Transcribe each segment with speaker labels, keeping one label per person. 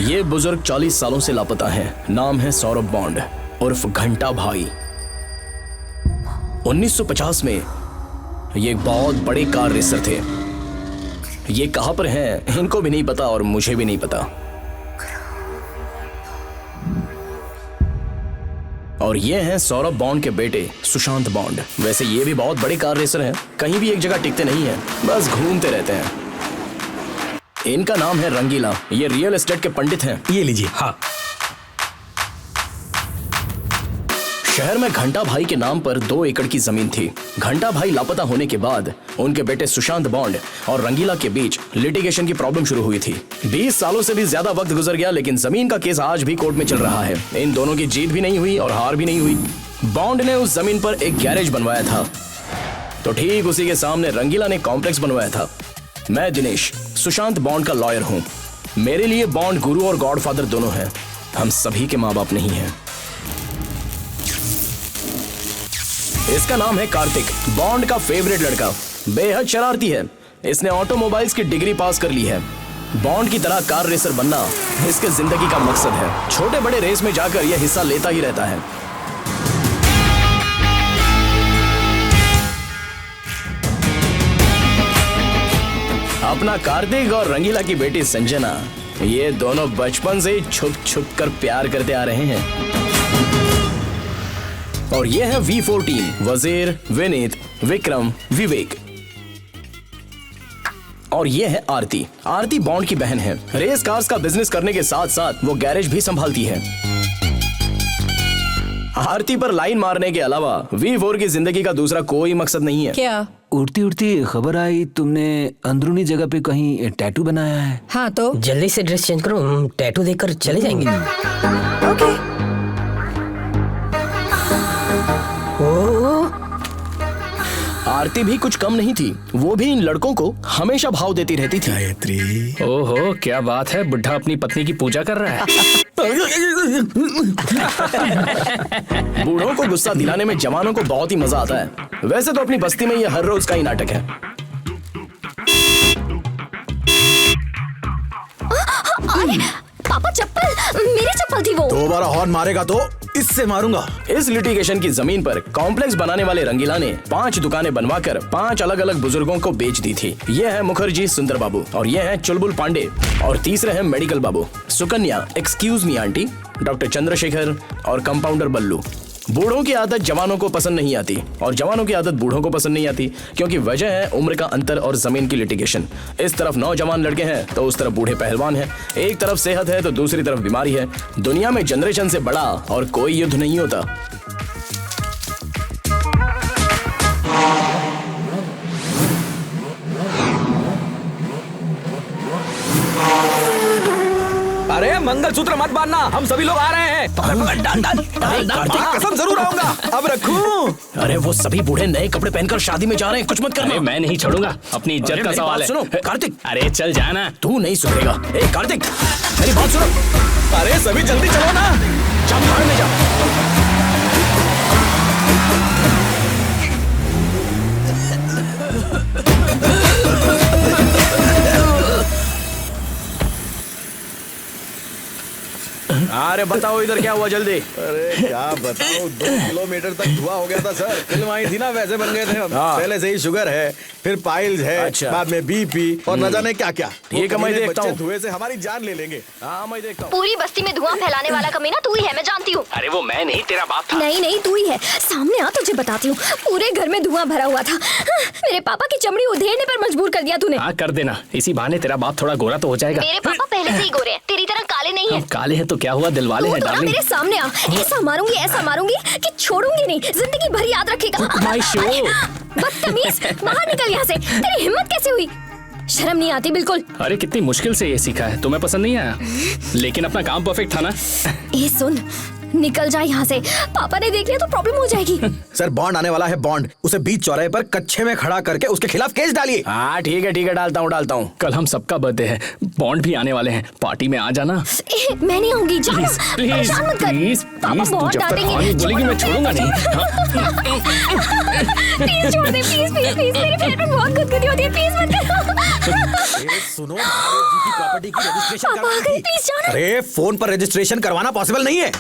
Speaker 1: ये बुजुर्ग 40 सालों से लापता है। नाम है सौरभ बॉन्ड उर्फ घंटा भाई। 1950 में ये एक बहुत बड़े कार रेसर थे। ये कहां पर हैं इनको भी नहीं पता और मुझे भी नहीं पता। और ये हैं सौरभ बॉन्ड के बेटे सुशांत बॉन्ड। वैसे ये भी बहुत बड़े कार रेसर हैं, कहीं भी एक जगह टिकते नहीं हैं, बस घूमते रहते हैं। इनका नाम है रंगीला। ये रियल एस्टेट के पंडित हैं।
Speaker 2: ये लीजिए। हाँ।
Speaker 1: शहर में घंटा भाई के नाम पर 2 एकड़ की जमीन थी। घंटा भाई लापता होने के बाद उनके बेटे सुशांत बॉन्ड और रंगीला के बीच लिटिगेशन की प्रॉब्लम शुरू हुई थी। 20 सालों से भी ज्यादा वक्त गुजर गया, लेकिन जमीन का केस आज भी कोर्ट में चल रहा है। इन दोनों की जीत भी नहीं हुई और हार भी नहीं हुई। बॉन्ड ने उस जमीन पर एक गैरेज बनवाया था, तो ठीक उसी के सामने रंगीला ने कॉम्प्लेक्स बनवाया था। मैं दिनेश, सुशांत बॉन्ड का लॉयर हूं। मेरे लिए बॉन्ड गुरु और गॉडफादर दोनों हैं। हम सभी के माँ बाप नहीं हैं। इसका नाम है कार्तिक, बॉन्ड का फेवरेट लड़का। बेहद शरारती है। इसने ऑटोमोबाइल्स की डिग्री पास कर ली है। बॉन्ड की तरह कार रेसर बनना इसके जिंदगी का मकसद है। छोटे बड़े रेस में जाकर यह हिस्सा लेता ही रहता है। अपना कार्तिक और रंगीला की बेटी संजना, ये दोनों बचपन से ही छुप छुप कर प्यार करते आ रहे हैं। और ये है V4 टीम, वजीर, विनीत, विक्रम, विवेक। और ये है आरती। आरती बॉन्ड की बहन है। रेस कार्स का बिजनेस करने के साथ साथ वो गैरेज भी संभालती है। आरती पर लाइन मारने के अलावा V4 की जिंदगी का दूसरा कोई मकसद नहीं है।
Speaker 3: क्या?
Speaker 4: उड़ती उड़ती खबर आई तुमने अंदरूनी जगह पे कहीं टैटू बनाया है।
Speaker 3: हाँ तो
Speaker 2: जल्दी से ड्रेस चेंज करो, हम टैटू देखकर चले जाएंगे।
Speaker 3: ओके।
Speaker 1: आरती भी कुछ कम नहीं थी। वो भी इन लड़कों को हमेशा भाव देती रहती थी।
Speaker 4: गायत्री।
Speaker 5: ओहो, क्या बात है, बुढ़ा अपनी पत्नी की पूजा कर रहा है।
Speaker 1: बूढ़ों को गुस्सा दिलाने में जवानों को बहुत ही मजा आता है। वैसे तो अपनी बस्ती में ये हर रोज का ही नाटक है।
Speaker 6: पापा चप्पल, मेरी चप्पल थी वो।
Speaker 7: दोबारा हॉर्न मारेगा तो इससे मारूंगा।
Speaker 1: इस लिटिगेशन की जमीन पर कॉम्प्लेक्स बनाने वाले रंगीला ने 5 दुकानें बनवाकर 5 अलग अलग बुजुर्गों को बेच दी थी। ये है मुखर्जी सुंदर बाबू, और ये है चुलबुल पांडे, और तीसरे हैं मेडिकल बाबू, Sukanya, excuse me aunty, doctor Chandrashekhar और कंपाउंडर बल्लू। बूढ़ों की आदत जवानों को पसंद नहीं आती और जवानों की आदत बूढ़ों को पसंद नहीं आती, क्योंकि वजह है उम्र का अंतर और जमीन की लिटिगेशन। इस तरफ नौजवान लड़के हैं तो उस तरफ बूढ़े पहलवान हैं। एक तरफ सेहत है तो दूसरी तरफ बीमारी है। दुनिया में जनरेशन से बड़ा और कोई युद्ध नहीं होता।
Speaker 7: अरे मंगलसूत्र मत बांधना, हम सभी लोग आ रहे हैं। कसम जरूर आऊंगा। अब रखूं?
Speaker 1: अरे वो सभी बूढ़े नए कपड़े पहनकर शादी में जा रहे हैं, कुछ मत करना।
Speaker 5: अरे मैं नहीं छोड़ूंगा, अपनी इज्जत का सवाल है।
Speaker 1: सुनो कार्तिक।
Speaker 5: अरे चल जाना।
Speaker 1: तू नहीं सुनेगा। ए कार्तिक, मेरी बात सुनो।
Speaker 7: अरे सभी जल्दी चलो ना।
Speaker 1: जा भाड़ में जा। अरे बताओ इधर क्या हुआ जल्दी।
Speaker 3: अरे क्या बताओ, 2 किलोमीटर तक धुआं हो गया था सर। फिल्म आई थी ना, वैसे बन गए थे हम।
Speaker 1: हाँ।
Speaker 3: पहले से ही शुगर है, फिर पाइल्स है,
Speaker 1: अच्छा।
Speaker 3: बाद में बीपी और न जाने क्या क्या।
Speaker 1: ठीक है, मैं देखता हूँ।
Speaker 3: धुएं से हमारी जान ले लेंगे।
Speaker 1: हाँ मैं देखता हूँ।
Speaker 6: पूरी बस्ती में धुआं फैलाने वाला कमीना तू ही है, मैं जानती हूँ।
Speaker 5: अरे वो मैं नहीं, तेरा बाप था।
Speaker 6: नहीं नहीं, तू ही है। सामने आ, तुझे बताती हूँ। पूरे घर में धुआं भरा हुआ था। मेरे पापा की चमड़ी उधेड़ने पर मजबूर कर दिया तूने।
Speaker 5: हाँ कर देना, इसी बहाने तेरा बाप थोड़ा गोरा तो हो जाएगा।
Speaker 6: मेरे पापा पहले से ही गोरे हैं, तेरी तरह काले नहीं हैं।
Speaker 5: अब काले हैं तो क्या हुआ, दिल वाले
Speaker 6: तू
Speaker 5: हैं
Speaker 6: तो ना
Speaker 5: डार्लिंग।
Speaker 6: मेरे सामने आ, ऐसा मारूंगी कि छोड़ूंगी नहीं, जिंदगी भर याद रखेगा।
Speaker 5: My show।
Speaker 6: बदतमीज, बाहर निकल यहाँ से। तेरी हिम्मत कैसे हुई? शर्म नहीं आती बिल्कुल।
Speaker 5: अरे कितनी मुश्किल से ये सीखा है, तुम्हें पसंद नहीं आया? लेकिन अपना काम परफेक्ट था ना।
Speaker 6: ए सुन, निकल जा यहाँ से। पापा ने देख लिया तो प्रॉब्लम हो जाएगी।
Speaker 3: सर बॉन्ड आने वाला है, बॉन्ड। उसे बीच चौराहे पर कच्चे में खड़ा करके उसके खिलाफ केस डालिए।
Speaker 1: हाँ ठीक है डालता हूँ।
Speaker 5: कल हम सबका बर्थडे है, बॉन्ड भी आने वाले हैं, पार्टी में आ जाना।
Speaker 6: मैं नहीं आऊंगी, जा ना। परेशान मत कर।
Speaker 5: प्लीज
Speaker 6: पापा
Speaker 5: प्लीज, तू
Speaker 6: बहुत
Speaker 5: जब तक
Speaker 6: डांटेंगे।
Speaker 5: हाँ नहीं बोलेगी मैं छोड़ूंगा नहीं।
Speaker 6: प्लीज छोड़ दे, प्लीज प्लीज प्लीज। मेरे पेट में बहुत गुदगुदी होती है, प्लीज मत
Speaker 3: अरे सुनो, महादेव जी की प्रॉपर्टी की रजिस्ट्रेशन
Speaker 6: पापा आ गए, प्लीज जाना।
Speaker 3: अरे फोन पर रजिस्ट्रेशन करवाना पॉसिबल नहीं है।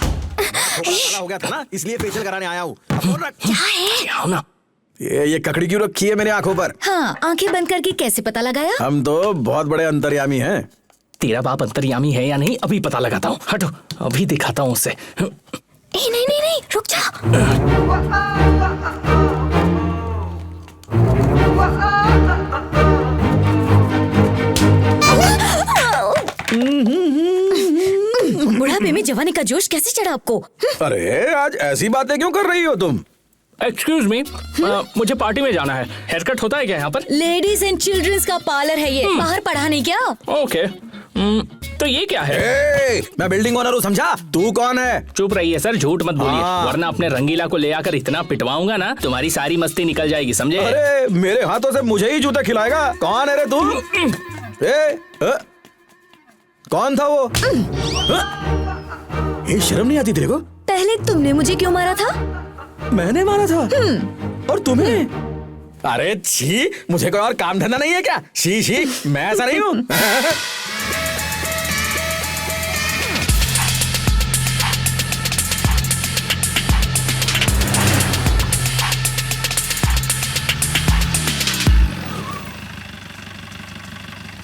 Speaker 3: हो गया था ना, इसलिए फेशियल कराने आया हूँ।
Speaker 6: क्या है?
Speaker 5: आओ ना।
Speaker 3: ये ककड़ी क्यों रखी है मेरी आंखों पर?
Speaker 6: हाँ, आंखें बंद करके कैसे पता लगाया?
Speaker 3: हम तो बहुत बड़े अंतर्यामी हैं।
Speaker 5: तेरा बाप अंतर्यामी है या नहीं अभी पता लगाता हूँ, हटो अभी दिखाता हूँ उससे।
Speaker 6: नहीं, रुक जा। बुढ़ापे में जवानी का जोश कैसे चढ़ा आपको?
Speaker 3: अरे आज ऐसी बातें क्यों कर रही हो तुम?
Speaker 5: एक्सक्यूज मी, मुझे पार्टी में जाना है। हेयर कट होता है क्या यहाँ पर?
Speaker 6: लेडीज एंड चिल्ड्रंस का पार्लर है ये, बाहर पढ़ा नहीं क्या?
Speaker 5: ओके, तो ये क्या है?
Speaker 3: मैं बिल्डिंग ओनर हूँ, समझा? तू कौन है?
Speaker 5: चुप रहिए सर, झूठ मत बोलिए,
Speaker 3: हाँ।
Speaker 5: वरना अपने रंगीला को ले आकर इतना पिटवाऊंगा ना, तुम्हारी सारी मस्ती निकल जाएगी, समझे?
Speaker 3: अरे मेरे हाथों से मुझे ही जूते खिलाएगा? कौन है रे तू? कौन था वो? ये शर्म नहीं आती तेरे को?
Speaker 6: पहले तुमने मुझे क्यों मारा था?
Speaker 3: मैंने मारा था? और तुम्हें? अरे छी, मुझे कोई और काम धंधा नहीं है क्या? शी, मैं ऐसा नहीं हूँ।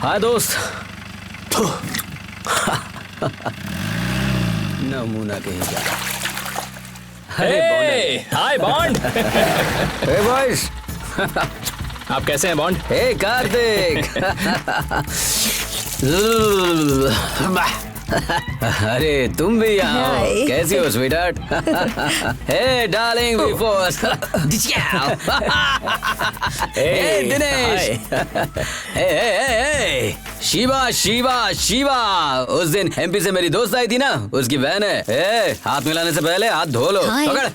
Speaker 4: हाँ दोस्त। नमूना कहीं का।
Speaker 5: हाय बॉन्ड।
Speaker 4: हे बॉयज,
Speaker 5: आप कैसे हैं बॉन्ड?
Speaker 4: हे कार्तिक। अरे तुम भी यहाँ हो,
Speaker 6: हाय।
Speaker 4: कैसी हो स्वीटहार्ट? हे डार्लिंग बिफोर। हे दिनेश। हे शिवा। उस दिन एमपी से मेरी दोस्त आई थी ना, उसकी बहन है। हाथ मिलाने से पहले हाथ धो लो।
Speaker 6: हाय।
Speaker 4: पकड़।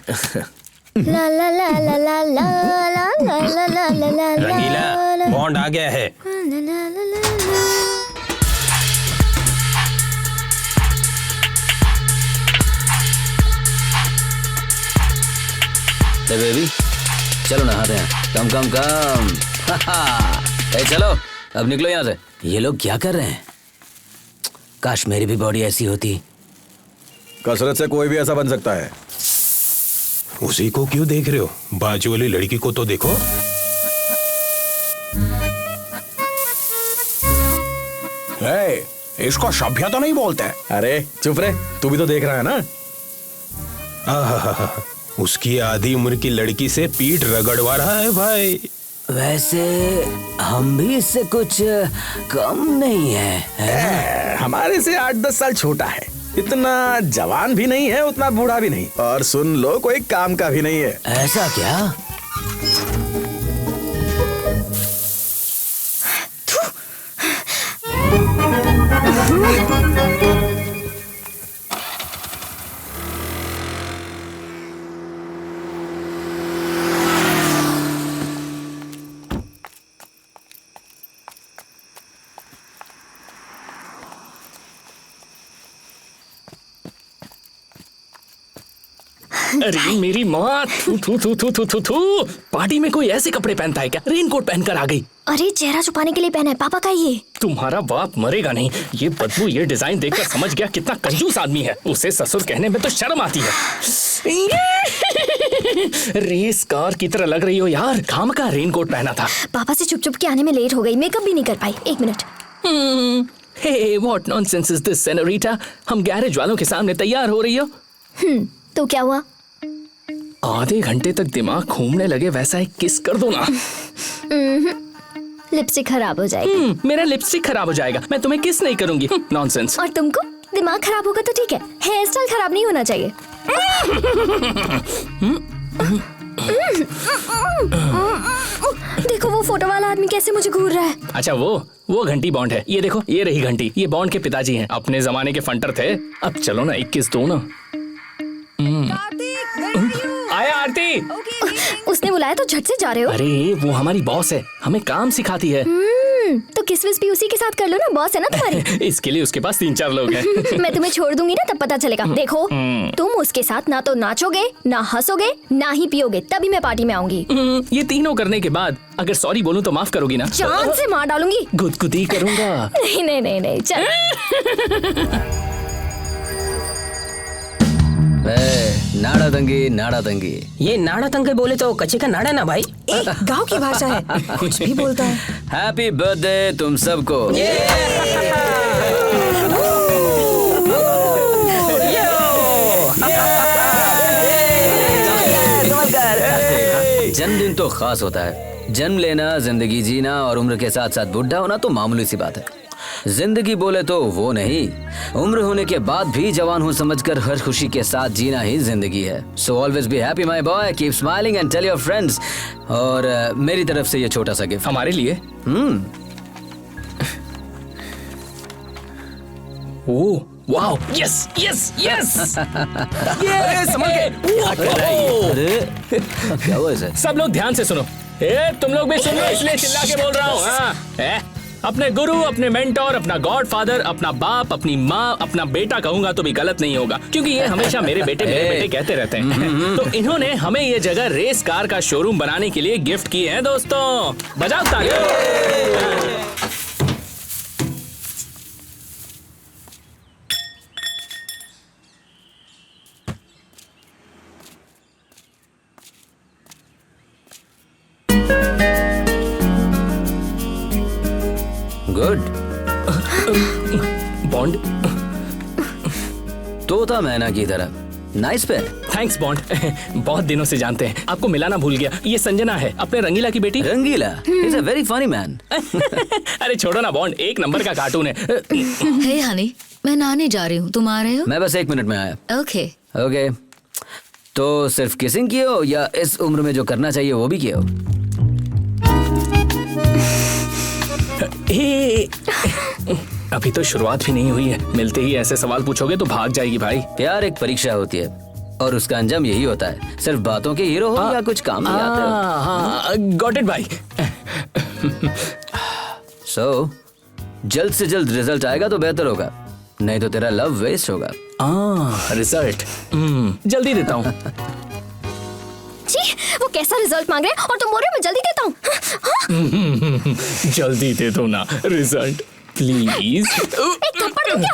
Speaker 6: ला ला ला ला ला ला ला ला ला ला ला ला
Speaker 7: रंगीला, बॉन्ड आ गया है।
Speaker 4: बेबी चलो नहाते हैं। कम। ए चलो अब निकलो यहाँ से। ये लोग क्या कर रहे हैं? काश मेरी भी बॉडी ऐसी होती।
Speaker 3: कसरत से कोई भी ऐसा बन सकता है।
Speaker 8: उसी को क्यों देख रहे हो? बाजू वाली लड़की को तो देखो।
Speaker 1: इसको सभ्य तो नहीं बोलते।
Speaker 3: अरे चुप रे, तू भी तो देख रहा है ना।
Speaker 8: आहा, उसकी आधी उम्र की लड़की से पीठ रगड़वा रहा है भाई।
Speaker 4: वैसे हम भी इससे कुछ कम नहीं है।
Speaker 3: हमारे से 8-10 साल छोटा है। इतना जवान भी नहीं है, उतना बूढ़ा भी नहीं, और सुन लो कोई काम का भी नहीं है।
Speaker 4: ऐसा क्या?
Speaker 5: अरे मेरी माँ, थू थू थू थू थू थू थू। पार्टी में कोई ऐसे कपड़े पहनता है क्या? रेनकोट पहनकर आ गई।
Speaker 6: अरे चेहरा छुपाने के लिए पहना है, पापा का ये।
Speaker 5: तुम्हारा बाप मरेगा नहीं। ये बदबू, ये डिजाइन देखकर समझ गया कितना कंजूस आदमी है। उसे ससुर कहने में तो शर्म आती है। रेस कार की तरह लग रही हो यार। खाम का रेनकोट पहना था।
Speaker 6: पापा से छुप छुप के आने में लेट हो गई, मेकअप भी नहीं कर पाई। 1 minute.
Speaker 5: Hey what nonsense is this senorita? हम गैरेज वालों के सामने तैयार हो रही हो?
Speaker 6: तो क्या हुआ?
Speaker 5: आधे घंटे तक दिमाग घूमने लगे वैसा एक किस कर दो ना।
Speaker 6: लिपस्टिक खराब हो जाएगी।
Speaker 5: मेरा लिपस्टिक खराब हो जाएगा, मैं तुम्हें किस नहीं करूंगी। नॉनसेंस।
Speaker 6: और तुमको दिमाग खराब होगा तो ठीक है, हेयर स्टाइल खराब नहीं होना चाहिए। देखो वो फोटो वाला आदमी कैसे मुझे घूर रहा है।
Speaker 5: अच्छा वो घंटी बॉन्ड है। ये देखो, ये रही घंटी। ये बॉन्ड के पिताजी हैं, अपने जमाने के फंटर थे। अब चलो ना 21 दो ना। आया आरती।
Speaker 6: उसने बुलाया तो झट से जा रहे हो।
Speaker 5: अरे वो हमारी बॉस है, हमें काम सिखाती है।
Speaker 6: तो किस विस भी उसी के साथ कर लो ना, बॉस है ना तुम्हारी।
Speaker 5: इसके लिए उसके पास 3-4 लोग हैं।
Speaker 6: मैं तुम्हें छोड़ दूंगी ना, तब पता चलेगा। देखो तुम उसके साथ ना तो नाचोगे, ना हंसोगे, ना ही पियोगे, तभी मैं पार्टी में आऊंगी।
Speaker 5: ये तीनों करने के बाद अगर सॉरी बोलूं तो माफ करोगी ना?
Speaker 6: जान से मार डालूंगी।
Speaker 5: गुदगुदी करूंगा।
Speaker 6: नहीं नहीं नहीं नहीं, चल।
Speaker 4: नाड़ा तंगी।
Speaker 2: ये नाड़ा तंगे बोले तो कच्चे का नाड़ा ना भाई।
Speaker 9: गांव की भाषा है, कुछ भी बोलता है।
Speaker 4: हैप्पी बर्थडे तुम सबको। जन्मदिन तो खास होता है। जन्म लेना, जिंदगी जीना और उम्र के साथ साथ बुढ़ा होना तो मामूली सी बात है। जिंदगी बोले तो वो नहीं, उम्र होने के बाद भी जवान हूँ समझकर हर खुशी के साथ जीना ही जिंदगी है। So always be happy my boy, keep smiling and tell your friends. और मेरी तरफ से ये छोटा सा गिफ्ट
Speaker 5: हमारे लिए। Oh wow, yes yes yes. ये समझ गए।
Speaker 4: अरे क्या हुआ इसे?
Speaker 5: सब लोग ध्यान से सुनो। तुम लोग भी सुन लो, इसलिए चिल्ला के बोल रहा हूँ। अपने गुरु, अपने मेंटोर, अपना गॉडफादर, अपना बाप, अपनी माँ, अपना बेटा कहूंगा तो भी गलत नहीं होगा, क्योंकि ये हमेशा मेरे बेटे कहते रहते हैं। तो इन्होंने हमें ये जगह रेस कार का शोरूम बनाने के लिए गिफ्ट की है। दोस्तों बजाओ तालियां।
Speaker 4: गुड।
Speaker 5: बॉन्ड
Speaker 4: तोता मैना की तरह नाइस पे।
Speaker 5: Thanks bond. बहुत दिनों से जानते हैं, आपको मिलाना भूल गया। ये संजना है, अपने रंगीला की बेटी।
Speaker 4: Rangeela is a very funny man.
Speaker 5: अरे छोड़ो ना बॉन्ड, 1 नंबर का कार्टून है।
Speaker 10: हे हनी, मैं नहाने जा रही हूँ, तुम आ रहे हो?
Speaker 4: मैं बस 1 मिनट में आया।
Speaker 10: ओके।
Speaker 4: ओके, तो सिर्फ किसिंग किए हो या इस उम्र में जो करना चाहिए वो भी किए हो?
Speaker 5: अभी तो शुरुआत भी नहीं हुई है, मिलते ही ऐसे सवाल पूछोगे तो भाग जाएगी भाई।
Speaker 4: प्यार एक परीक्षा होती है और उसका अंजाम यही होता है। सिर्फ बातों के हीरो हो या कुछ काम नहीं आते हो।
Speaker 5: गॉट इट भाई।
Speaker 4: सो जल्द से जल्द रिजल्ट आएगा तो बेहतर होगा, नहीं तो तेरा लव वेस्ट होगा।
Speaker 5: रिजल्ट जल्दी देता हूँ।
Speaker 6: जी, वो कैसा रिजल्ट मांग रहे हैं और तुम बोल रहे हो मैं जल्दी देता हूँ।
Speaker 5: जल्दी दे दो ना रिजल्ट प्लीज।
Speaker 6: एक थप्पड़ दूं क्या?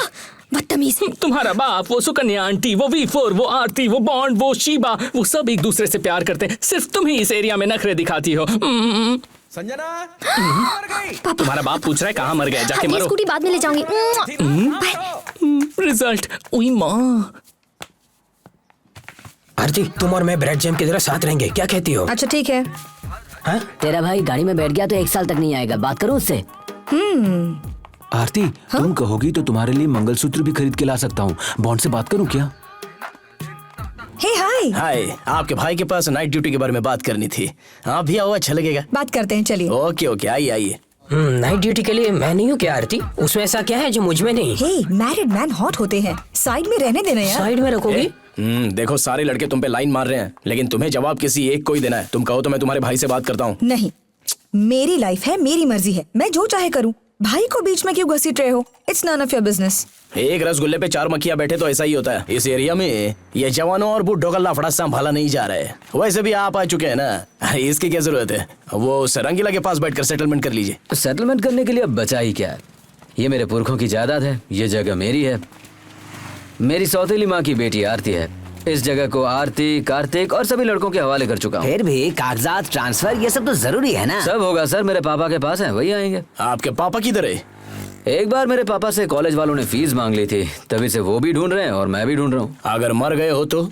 Speaker 6: बदतमीज।
Speaker 5: तुम्हारा बाप, वो सुकन्या आंटी, वो V4, वो आरती, वो बॉन्ड, वो शीबा, वो सब एक दूसरे से प्यार करते हैं। सिर्फ तुम ही इस एरिया में नखरे दिखाती हो।
Speaker 7: संजना मर गई।
Speaker 5: तुम्हारा बाप पूछ रहा है कहाँ मर गए, जाके
Speaker 6: ये
Speaker 5: मरो।
Speaker 6: स्कूटी बाद में ले जाऊंगी।
Speaker 5: रिजल्ट। ओई माँ।
Speaker 2: आरती, तुम और मैं ब्रेड जैम की तरह साथ रहेंगे, क्या कहती हो?
Speaker 9: अच्छा ठीक है।
Speaker 2: हाँ?
Speaker 10: तेरा भाई गाड़ी में बैठ गया तो 1 साल तक नहीं आएगा, बात करो उससे।
Speaker 7: आरती, तुम कहोगी तो तुम्हारे लिए मंगलसूत्र भी खरीद के ला सकता हूँ। बॉन्ड से बात करूँ क्या?
Speaker 9: हे हाय।
Speaker 1: हाय, आपके भाई के पास नाइट ड्यूटी के बारे में बात करनी थी। आप भी आओ, अच्छा लगेगा।
Speaker 9: बात करते हैं, चलिए।
Speaker 1: ओके ओके, आइए आइए।
Speaker 2: नाइट ड्यूटी के लिए मैं नहीं हूँ क्या आरती? उसमें ऐसा क्या है जो मुझ में नहीं?
Speaker 9: हे, मैरिड मैन हॉट होते हैं, साइड में रहने देना यार।
Speaker 2: साइड में रखोगी?
Speaker 1: देखो सारे लड़के तुम पे लाइन मार रहे हैं, लेकिन तुम्हें जवाब किसी एक को ही देना है। तुम कहो तो मैं तुम्हारे भाई से बात करता हूँ।
Speaker 9: नहीं, मेरी लाइफ है, मेरी मर्जी है, मैं जो चाहे करूँ। भाई को बीच में क्यों घसीट रहे हो? It's none of your business.
Speaker 1: एक रसगुल्ले पे 4 मक्खियां बैठे तो ऐसा ही होता है। इस एरिया में ये जवानों और बूढ़ों का लफड़ा संभाला नहीं जा रहा है। वैसे भी आप आ चुके हैं ना, अरे इसकी क्या जरूरत है? वो उस रंगीला के पास बैठकर सेटलमेंट कर लीजिए।
Speaker 4: सेटलमेंट करने के लिए अब बचा ही क्या है? ये मेरे पुरखों की जायदाद है, ये जगह मेरी है। मेरी सौतेली माँ की बेटी आरती है। इस जगह को आरती, कार्तिक और सभी लड़कों के हवाले कर चुका हूँ।
Speaker 2: फिर भी कागजात, ट्रांसफर, ये सब तो जरूरी है ना।
Speaker 4: सब होगा सर, मेरे पापा के पास है, वही आएंगे।
Speaker 1: आपके पापा किधर है?
Speaker 4: एक बार मेरे पापा से कॉलेज वालों ने फीस मांग ली थी, तभी से वो भी ढूंढ रहे हैं और मैं भी ढूंढ रहा हूँ।
Speaker 1: अगर मर गए हो तो?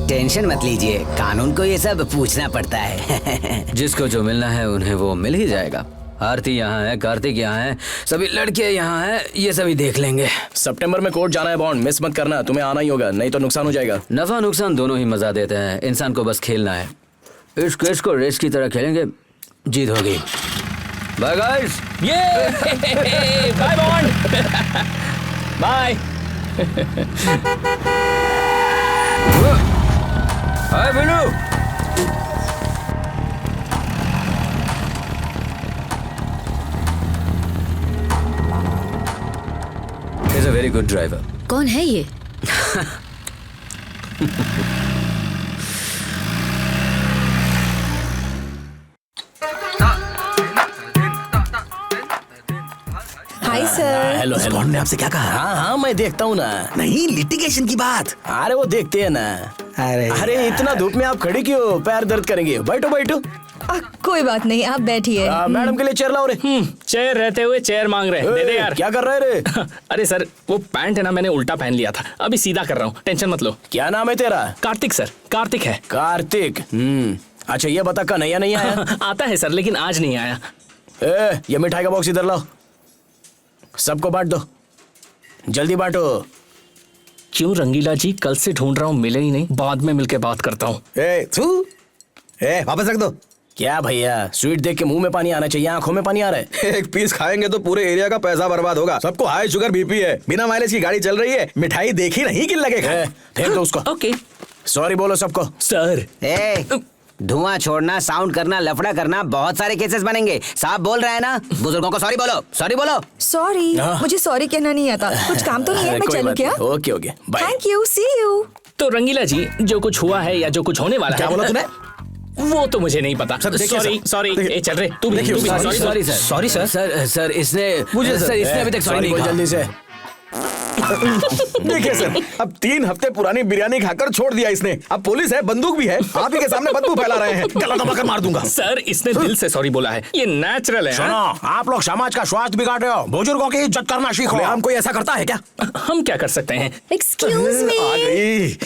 Speaker 2: टेंशन मत लीजिए, कानून को ये सब पूछना पड़ता है।
Speaker 4: जिसको जो मिलना है उन्हें वो मिल ही जाएगा। आरती यहाँ है, कार्तिक यहाँ है, सभी लड़के यहाँ हैं, ये सभी देख लेंगे।
Speaker 1: सितंबर में कोर्ट जाना है बॉन्ड, मिस मत करना, तुम्हें आना ही होगा, नहीं तो नुकसान हो जाएगा।
Speaker 4: नफा नुकसान दोनों ही मजा देते हैं, इंसान को बस खेलना है। इस केस को रेस की तरह खेलेंगे, जीत होगी। Bye guys.
Speaker 5: ये bye Bond. Bye.
Speaker 4: Hi Billu. He's a very good driver.
Speaker 10: कौन है ये?
Speaker 9: Hi sir.
Speaker 1: Hello hello.
Speaker 7: Bond ने आपसे क्या कहा?
Speaker 1: हाँ हाँ मैं देखता हूँ ना।
Speaker 7: नहीं, लिटिगेशन की बात।
Speaker 1: अरे वो देखते हैं ना। अरे इतना धूप में आप खड़े क्यों? पैर दर्द करेंगे, बैठो बैठो।
Speaker 9: कोई बात नहीं, आप बैठिए।
Speaker 1: मैडम के लिए चेयर लाओ रे।
Speaker 5: चेयर रहते हुए चेयर मांग रहे हैं, दे दे यार।
Speaker 1: क्या कर रहे रे?
Speaker 5: अरे सर, वो पैंट है ना, मैंने उल्टा पहन लिया था, अभी सीधा कर रहा हूँ, टेंशन मत लो।
Speaker 1: क्या नाम है तेरा?
Speaker 5: कार्तिक सर, कार्तिक है।
Speaker 1: कार्तिक। अच्छा ये बता कन्हैया नहीं आया?
Speaker 5: आता है सर, लेकिन आज नहीं आया।
Speaker 1: ये मिठाई का बॉक्स इधर लाओ, सबको बांट दो, जल्दी बांटो।
Speaker 5: क्यों रंगीला जी, कल से ढूंढ रहा हूँ, मिले ही नहीं, बाद में मिलके बात करता हूँ।
Speaker 7: वापस रख दो।
Speaker 1: क्या भैया, स्वीट देख के मुंह में पानी आना चाहिए, आंखों में पानी आ रहा है।
Speaker 7: एक पीस खाएंगे तो पूरे एरिया का पैसा बर्बाद होगा। सबको हाई शुगर बीपी है, बिना माइलेज की गाड़ी चल रही है, मिठाई देखी नहीं किन लगेगा।
Speaker 1: फेंक दो उसको।
Speaker 5: ओके।
Speaker 1: सॉरी बोलो सबको।
Speaker 5: सर।
Speaker 2: धुआं छोड़ना, साउंड करना, लफड़ा करना, बहुत सारे केसेस बनेंगे। साहब बोल रहे हैं ना, बुजुर्गों को सॉरी बोलो, सॉरी बोलो।
Speaker 9: सॉरी, मुझे सॉरी कहना नहीं आता। कुछ काम तो नहीं है, मैं चलूं क्या?
Speaker 1: Okay okay bye.
Speaker 9: Thank you, see you.
Speaker 5: तो रंगीला जी, जो कुछ हुआ है या जो कुछ होने वाला है,
Speaker 7: क्या बोला तूने?
Speaker 5: वो तो मुझे नहीं पता।
Speaker 7: Sorry
Speaker 5: sorry. ए चल रहे, तू भी
Speaker 4: sorry sir.
Speaker 5: Sorry sir.
Speaker 4: Sir इसने इसने अभी तक सॉरी नहीं कहा।
Speaker 1: जल्दी से।
Speaker 7: देखिए सर, अब 3 हफ्ते पुरानी बिरयानी खाकर छोड़ दिया इसने। अब पुलिस है, बंदूक भी है, आप ही के सामने बदबू फैला रहे हैं। गला दबाकर मार दूंगा।
Speaker 5: सर, इसने दिल से सॉरी बोला है, ये नेचुरल है।
Speaker 1: सुनो, आप लोग समाज का स्वास्थ्य बिगाड़ रहे हो, बुजुर्गों की इज्जत करना सीखो।
Speaker 7: हम कोई ऐसा करता है क्या?
Speaker 5: हम क्या कर सकते हैं?
Speaker 6: Excuse me.
Speaker 7: आ गई।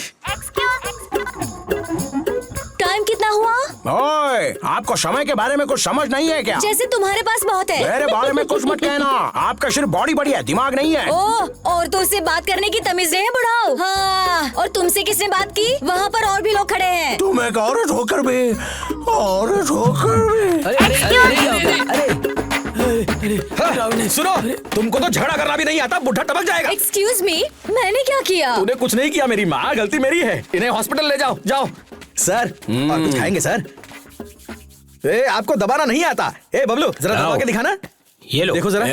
Speaker 6: टाइम कितना हुआ?
Speaker 1: ओए, आपको समय के बारे में कुछ समझ नहीं है क्या?
Speaker 6: जैसे तुम्हारे पास बहुत है।
Speaker 1: मेरे बारे में कुछ मत कहना, आपका सिर्फ बॉडी बड़ी है, दिमाग नहीं है।
Speaker 6: ओह, औरतों से बात करने की तमीज नहीं है बुढ़ाओ। हाँ, और तुमसे किसने बात की? वहाँ पर और भी लोग खड़े हैं।
Speaker 1: तुम एक औरत होकर भी, औरत होकर भी।
Speaker 7: सुनो, तुमको तो झगड़ा करना भी नहीं आता, बुढ़ा टपक जाएगा।
Speaker 6: एक्सक्यूज मी, मैंने क्या किया?
Speaker 7: तूने कुछ नहीं किया मेरी माँ, गलती मेरी है। इन्हें हॉस्पिटल ले जाओ, जाओ। सर, और कुछ खाएंगे सर? आपको दबाना नहीं आता। बबलू, जरा दबा के दिखाना।
Speaker 1: ये लो,
Speaker 7: देखो जरा।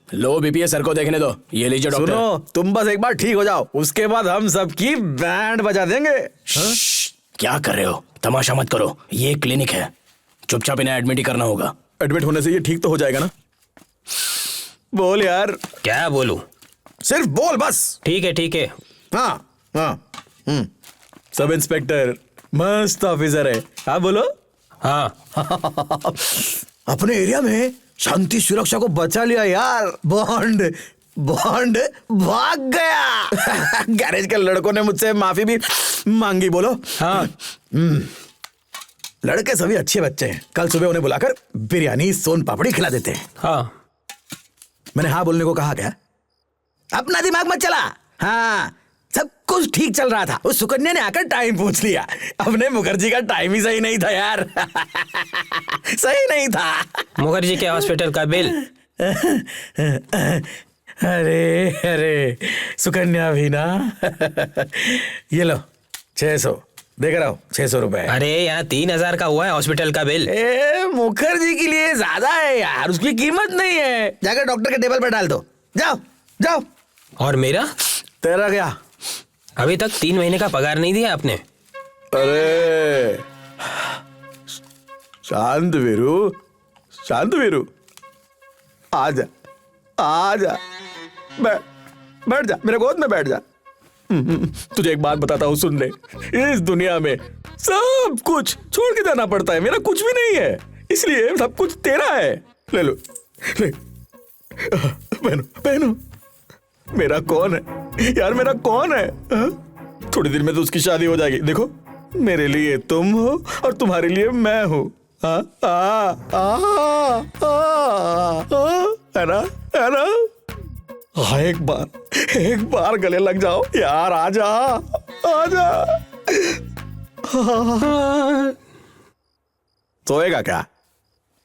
Speaker 1: लो बीपीए सर को देखने दो। ये लीजिए डॉक्टर।
Speaker 7: सुनो, तुम बस एक बार ठीक हो जाओ, उसके बाद हम सबकी बैंड बजा देंगे।
Speaker 1: क्या कर रहे हो? तमाशा मत करो, ये क्लिनिक है, चुपचाप इन्हें एडमिट ही करना होगा।
Speaker 7: एडमिट होने से ये ठीक तो हो जाएगा ना? बोल यार।
Speaker 8: क्या बोलूं?
Speaker 7: सिर्फ बोल बस।
Speaker 8: ठीक है।
Speaker 7: हाँ हाँ। सब इंस्पेक्टर मस्त ऑफिसर है। हाँ बोलो।
Speaker 8: हाँ।
Speaker 7: अपने एरिया में शांति सुरक्षा को बचा लिया यार। बॉन्ड भाग गया। गैरेज के लड़कों ने मुझसे माफी भी मांगी। बोलो।
Speaker 8: हाँ।
Speaker 7: लड़के सभी अच्छे बच्चे हैं, कल सुबह उन्हें बुलाकर बिरयानी सोन पापड़ी खिला देते हैं।
Speaker 8: हाँ।
Speaker 7: मैंने हाँ बोलने को कहा क्या? अपना दिमाग मत चला। हाँ, सब कुछ ठीक चल रहा था, उस सुकन्या ने आकर टाइम पूछ लिया। अपने मुखर्जी का टाइम ही सही नहीं था यार। सही नहीं था।
Speaker 8: मुखर्जी के हॉस्पिटल का बिल।
Speaker 7: अरे सुकन्या भी ना। ये लो 600, देख रहा हूँ 600 रुपए।
Speaker 11: अरे यहाँ 3000 का हुआ है हॉस्पिटल का बिल।
Speaker 7: मुखर्जी के लिए ज्यादा है यार, उसकी कीमत नहीं है। जाकर डॉक्टर के टेबल पर डाल दो, जाओ जाओ।
Speaker 11: और मेरा?
Speaker 7: तेरा क्या?
Speaker 11: अभी तक 3 महीने का पगार नहीं दिया आपने।
Speaker 7: अरे शांत वीरू, शांत वीरू, आजा आजा, बैठ जा, मेरे गोद में बैठ जा। तुझे एक बात बताता हूँ, सुन ले। इस दुनिया में सब कुछ छोड़ के जाना पड़ता है, मेरा कुछ भी नहीं है, इसलिए सब कुछ तेरा है। ले लो, ले, पहनो पहनो। मेरा कौन है यार, मेरा कौन है? थोड़ी देर में तो उसकी शादी हो जाएगी। देखो, मेरे लिए तुम हो और तुम्हारे लिए मैं हूँ। है ना, है ना? हाँ, एक बार गले लग जाओ यार, आजा आजा। सोएगा क्या?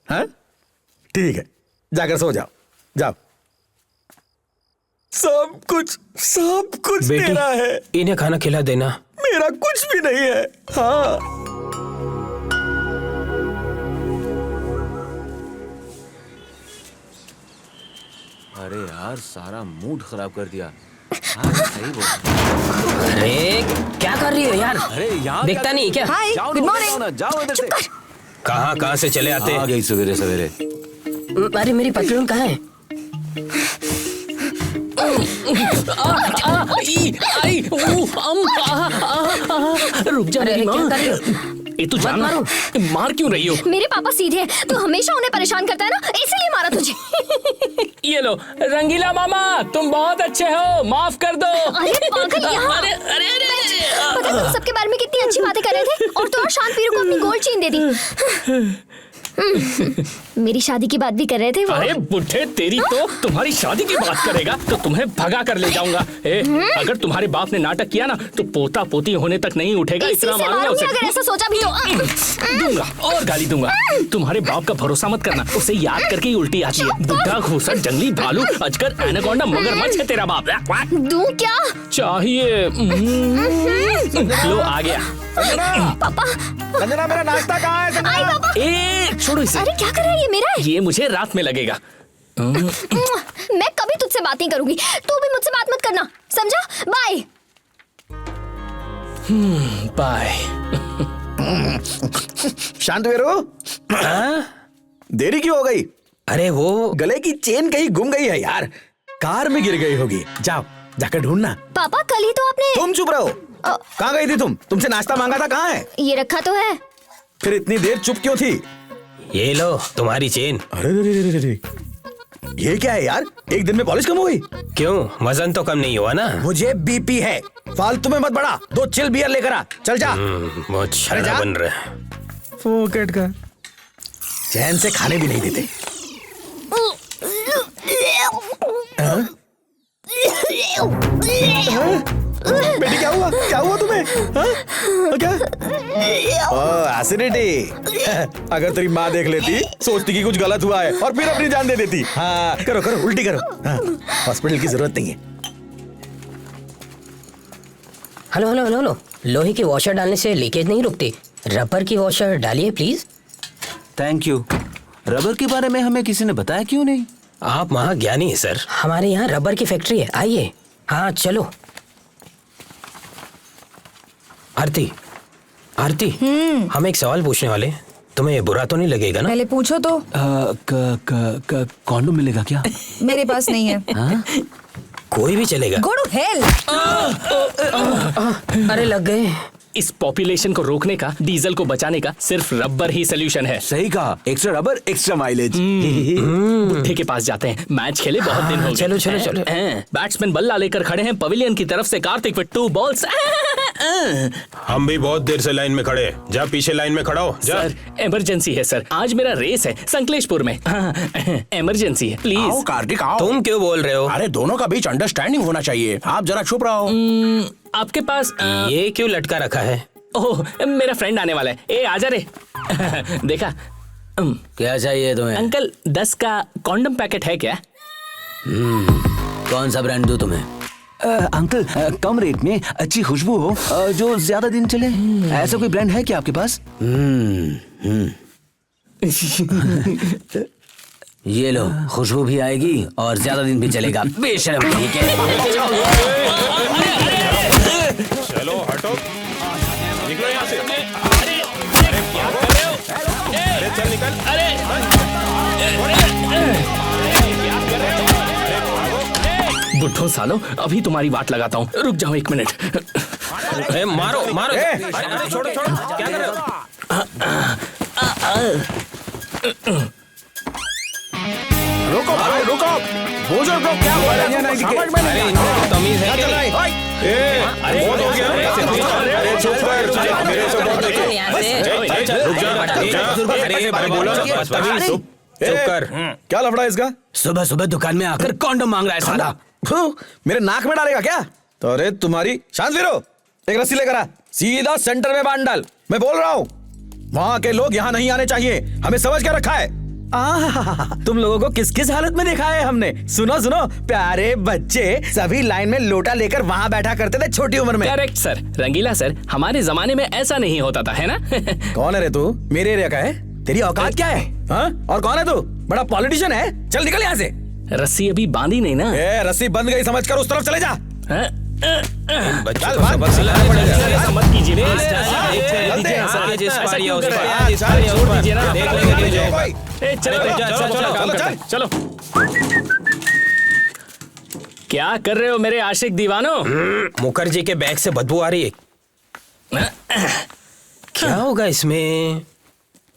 Speaker 7: हाँ ठीक है, जाकर सो जाओ, जाओ। सब कुछ तेरा है।
Speaker 11: इन्हें खाना खिला देना।
Speaker 7: मेरा कुछ भी नहीं है। हाँ,
Speaker 4: अरे यार, सारा मूड खराब कर दिया। हाँ, सही बोल।
Speaker 11: अरे क्या कर रही हो यार?
Speaker 4: अरे यहाँ
Speaker 11: दिखता नहीं क्या?
Speaker 9: हाय, गुड मॉर्निंग।
Speaker 4: जाओ इधर से।
Speaker 11: कहाँ से चले आते?
Speaker 4: आ गई सवेरे सवेरे।
Speaker 11: अरे मेरी पतलून कहाँ है?
Speaker 5: रुक जा मेरी माँ। ये तू जान मार क्यों रही हो?
Speaker 6: मेरे पापा सीधे हैं, तू हमेशा उन्हें परेशान करता है ना, इसीलिए मारा तुझे।
Speaker 5: ये लो रंगीला मामा, तुम बहुत अच्छे हो, माफ कर दो।
Speaker 6: अरे पागल, यहाँ।
Speaker 5: अरे अरे अरे
Speaker 6: पता है तुम सबके बारे में कितनी अच्छी बातें कर रहे थे, और तो और शांत वीरू को अपनी गोल्ड चेन दे दी। मेरी शादी की बात भी कर रहे थे वो।
Speaker 5: अरे बुढ़े, तेरी तो तुम्हारी शादी की बात करेगा तो तुम्हें भगा कर ले जाऊंगा। अगर तुम्हारे बाप ने नाटक किया ना तो पोता पोती होने तक नहीं उठेगा। इतना मारूंगा उसे।
Speaker 6: अगर ऐसा सोचा भी तो
Speaker 5: दूंगा और गाली दूंगा। तुम्हारे बाप का भरोसा मत करना, उसे याद करके ही उल्टी आती है। बुढ़ा, घूसर, जंगली भालू, अजगर, एनाकोंडा, मगरमच्छ है तेरा बाप।
Speaker 6: दूं क्या
Speaker 5: चाहिए? लो आ गया।
Speaker 6: पापा,
Speaker 7: संजना मेरा नाश्ता कहाँ है?
Speaker 6: आई पापा।
Speaker 5: छोड़ो इसे।
Speaker 6: अरे क्या कर रहा है, ये मेरा है।
Speaker 5: ये मुझे रात में लगेगा।
Speaker 6: मैं कभी तुझसे बात नहीं करूंगी, तू भी मुझसे बात मत करना, समझा? Bye
Speaker 5: bye.
Speaker 7: शांत वीरू, देरी क्यों हो गई?
Speaker 11: अरे वो
Speaker 7: गले की चेन कहीं गुम गई है यार, कार में गिर गई होगी। जाओ जाकर ढूंढना।
Speaker 6: पापा, कल ही तो आपने।
Speaker 7: तुम चुप रहो। कहाँ गई थी तुम? तुमसे नाश्ता मांगा था, कहाँ है?
Speaker 6: ये रखा तो है।
Speaker 7: फिर इतनी देर चुप क्यों थी?
Speaker 11: ये लो तुम्हारी चेन।
Speaker 7: अरे ये क्या है यार, एक दिन में पॉलिश कम हो गई?
Speaker 11: क्यों, वजन तो कम नहीं हुआ ना?
Speaker 7: मुझे बीपी है, फालतू में मत बढ़ा। 2 चिल बियर लेकर आ, चल जा।
Speaker 11: बहुत शराब बन रहा है।
Speaker 7: फोकट का चैन से खाने भी नहीं देते। बेटी क्या हुआ, क्या हुआ तुम्हें? क्या? एसिडिटी। अगर तेरी माँ देख लेती, सोचती कि कुछ गलत हुआ है और फिर अपनी जान दे देती। हाँ, करो करो, उल्टी करो। हाँ, हॉस्पिटल की जरूरत नहीं है।
Speaker 12: हेलो हेलो हेलो हेलो, लोहे की वॉशर डालने से लीकेज नहीं रुकती, रबर की वॉशर डालिए प्लीज।
Speaker 4: Thank you. रबर के बारे में हमें किसी ने बताया क्यों नहीं?
Speaker 11: आप महाज्ञानी है सर।
Speaker 12: हमारे यहाँ रबर की फैक्ट्री है, आइए। हाँ चलो।
Speaker 11: आरती, आरती, हम एक सवाल पूछने वाले, तुम्हें बुरा तो नहीं लगेगा ना?
Speaker 9: पहले पूछो तो।
Speaker 4: कॉन्डोम मिलेगा क्या?
Speaker 9: मेरे पास नहीं है।
Speaker 11: कोई भी चलेगा।
Speaker 9: Go to hell.
Speaker 12: अरे लग गए।
Speaker 5: इस पॉपुलेशन को रोकने का, डीजल को बचाने का सिर्फ रबर ही सोल्यूशन है।
Speaker 4: सही कहा, एक्स्ट्रा रबर एक्स्ट्रा माइलेज।
Speaker 5: बुढ़े के पास जाते हैं, मैच खेले बहुत दिन हो गए।
Speaker 11: चलो चलो चलो।
Speaker 5: बैट्समैन बल्ला लेकर खड़े हैं पवेलियन की तरफ से। Kartik with 2 balls.
Speaker 8: हम भी बहुत देर से लाइन में खड़े। जा पीछे लाइन में खड़ा हो, जा।
Speaker 5: सर इमरजेंसी है सर, आज मेरा रेस है संकलेशपुर में। इमरजेंसी है, प्लीज।
Speaker 7: आओ कार्तिक आओ।
Speaker 11: तुम क्यों बोल रहे हो?
Speaker 7: अरे दोनों का बीच अंडरस्टैंडिंग होना चाहिए, आप जरा चुप रहो।
Speaker 5: आपके पास
Speaker 11: ये क्यों लटका रखा है?
Speaker 5: ओह, मेरा फ्रेंड आने वाला है। ए आजा रे। देखा?
Speaker 4: क्या चाहिए तुम्हें?
Speaker 5: अंकल 10 का कॉन्डम पैकेट है क्या?
Speaker 4: कौन सा ब्रांड दूं तुम्हें?
Speaker 13: अंकल कम रेट में अच्छी खुशबू हो जो ज्यादा दिन चले, ऐसा कोई ब्रांड है क्या आपके पास?
Speaker 4: ये लो, खुशबू भी आएगी और ज्यादा दिन भी चलेगा। बेशर्म कहीं के।
Speaker 8: चलो हटो, निकलो यहाँ से। अरे चल निकल।
Speaker 5: बुढ़ो सालो, अभी तुम्हारी वाट लगाता हूँ, रुक जाओ 1 मिनट।
Speaker 11: मारो मारो। छोड़ो छोड़ो, क्या कर रहे हो?
Speaker 1: रुको भाई रुको, बुजुर्गों क्या बोल रहे हैं? समझ में नहीं आता।
Speaker 8: तमीज है क्या? अरे बहुत हो गया। अरे चुप कर, मेरे से बहुत
Speaker 7: चुप कर। क्या लफड़ा है इसका?
Speaker 2: सुबह सुबह दुकान में आकर कॉन्डम मांग रहा है साला।
Speaker 7: मेरे नाक में डालेगा क्या? तो अरे तुम्हारी शांत फिरो, एक रस्सी लेकर आ, सीधा सेंटर में बांध डाल। मैं बोल रहा हूँ वहाँ के लोग यहाँ नहीं आने चाहिए, हमें समझ के रखा है। तुम लोगों को किस किस हालत में देखा है हमने? सुनो सुनो, प्यारे बच्चे सभी लाइन में लोटा लेकर वहाँ बैठा करते थे छोटी उम्र में।
Speaker 5: करेक्ट सर, रंगीला सर, हमारे जमाने में ऐसा नहीं होता था, है ना?
Speaker 7: कौन है रे तू? मेरे एरिया का है? तेरी औकात क्या है? हाँ? और कौन है तू? बड़ा पॉलिटिशियन है? चल निकल यहाँ से।
Speaker 5: रस्सी अभी बांधी नहीं ना?
Speaker 7: रस्सी बंद गई समझकर उस तरफ चले जा।
Speaker 5: मत कीजिए, चलो। क्या कर रहे हो मेरे आशिक दीवानों?
Speaker 11: मुखर्जी के बैग से बदबू आ रही है। क्या होगा इसमें?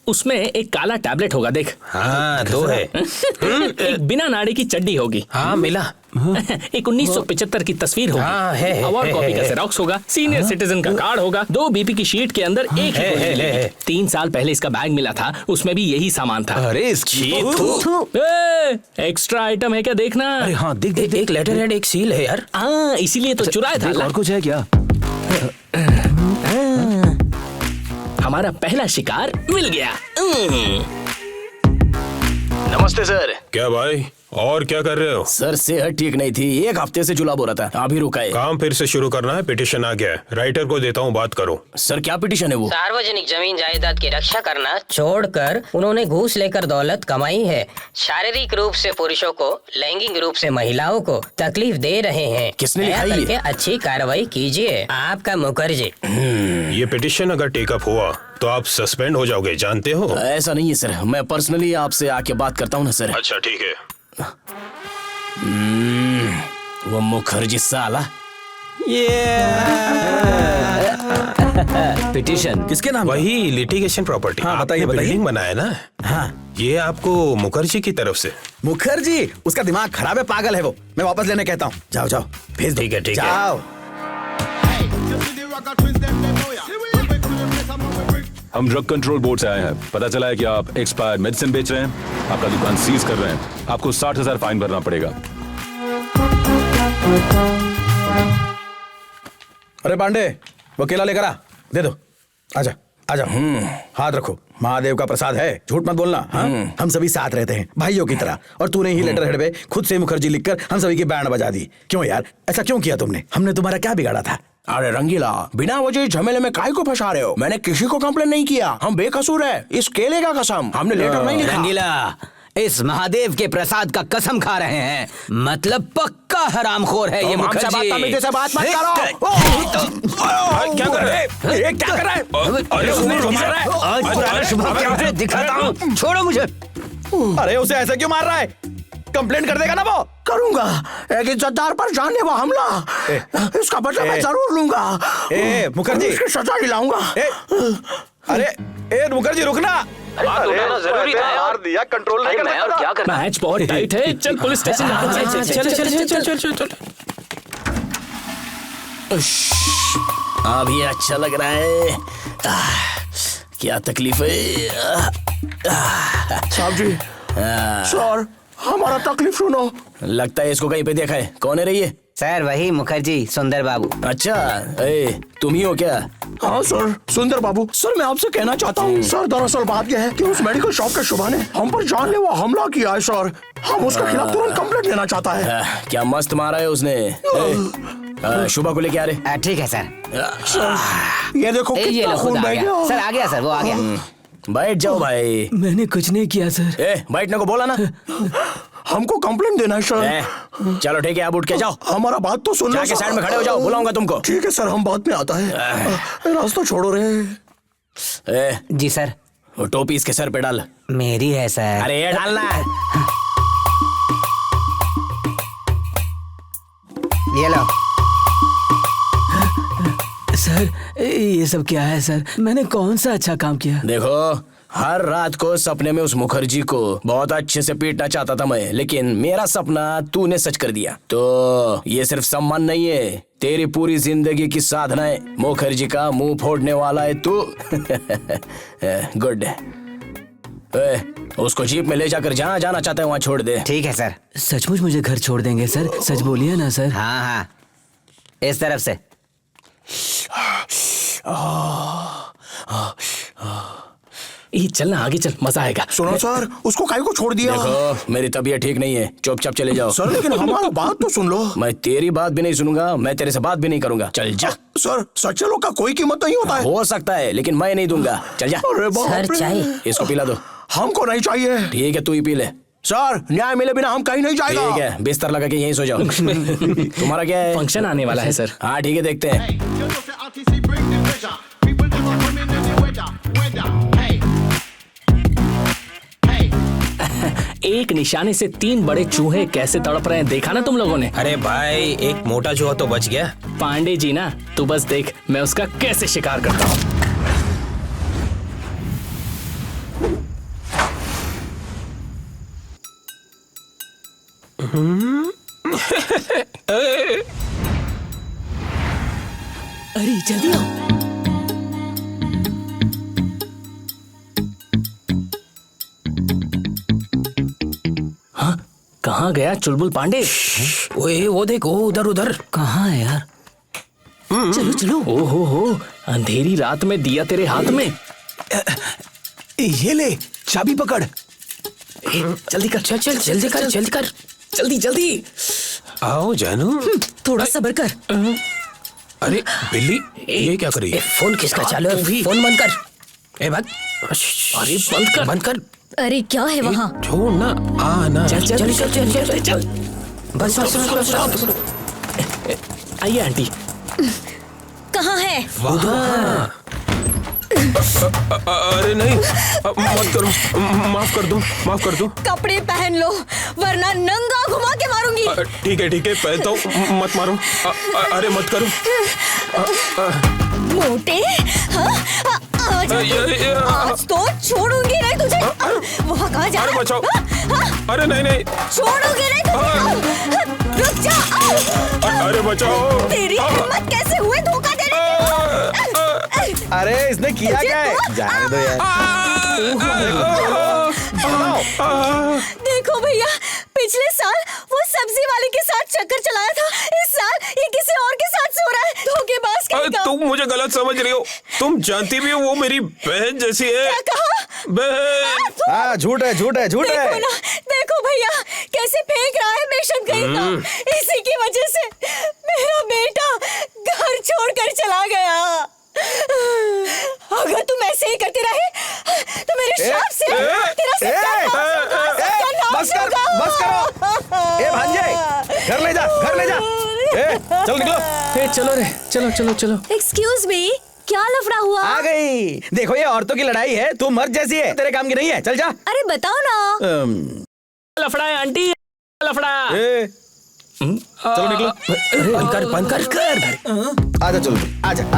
Speaker 5: उसमें एक काला टैबलेट होगा, देख।
Speaker 11: हाँ, 2 है।
Speaker 5: एक बिना नाड़ी की चड्डी होगी।
Speaker 11: हाँ मिला।
Speaker 5: एक 1975 की तस्वीर होगी।
Speaker 11: हाँ, है,
Speaker 5: अवार्ड कॉपी का जेरॉक्स होगा। सीनियर सिटीजन का कार्ड होगा। 2 बीपी की शीट के अंदर एक ही गोली मिलेगी। 3 साल पहले इसका बैग मिला था, उसमें भी यही सामान था।
Speaker 13: अरे
Speaker 5: एक्स्ट्रा आइटम है क्या? देखना।
Speaker 13: अरे हाँ देख,
Speaker 11: एक लेटर हेड, एक सील है यार।
Speaker 5: हाँ, इसीलिए तो चुराया था।
Speaker 13: और कुछ है क्या?
Speaker 5: हमारा पहला शिकार मिल गया।
Speaker 1: नमस्ते सर।
Speaker 8: क्या भाई, और क्या कर रहे हो?
Speaker 1: सर सेहत ठीक नहीं थी, 1 हफ्ते से जुलाब हो रहा था, अभी रुका है।
Speaker 8: काम फिर से शुरू करना है, पिटीशन आ गया है, राइटर को देता हूँ, बात करो।
Speaker 1: सर क्या पिटीशन है वो?
Speaker 12: सार्वजनिक जमीन जायदाद की रक्षा करना छोड़कर उन्होंने घूस लेकर दौलत कमाई है। शारीरिक रूप से पुरुषों को, लैंगिक रूप से महिलाओं को तकलीफ दे रहे हैं।
Speaker 1: किसने लिखा है ये?
Speaker 12: अच्छी कार्रवाई कीजिए, आपका मुखर्जी।
Speaker 8: ये पिटीशन अगर टेकअप हुआ तो आप सस्पेंड हो जाओगे, जानते हो?
Speaker 1: ऐसा नहीं है सर, मैं पर्सनली आपसे आके बात करता हूँ ना सर।
Speaker 8: अच्छा ठीक है।
Speaker 1: वो मुखर्जी साला।
Speaker 4: पिटीशन
Speaker 7: किसके नाम?
Speaker 8: वही लिटिगेशन प्रॉपर्टी।
Speaker 7: हाँ, बताइए, बताइए।
Speaker 8: बिल्डिंग बनाया ना?
Speaker 7: हाँ।
Speaker 8: ये आपको मुखर्जी की तरफ से।
Speaker 7: मुखर्जी? उसका दिमाग खराब है, पागल है वो। मैं वापस लेने कहता हूँ। जाओ जाओ, भेज दो।
Speaker 8: ठीक है, ठीक है।
Speaker 7: जाओ।
Speaker 14: हम ड्रग कंट्रोल बोर्ड से आए हैं। पता चला है कि आप एक्सपायर्ड मेडिसिन बेच रहे हैं, आपका दुकान सीज कर रहे हैं, आपको 60,000 फाइन भरना पड़ेगा।
Speaker 7: अरे पांडे, वो केला लेकर आ, दे दो। आजा आजा। हाथ रखो, महादेव का प्रसाद है, झूठ मत बोलना। हाँ? हम सभी साथ रहते हैं भाइयों की तरह, और तूने ही लेटर हेड पे खुद से मुखर्जी लिखकर हम सभी की बैंड बजा दी। क्यों यार, ऐसा क्यों किया तुमने? हमने तुम्हारा क्या बिगाड़ा था?
Speaker 1: अरे रंगीला, बिना वजह झमेले में काहे को फंसा रहे हो? मैंने किसी को कंप्लेन नहीं किया, हम बेकसूर है, इस केले का कसम, हमने लेटर नहीं लिखा।
Speaker 2: रंगीला, इस महादेव के प्रसाद का कसम खा रहे हैं, मतलब पक्का हरामखोर है ये मुखर्जी।
Speaker 1: बदतमीजी से बात मत करो।
Speaker 7: क्या कर रहे हैं? क्या कर रहा है?
Speaker 2: आज पुराना स्वभाव दिखाता हूँ, छोड़ो मुझे।
Speaker 7: अरे उसे ऐसा क्यों मार रहा है? कंप्लेंट कर देगा ना वो?
Speaker 1: करूंगा, एक इज्जतदार पर जानलेवा हमला, इसका बदला मैं जरूर लूंगा।
Speaker 7: मुखर्जी,
Speaker 1: इसकी सजा दिलाऊंगा।
Speaker 7: अरे मुखर्जी रुकना।
Speaker 11: जरूरी था यार,
Speaker 7: दिया कंट्रोल नहीं कर
Speaker 5: क्या करना? मैच बहुत टाइट है, चल पुलिस स्टेशन।
Speaker 11: चल।
Speaker 1: अभी अच्छा लग रहा है। क्या तकलीफ है? साहब जी, सर हमारा तकलीफ सुनो। लगता है इसको कहीं पे देखा है। कौन है रे ये?
Speaker 2: सर वही मुखर्जी, सुंदर बाबू।
Speaker 1: अच्छा, तुम ही हो क्या? हाँ सर, सुंदर बाबू। सर मैं आपसे कहना चाहता हूँ सर, दरअसल बात यह है कि उस मेडिकल शॉप के शुभा ने हम पर जानलेवा हमला किया है सर। हम उसके खिलाफ तुरंत कंप्लेंट लेना चाहता है। क्या मस्त मारा है उसने। शुभा को लेके आ रहे।
Speaker 2: ठीक है सर।
Speaker 7: ये देखो
Speaker 2: ये
Speaker 7: कितना
Speaker 2: लो खुद
Speaker 7: खून
Speaker 2: आ
Speaker 7: बह
Speaker 2: गया
Speaker 7: गया।
Speaker 2: सर, आ गया सर, वो आ गया।
Speaker 1: बैठ जाओ भाई।
Speaker 11: मैंने कुछ नहीं किया सर।
Speaker 1: बैठने को बोला ना।
Speaker 7: हमको कंप्लेन देना है सर।
Speaker 1: चलो ठीक है, आप उठ के जाओ।
Speaker 7: हमारा बात तो सुन लो।
Speaker 1: जाके साइड में खड़े हो जाओ, बुलाऊंगा तुमको।
Speaker 7: ठीक है सर, हम बाद में आता है। रास्ता छोड़ो रे।
Speaker 2: जी सर।
Speaker 1: वो टोपी इसके सर पे डाल।
Speaker 2: मेरी है सर।
Speaker 1: अरे ये डालना है।
Speaker 2: ये लो
Speaker 11: सर, ये सब क्या है सर? मैंने कौन सा अच्छा काम किया?
Speaker 1: देखो, हर रात को सपने में उस मुखर्जी को बहुत अच्छे से पीटना चाहता था मैं, लेकिन मेरा सपना तूने सच कर दिया। तो ये सिर्फ सम्मान नहीं है, तेरी पूरी जिंदगी की साधना है। मुखर्जी का मुंह फोड़ने वाला है तू। गुड। उसको जीप में ले जाकर जहाँ जाना चाहता है वहाँ छोड़ दे।
Speaker 2: ठीक है सर।
Speaker 11: सचमुच मुझे घर छोड़ देंगे सर? सच बोलिए ना सर।
Speaker 2: हाँ हाँ, इस तरफ से।
Speaker 5: चलना आगे चल, मजा आएगा।
Speaker 7: सुनो सर, उसको काहे को छोड़ दिया?
Speaker 1: देखो, मेरी तबीयत ठीक नहीं है, चुपचाप चले जाओ।
Speaker 7: सर लेकिन हमारा बात तो सुन लो।
Speaker 1: मैं तेरी बात भी नहीं सुनूंगा, मैं तेरे से बात भी नहीं करूंगा। चल जा।
Speaker 7: सर, सच्चे लोग का कोई कीमत नहीं होता है।
Speaker 1: हो सकता है, लेकिन मैं नहीं दूंगा। चल जा।
Speaker 7: अरे बाप रे।
Speaker 12: सर, चाय।
Speaker 1: इसको पिला दो।
Speaker 7: हमको नहीं चाहिए।
Speaker 1: ठीक है, तू ही पी ले।
Speaker 7: सर, न्याय मिले बिना हम कहीं नहीं जाएगा।
Speaker 1: ठीक है, बिस्तर लगा के यहीं सो जाओ। तुम्हारा क्या है?
Speaker 5: फंक्शन आने वाला है सर।
Speaker 1: हाँ ठीक है, देखते हैं।
Speaker 5: एक निशाने से 3 बड़े चूहे कैसे तड़प रहे हैं, देखा ना तुम लोगों ने?
Speaker 11: अरे भाई, एक मोटा चूहा तो बच गया।
Speaker 5: पांडे जी ना, तू बस देख मैं उसका कैसे शिकार करता हूँ।
Speaker 11: अरे जल्दी आओ।
Speaker 5: कहाँ गया चुलबुल पांडे?
Speaker 11: ओए वो देखो, उधर उधर। कहाँ है यार? चलो चलो।
Speaker 5: ओ हो, अंधेरी रात में दिया तेरे हाथ में।
Speaker 7: ये ले, चाबी पकड़।
Speaker 5: जल्दी कर, चल चल जल्दी कर, जल्दी कर, जल्दी जल्दी।
Speaker 11: आओ जानू।
Speaker 9: थोड़ा सब्र कर।
Speaker 11: अरे बिल्ली, ये क्या कर रही है?
Speaker 12: फोन किसका चालू है? फोन बंद कर।
Speaker 11: ए बात।
Speaker 5: अरे बंद कर,
Speaker 11: बंद कर।
Speaker 9: अरे क्या है वहाँ?
Speaker 11: छोड़ ना। ना।
Speaker 5: चल चल चल चल चल चल चल।
Speaker 12: बस बस बस बस।
Speaker 5: आइए आंटी।
Speaker 9: कहाँ है?
Speaker 11: अरे नहीं, मत करो, माफ कर दो, माफ कर दो।
Speaker 9: कपड़े पहन लो वरना नंगा घुमा के मारूंगी।
Speaker 11: ठीक है पहनता हूँ, मत मारो। अरे मत करो।
Speaker 9: मोटे, हाँ? आज तो छोड़ूंगी नहीं तुझे। वहाँ कहाँ जा?
Speaker 11: अरे बचाओ। अरे नहीं
Speaker 9: छोड़ूंगी नहीं तुझे। रुक जा।
Speaker 11: अरे बचाओ।
Speaker 9: तेरी हिम्मत कैसे हुई धोखा देने की?
Speaker 7: अरे इसने किया क्या है? जाने दो यार।
Speaker 9: देखो भैया, पिछले साल वो सब्जी वाले के साथ चक्कर चलाया था, इस साल ये किसी और के साथ सो रहा है। धोखेबाज कहीं का।
Speaker 11: तुम मुझे गलत समझ रही हो। तुम जानती भी हो वो मेरी बहन जैसी है।
Speaker 9: क्या कहा?
Speaker 11: बहन।
Speaker 7: हाँ, झूठ है।
Speaker 9: देखो ना, देखो भैया कैसे फेंक रहा है बेशर्म कहीं का। इसी की वजह से मेरा बेटा घर छोड़कर चला गया। अगर तुम ऐसे ही करते रहे तो मेरे श्राप से तेरा
Speaker 7: बस करो। ए भांजे, घर ले जा। चलो निकलो।
Speaker 5: चलो।
Speaker 6: एक्सक्यूज मी, क्या लफड़ा हुआ?
Speaker 7: आ गई। देखो, ये औरतों की लड़ाई है, तू मर्द जैसी है, तेरे काम की नहीं है। चल जा।
Speaker 6: अरे बताओ ना।
Speaker 5: लफड़ा है आंटी, लफड़ा।
Speaker 7: चलो निकलो।
Speaker 11: बंद कर।
Speaker 7: आजा, चलो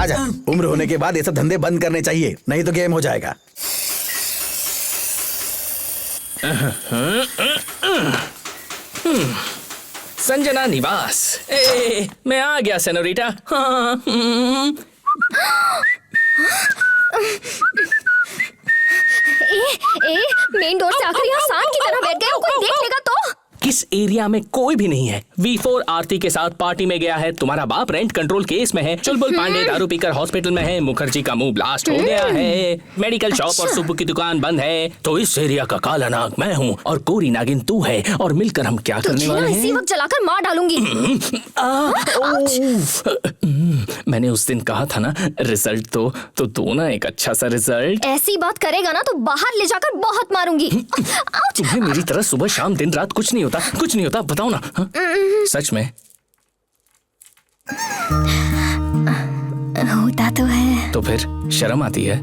Speaker 7: आजा। उम्र होने के बाद ये सब धंधे बंद करने चाहिए, नहीं तो गेम हो जाएगा।
Speaker 5: संजना निवास। मैं आ गया सेनोरिटा।
Speaker 6: मेन डोर से आकर यहाँ सांड की तरह बैठ गए हो, कोई देख लेगा तो?
Speaker 5: इस एरिया में कोई भी नहीं है। V4 आरती के साथ पार्टी में गया है, तुम्हारा बाप रेंट कंट्रोल केस में है, चुलबुल पांडे दारू पीकर हॉस्पिटल में है, मुखर्जी का मुंह ब्लास्ट हो गया है, मेडिकल शॉप और सुब्बू की दुकान बंद है, तो इस एरिया का काला नाग मैं हूँ और गोरी नागिन तू है, और मिलकर हम क्या करने वाले
Speaker 6: इसी
Speaker 5: हैं?
Speaker 6: वक्त जलाकर मार डालूंगी।
Speaker 5: मैंने उस दिन कहा था ना, रिजल्ट तो दो ना एक अच्छा सा रिजल्ट।
Speaker 6: ऐसी बात करेगा ना तो बाहर ले जाकर बहुत मारूंगी।
Speaker 5: तुम्हें मेरी तरह सुबह शाम दिन रात कुछ नहीं होता, कुछ नहीं होता, बताओ ना। हाँ? सच में
Speaker 6: होता तो है।
Speaker 5: तो फिर शर्म आती है?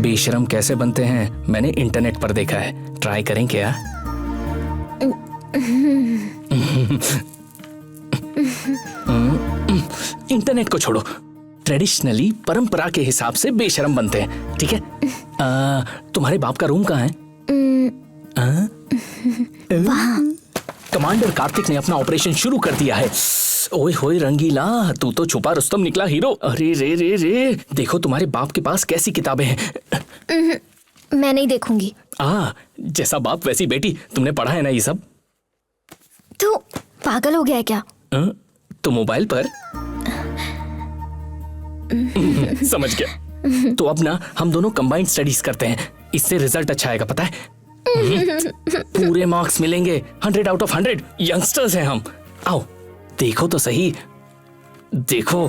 Speaker 5: बेशरम कैसे बनते हैं मैंने इंटरनेट पर देखा है, ट्राई करें क्या? इंटरनेट को छोड़ो, ट्रेडिशनली परंपरा के हिसाब से बेशरम बनते हैं, ठीक है? तुम्हारे बाप का रूम कहाँ है? कमांडर कार्तिक ने अपना ऑपरेशन शुरू कर दिया है। ओए होए रंगीला, तू तो छुपा रुस्तम निकला हीरो। अरे रे रे रे, देखो तुम्हारे बाप के पास कैसी किताबें हैं।
Speaker 6: मैं नहीं देखूंगी।
Speaker 5: जैसा बाप वैसी बेटी, तुमने पढ़ा है ना ये सब?
Speaker 6: तू पागल हो गया है क्या?
Speaker 5: तो मोबाइल पर समझ गया। तो अब ना हम दोनों कंबाइंड स्टडीज करते हैं, इससे रिजल्ट अच्छा आएगा, पता है? पूरे मार्क्स मिलेंगे, 100 आउट ऑफ 100। यंगस्टर्स हैं हम। आओ देखो तो सही, देखो।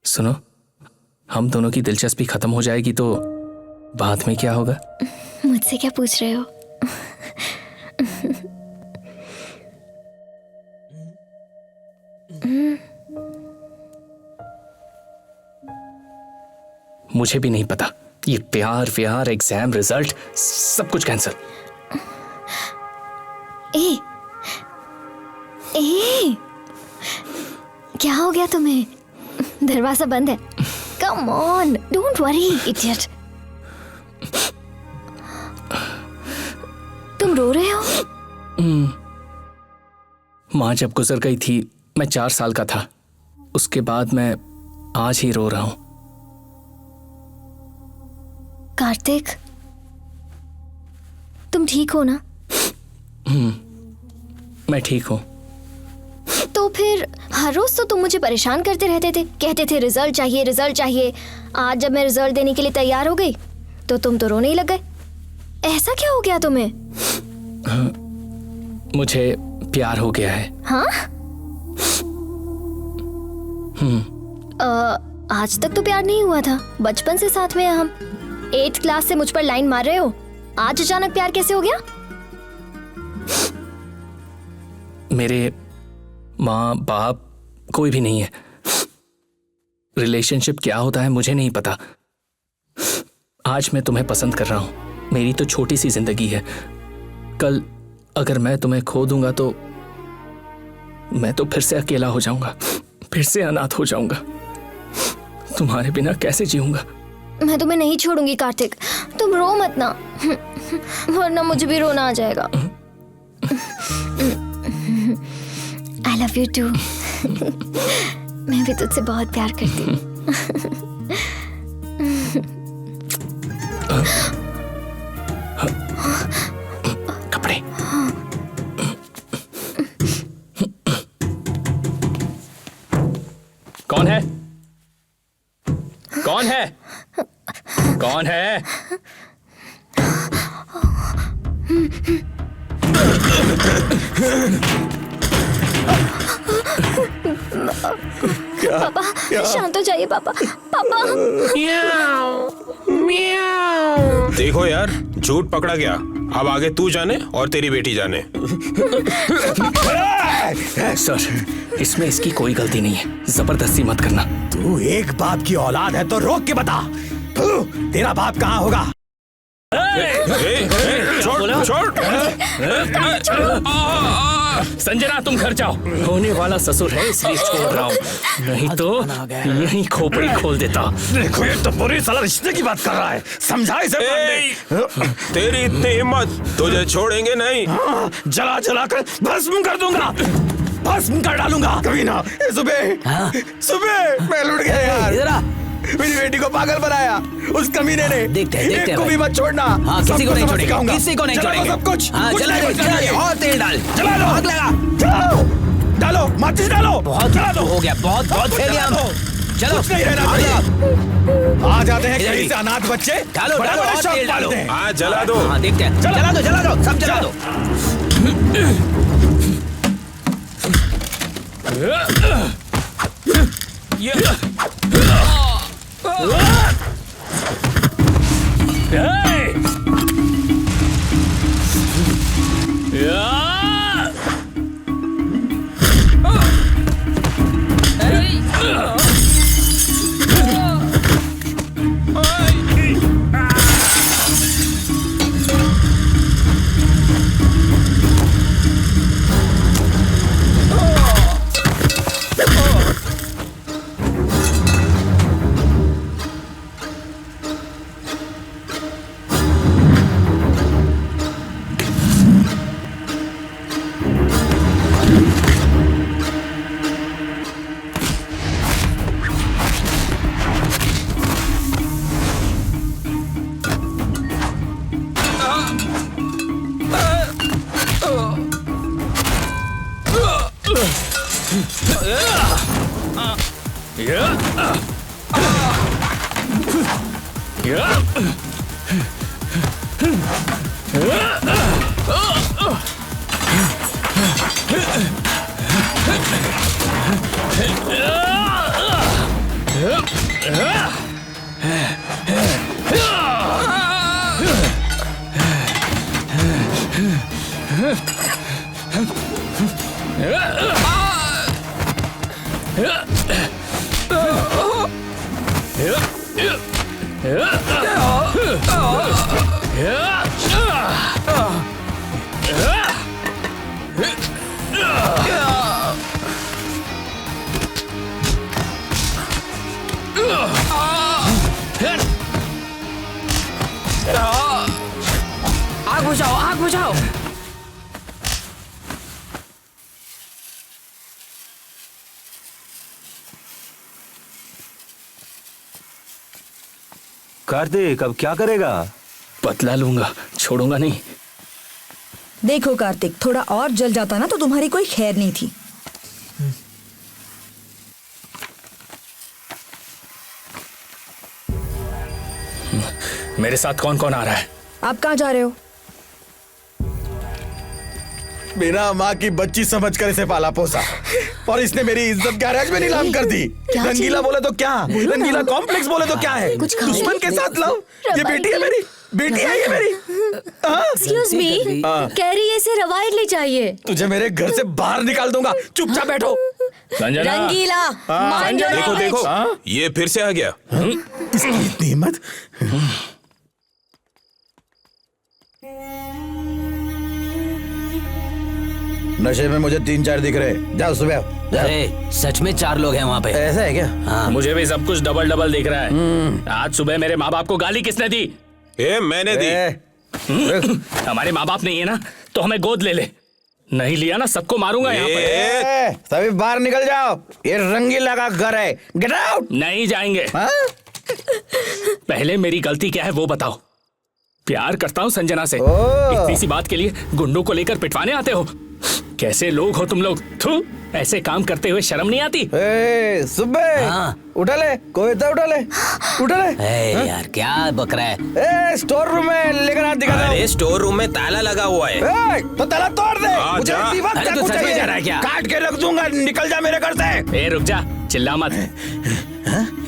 Speaker 5: सुनो, हम दोनों की दिलचस्पी खत्म हो जाएगी तो बाद में क्या होगा?
Speaker 6: मुझसे क्या पूछ रहे हो?
Speaker 5: मुझे भी नहीं पता। ये प्यार व्यार, एग्जाम, रिजल्ट, सब कुछ कैंसिल।
Speaker 6: ए, क्या हो गया तुम्हें? दरवाजा बंद है। Come on, don't worry idiot. तुम रो रहे हो?
Speaker 5: माँ जब गुजर गई थी मैं 4 साल का था, उसके बाद मैं आज ही रो रहा हूं।
Speaker 6: कार्तिक, तुम ठीक हो ना?
Speaker 5: मैं ठीक हूं।
Speaker 6: तो फिर हर रोज तो तुम मुझे परेशान करते रहते थे, कहते थे रिजल्ट चाहिए, रिजल्ट चाहिए। आज जब मैं रिजल्ट देने के लिए तैयार हो गई तो तुम तो रोने ही लग गए। ऐसा क्या हो गया तुम्हें?
Speaker 5: मुझे प्यार हो गया है।
Speaker 6: हाँ? आज तक तो प्यार नहीं हुआ था, बचपन से साथ में हैं हम। 8th क्लास से मुझ पर लाइन मार रहे हो, आज अचानक प्यार कैसे हो गया?
Speaker 5: मेरे माँ बाप कोई भी नहीं है। रिलेशनशिप क्या होता है मुझे नहीं पता। आज मैं तुम्हें पसंद कर रहा हूं, मेरी तो छोटी सी जिंदगी है। कल अगर मैं तुम्हें खो दूंगा तो मैं तो फिर से अकेला हो जाऊंगा, फिर से अनाथ हो जाऊंगा। तुम्हारे बिना कैसे जीऊंगा?
Speaker 6: मैं तुम्हें नहीं छोड़ूंगी कार्तिक, तुम रो मत ना, वरना मुझे भी रोना आ जाएगा। I love you too। मैं भी तुझसे बहुत प्यार करती हूँ।
Speaker 5: कपड़े। कौन है? कौन है? कौन है?
Speaker 6: पापा शांत हो जाइए पापा। पापा
Speaker 8: देखो यार, झूठ पकड़ा गया। अब आगे तू जाने और तेरी बेटी जाने।
Speaker 5: सर, इसमें इसकी कोई गलती नहीं है, जबरदस्ती मत करना।
Speaker 7: तू एक बाप की औलाद है तो रोक के बता, तेरा बाप कहाँ होगा?
Speaker 8: छोड़
Speaker 5: बोला? संजना तुम घर जाओ, होने वाला ससुर है इसलिए छोड़ रहा हूँ, नहीं तो यही खोपड़ी खोल देता।
Speaker 7: देखो ये तो बुरी साला रिश्ते की बात कर रहा है, समझा इसे पांडे।
Speaker 8: तेरी इतनी हिम्मत, तुझे छोड़ेंगे नहीं।
Speaker 7: जला जला कर भस्म कर दूंगा, भस्म कर डालूंगा। कभी ना सुबह सुबह मैं लुट गया यार।
Speaker 2: इधर आ।
Speaker 7: मेरी बेटी को पागल बनाया उस कमीने ने।
Speaker 2: देखते
Speaker 7: एक को भी मत छोड़ना।
Speaker 2: हाँ, किसी को नहीं छोड़ेंगे, किसी को नहीं
Speaker 7: जला दो
Speaker 2: छोड़ेंगे।
Speaker 7: सब कुछ।
Speaker 2: हाँ,
Speaker 7: कुछ
Speaker 2: जला
Speaker 7: नहीं
Speaker 2: दो,
Speaker 7: बचना
Speaker 2: जला दो,
Speaker 7: चाहिए।
Speaker 2: और तेल डाल।
Speaker 7: जला दो,
Speaker 2: आग लगा।
Speaker 7: जलाओ, डालो, माचिस डालो।
Speaker 2: बहुत
Speaker 7: जला दो।
Speaker 2: हो गया, बहुत फेल गया हम। चलो
Speaker 7: कुछ नहीं रहना
Speaker 2: आग
Speaker 7: चाहिए।
Speaker 2: लगाओ।
Speaker 7: आ जाते हैं
Speaker 2: इधर
Speaker 7: कहीं
Speaker 2: ही।
Speaker 7: से अनाथ बच्चे,
Speaker 2: डालो,
Speaker 7: बड़े
Speaker 2: डालो,
Speaker 7: बड़े
Speaker 2: और
Speaker 7: शौक
Speaker 2: तेल डालो।
Speaker 7: पालते हैं।
Speaker 8: हाँ जला दो।
Speaker 2: हाँ, देखते हैं। जला दो, जला दो, सब जला दो।
Speaker 9: आग बुझाओ, आग बुझाओ।
Speaker 13: कार्तिक अब क्या करेगा?
Speaker 5: बदला लूंगा, छोड़ूंगा नहीं।
Speaker 9: देखो कार्तिक, थोड़ा और जल जाता ना तो तुम्हारी कोई खैर नहीं थी।
Speaker 5: मेरे साथ कौन कौन आ रहा है?
Speaker 9: आप कहाँ जा रहे हो?
Speaker 7: बिना माँ की बच्ची समझकर इसे पाला पोसा और इसने मेरी इज्जत गैराज में नीलाम कर दी। रंगीला बोले तो क्या, रंगीला कॉम्प्लेक्स बोले तो क्या है, दुश्मन के साथ लव। ये बेटी है मेरी, बेटी है ये मेरी।
Speaker 6: एक्सक्यूज मी, कैरी इसे रवायतली चाहिए।
Speaker 7: तुझे मेरे घर से बाहर निकाल दूंगा, चुपचाप बैठो।
Speaker 5: संजना,
Speaker 9: रंगीला, mind your
Speaker 8: देखो
Speaker 9: language।
Speaker 8: देखो, ये फिर से आ गया।
Speaker 7: इसकी इतनी हिम्मत। नशे में मुझे 3-4 दिख रहे। जाओ सुबह जाओ।
Speaker 2: अरे सच में 4 लोग हैं वहाँ पे।
Speaker 7: ऐसा है क्या?
Speaker 2: हाँ।
Speaker 5: मुझे भी सब कुछ डबल डबल दिख रहा है। आज सुबह मेरे माँ बाप को गाली किसने दी?
Speaker 8: मैंने दी।
Speaker 5: हमारे माँ बाप नहीं है ना तो हमें गोद ले ले। नहीं लिया ना सबको मारूंगा यहाँ पे।
Speaker 7: सभी बाहर निकल जाओ, ये रंगीला का घर है। Get out.
Speaker 5: नहीं जाएंगे। पहले मेरी गलती क्या है वो बताओ। प्यार करता हूँ संजना से, इतनी सी बात के लिए गुंडों को लेकर पिटवाने आते हो। कैसे लोग हो तुम लोग? थू, ऐसे काम करते हुए शर्म नहीं आती?
Speaker 7: सुबह उठा ले, कोई तो उठा ले, उठा ले।
Speaker 2: यार क्या बक रहा है?
Speaker 7: स्टोर रूम में लेकर हाथ दिखा।
Speaker 8: अरे स्टोर रूम में ताला लगा हुआ है।
Speaker 7: तो ताला तोड़ दे। मुझे
Speaker 8: जा।
Speaker 7: इसी वक्त
Speaker 2: अरे तू
Speaker 7: चाकू
Speaker 2: सच में
Speaker 7: चाहिए।
Speaker 2: जा रहा है क्या?
Speaker 7: काट के रख दूंगा, निकल जा मेरे घर से।
Speaker 5: ए रुक जा, चिल्ला मत।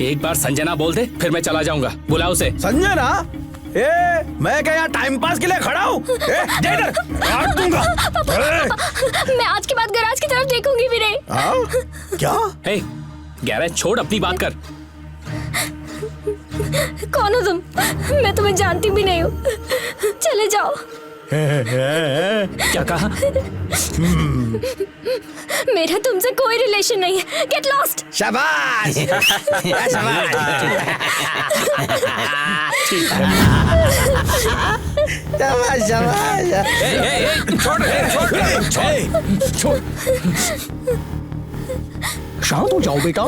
Speaker 5: एक बार संजना बोल दे फिर मैं चला जाऊंगा। बुला उसे।
Speaker 7: संजना? मैं क्या यहाँ टाइम पास के लिए खड़ा हूँ? काट दूंगा।
Speaker 6: मैं आज के बाद गैराज की तरफ देखूंगी भी नहीं।
Speaker 7: क्या?
Speaker 5: गैराज छोड़, अपनी बात कर।
Speaker 6: कौन हो तुम? मैं तुम्हें जानती भी नहीं हूँ। चले जाओ।
Speaker 5: क्या कहा?
Speaker 6: मेरा तुमसे कोई रिलेशन नहीं है। Get lost.
Speaker 7: शाबाश। शाबाश। शाबाश शाबाश।
Speaker 3: छोड़। शांत हो जाओ बेटा।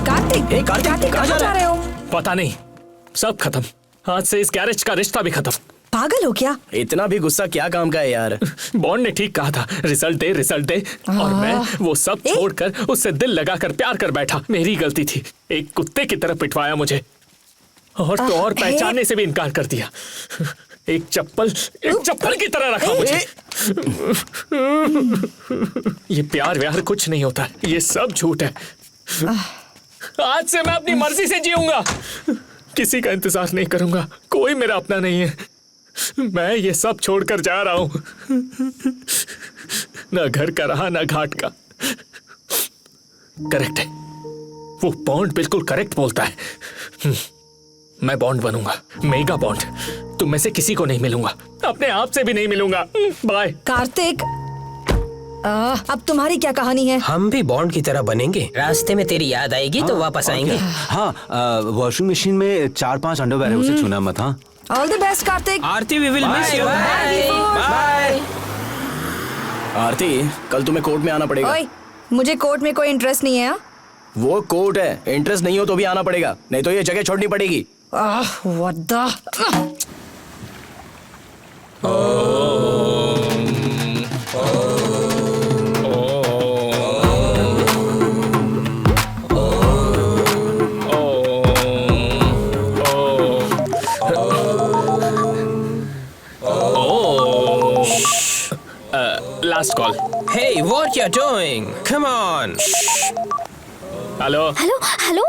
Speaker 9: कार्तिक, कार्तिक कहाँ जा रहे हो?
Speaker 5: पता नहीं, सब खत्म। आज से इस गैरेज का रिश्ता भी खत्म।
Speaker 9: पागल हो क्या?
Speaker 1: इतना भी गुस्सा क्या काम का है यार?
Speaker 5: बॉन्ड ने ठीक कहा था, रिजल्ट दे। और मैं वो सब छोड़कर उससे दिल लगाकर प्यार कर बैठा। मेरी गलती थी। एक कुत्ते की तरह पिटवाया मुझे, और तो और पहचानने से भी इनकार कर दिया। एक चप्पल की तरह रखा मुझे। ये प्यार व्यार कुछ नहीं होता, ये सब झूठ है। आज से मैं अपनी मर्जी से जीऊंगा, किसी का इंतजार नहीं करूंगा। कोई मेरा अपना नहीं है। मैं ये सब छोड़कर जा रहा हूं। ना घर का रहा, ना घाट का। करेक्ट है, वो बॉन्ड बिल्कुल करेक्ट बोलता है। मैं बॉन्ड बनूंगा, मेगा बॉन्ड। तुम में से किसी को नहीं मिलूंगा, अपने आप से भी नहीं मिलूंगा। बाय।
Speaker 9: कार्तिक, अब तुम्हारी क्या कहानी है?
Speaker 11: हम भी बॉन्ड की तरह बनेंगे।
Speaker 12: रास्ते में तेरी याद आएगी तो वापस आएंगे।
Speaker 13: हाँ, वॉशिंग मशीन में 4-5 अंडरवेयर है, उसे छूना मत। हाँ,
Speaker 9: all the best Kartik.
Speaker 11: Aarti, we will miss you. Bye.
Speaker 1: Aarti, कल तुम्हें कोर्ट में आना पड़ेगा।
Speaker 9: ओए, मुझे कोर्ट में कोई इंटरेस्ट नहीं है।
Speaker 1: वो कोर्ट है, इंटरेस्ट नहीं हो तो भी आना पड़ेगा, नहीं तो ये जगह छोड़नी पड़ेगी।
Speaker 9: What the
Speaker 5: last call.
Speaker 11: Hey, what you're doing? Come on.
Speaker 5: Hello
Speaker 6: hello hello,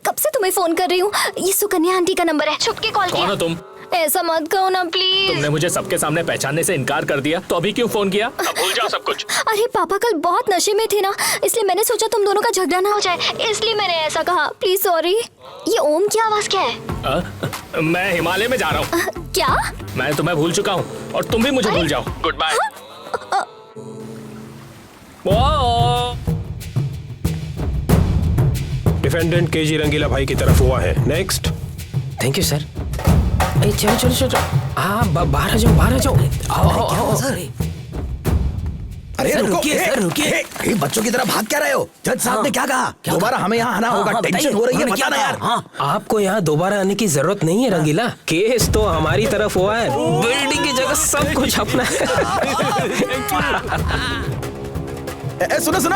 Speaker 6: कब से तुम्हें फोन कर रही हूँ। ये सुकन्या आंटी का नंबर है, छुप के कॉल किया।
Speaker 5: कौन हो तुम?
Speaker 6: ऐसा मत कहो ना प्लीज।
Speaker 5: तुमने मुझे सबके सामने पहचानने से इनकार कर दिया, तो अभी क्यों फोन किया? अब भूल जाओ सब कुछ।
Speaker 6: अरे पापा कल बहुत नशे में थे ना, इसलिए मैंने सोचा तुम दोनों का झगड़ा ना हो जाए, इसलिए मैंने ऐसा कहा। Please sorry. ये ओम की आवाज क्या है?
Speaker 5: मैं हिमालय में जा रहा हूँ।
Speaker 6: क्या?
Speaker 5: मैं तुम्हें भूल चुका हूँ और तुम भी मुझे भूल जाओ। Good bye.
Speaker 8: Defendant KG Rangeela भाई की तरफ हुआ है। नेक्स्ट।
Speaker 11: Thank you sir. चलो। हाँ, बाहर आ जाओ। आओ।
Speaker 7: अरे
Speaker 11: सर,
Speaker 7: रुको,
Speaker 11: रुकिए।
Speaker 7: ये बच्चों की तरह भाग क्या रहे हो? जज साहब ने क्या कहा? दोबारा हमें यहाँ आना होगा। टेंशन हो रही है, बता ना यार।
Speaker 11: आपको यहाँ दोबारा आने की जरूरत नहीं है रंगीला। केस तो हमारी तरफ हुआ है, बिल्डिंग की जगह सब कुछ अपना
Speaker 7: सुनो,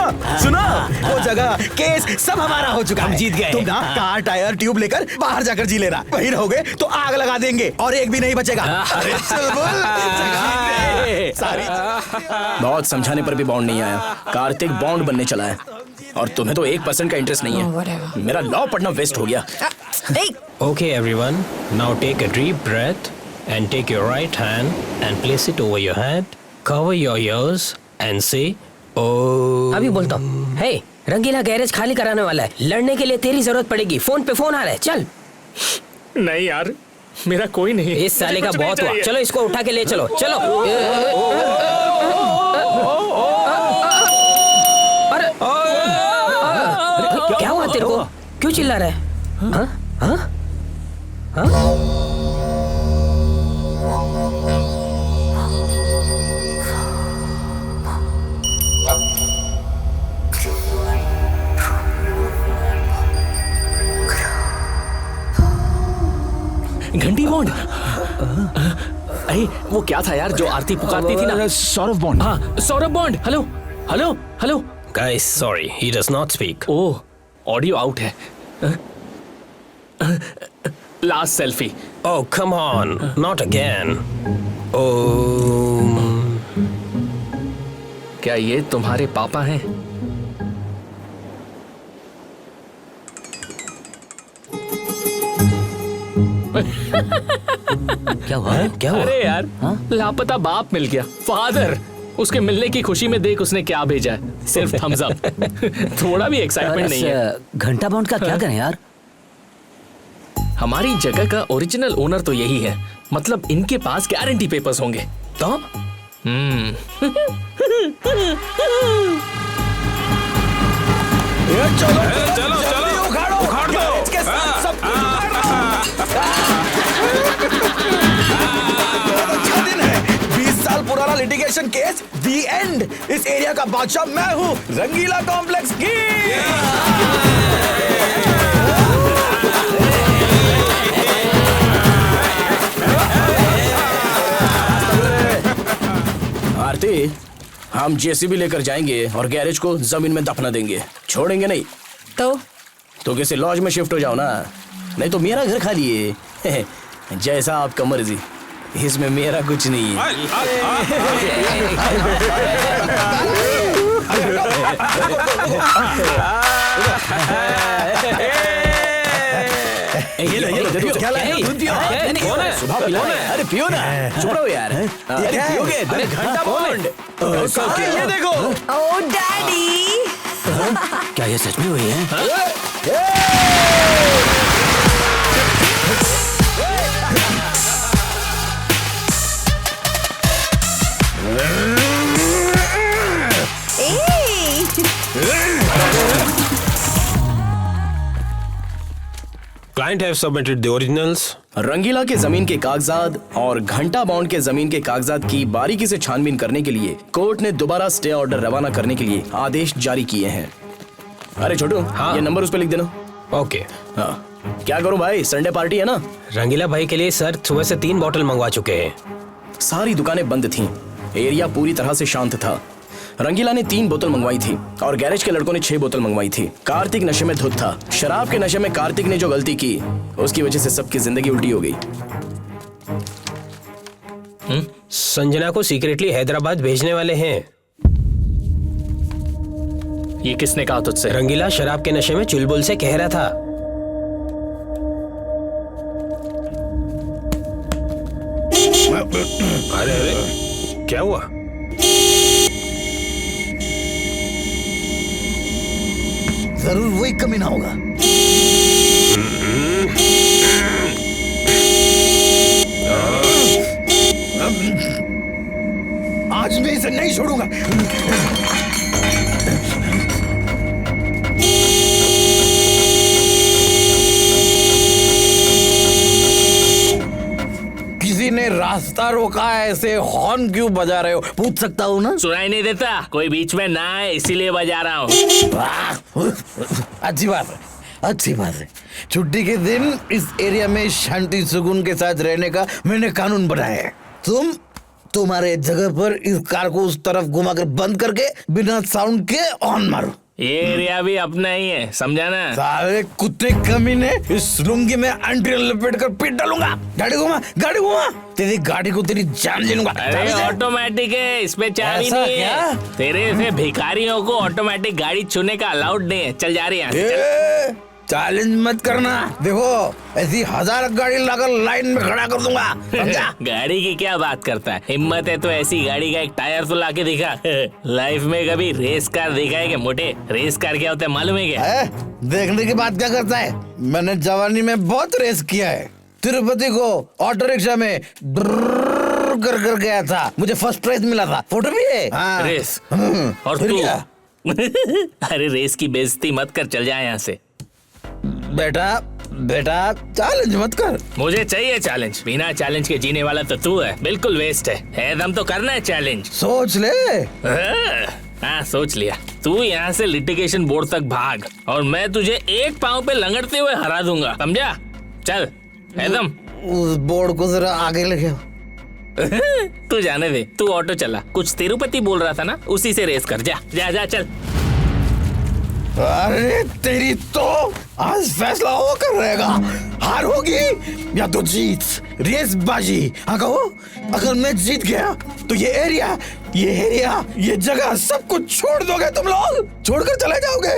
Speaker 7: वो जगह केस सब हमारा हो चुका है। हम जीत गए। तुम ना कार, टायर, ट्यूब लेकर बाहर जाकर जी लेना। वहीं रहोगे तो आग लगा देंगे और एक भी नहीं बचेगा। अरे चुलबुल, सारी
Speaker 1: बहुत समझाने पर भी बॉन्ड नहीं आया। कार्तिक बॉन्ड बनने चला है और तुम्हें तो 1% का इंटरेस्ट नहीं है। मेरा लॉ पढ़ना वेस्ट हो गया।
Speaker 11: Okay, everyone. Now take a deep breath and take your right hand and place it over your head. Cover your ears and say, "Oh."
Speaker 12: अभी बोलता हूँ। हे, रंगीला गैरेज खाली कराने वाला है। लड़ने के लिए तेरी जरूरत पड़ेगी। फोन पे फोन आ रहा है, चल।
Speaker 5: नहीं यार, मेरा कोई नहीं।
Speaker 12: इस साले का बहुत हुआ। चलो इसको उठा के ले चलो। अरे क्या हुआ तेरे को? क्यों चिल्ला रहा है? हाँ?
Speaker 5: घंटी बॉन्ड। अरे वो क्या था यार जो आरती पुकारती थी ना?
Speaker 13: सौरभ बॉन्ड।
Speaker 5: हाँ, Saurabh Bond. Hello.
Speaker 11: Guys, sorry, he does not speak.
Speaker 5: Oh, audio out है। Last selfie.
Speaker 11: Oh, come on, not again. Oh.
Speaker 5: क्या ये तुम्हारे पापा हैं?
Speaker 4: क्या हुआ? क्या हुआ?
Speaker 5: अरे यार, लापता बाप मिल गया, फादर। उसके मिलने की खुशी में देख उसने क्या भेजा है, सिर्फ थम्स अप। थोड़ा भी एक्साइटमेंट नहीं है।
Speaker 4: घंटा बाउंड का क्या करें यार?
Speaker 5: हमारी जगह का ओरिजिनल ओनर तो यही है, मतलब इनके पास गारंटी पेपर्स होंगे तो।
Speaker 7: चलो उखाड़ दो इसके साथ सब कुछ अच्छा दिन है। 20 साल पुराना लिटिगेशन केस, दी एंड। इस एरिया का बादशाह मैं हूँ, रंगीला कॉम्प्लेक्स की।
Speaker 1: आरती, हम जेसीबी लेकर जाएंगे और गैरेज को जमीन में दफना देंगे, छोड़ेंगे नहीं। तो किसी लॉज में शिफ्ट हो जाओ ना, नहीं तो मेरा घर खाली है। जैसा आपका मर्जी, इसमें मेरा कुछ नहीं है। ये लो, क्या लाया? दूध पियो। सुबह पिलाना है। अरे पियो ना, चुप रहो यार। अरे पियोगे? अरे घंटा बॉन्ड। ये देखो।
Speaker 9: ओ डैडी।
Speaker 4: क्या ये सच में हुई है?
Speaker 8: Client have submitted the originals.
Speaker 1: रंगीला के जमीन के कागजात और घंटा बाउंड के जमीन के कागजात की बारीकी से छानबीन करने के लिए कोर्ट ने दोबारा स्टे ऑर्डर रवाना करने के लिए आदेश जारी किए हैं। अरे छोटू, ये नंबर उस पे लिख देना।
Speaker 11: ओके।
Speaker 1: हाँ, क्या करूं भाई, संडे पार्टी है ना।
Speaker 11: रंगीला भाई के लिए सर सुबह से 3 बॉटल मंगवा चुके हैं।
Speaker 1: सारी दुकानें बंद थीं, एरिया पूरी तरह से शांत था। रंगीला ने 3 बोतल मंगवाई थी और गैरेज के लड़कों ने 6 बोतल मंगवाई थी। कार्तिक नशे में धुत था। शराब के नशे में कार्तिक ने जो गलती की, उसकी वजह से सबकी जिंदगी उल्टी हो गई।
Speaker 11: संजना को सीक्रेटली हैदराबाद भेजने वाले हैं।
Speaker 5: ये किसने कहा तुझसे?
Speaker 11: रंगीला शराब के नशे में चुलबुल से कह रहा था।
Speaker 8: अरे क्या हुआ?
Speaker 7: जरूर वही कमीना होगा। आज मैं इसे नहीं छोड़ूंगा। किसी ने रास्ता रोका है, ऐसे हॉर्न क्यों बजा रहे हो? पूछ सकता हूँ ना?
Speaker 5: सुनाई नहीं देता, कोई बीच में ना है इसीलिए बजा रहा हूँ।
Speaker 7: अच्छी बात है, अच्छी बात है। छुट्टी के दिन इस एरिया में शांति सुकून के साथ रहने का मैंने कानून बनाया है। तुम्हारे जगह पर इस कार को उस तरफ घुमाकर बंद करके बिना साउंड के ऑन मारो।
Speaker 5: ये एरिया भी अपना ही है, समझा ना?
Speaker 7: सारे कुत्ते कमीने, इस लुंगी में अंटी लपेट कर पीट डालूंगा। गाड़ी घुमा, तेरी गाड़ी को तेरी जान ले लूंगा।
Speaker 5: अरे ऑटोमेटिक है, इसमें चाबी नहीं है। तेरे से भिखारियों को ऑटोमेटिक गाड़ी छूने का अलाउड नहीं है। चल जा रही है।
Speaker 7: चैलेंज मत करना, देखो ऐसी 1000 गाड़ी लाकर लाइन में खड़ा कर दूंगा, समझा?
Speaker 5: गाड़ी की क्या बात करता है? हिम्मत है तो ऐसी गाड़ी का एक टायर तो लाके दिखा। लाइफ में कभी रेस कार देखा है क्या मोटे? रेस कार क्या होता है मालूम है क्या?
Speaker 7: देखने की बात क्या करता है? मैंने जवानी में बहुत रेस किया है। तिरुपति को ऑटो रिक्शा में कर गया था, मुझे फर्स्ट प्राइज मिला था। फोटो भी है।
Speaker 5: रेस और तू? अरे रेस की बेइज्जती मत कर, चल जा यहाँ से।
Speaker 7: बेटा चैलेंज मत कर।
Speaker 5: मुझे चाहिए चैलेंज। बिना चैलेंज के जीने वाला तो तू है, बिल्कुल वेस्ट है। दम तो करना है चैलेंज।
Speaker 7: सोच ले।
Speaker 5: हाँ सोच लिया। तू यहाँ से लिटिगेशन बोर्ड तक भाग और मैं तुझे एक पाँव पे लंगड़ते हुए हरा दूंगा, समझा? चल एकदम।
Speaker 7: उस बोर्ड को जरा आगे लेके आओ।
Speaker 5: तू जाने दे, तू ऑटो चला। कुछ तिरुपति बोल रहा था ना, उसी से रेस कर। जा जा जा चल।
Speaker 7: अरे तेरी तो आज फैसला होकर रहेगा, हार होगी या तो जीत। रेस बाजी। हाँ कहो, अगर मैं जीत गया तो ये एरिया ये जगह सब कुछ छोड़ दोगे तुम लोग, छोड़कर चले जाओगे।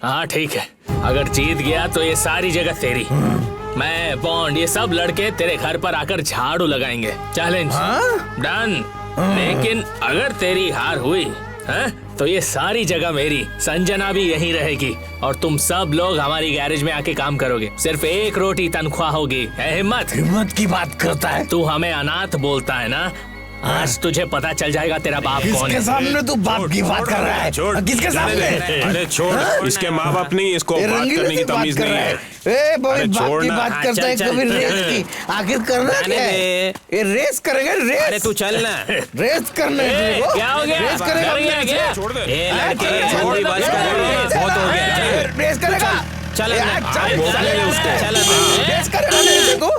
Speaker 5: हाँ ठीक है, अगर जीत गया तो ये सारी जगह तेरी। मैं बॉन्ड ये सब लड़के तेरे घर पर आकर झाड़ू लगाएंगे। Challenge done. लेकिन अगर तेरी हार हुई है तो ये सारी जगह मेरी, संजना भी यहीं रहेगी और तुम सब लोग हमारी गैरेज में आके काम करोगे। सिर्फ 1 रोटी तनख्वाह होगी। हिम्मत
Speaker 7: हिम्मत की बात करता है
Speaker 5: तू, हमें अनाथ बोलता है ना। आज तुझे पता चल जाएगा तेरा बाप कौन है।
Speaker 7: किसके सामने तू बाप की बात कर रहा है? किसके सामने?
Speaker 8: अरे छोड़, इसके माँ बाप नहीं, इसको बात करने की तमीज नहीं है।
Speaker 7: बाप की बात करता है, कभी रेस की। आखिर करना क्या है? ये रेस करेंगे, रेस।
Speaker 11: अरे तू चल ना।
Speaker 7: रेस करने
Speaker 5: क्या हो गया?
Speaker 7: रेस करेगा
Speaker 5: क्या?
Speaker 11: छोड़ दे। जल्दी बस कर, बहुत हो गया।
Speaker 7: रेस करेगा।
Speaker 11: चल
Speaker 7: रेस करेगा मेरे को।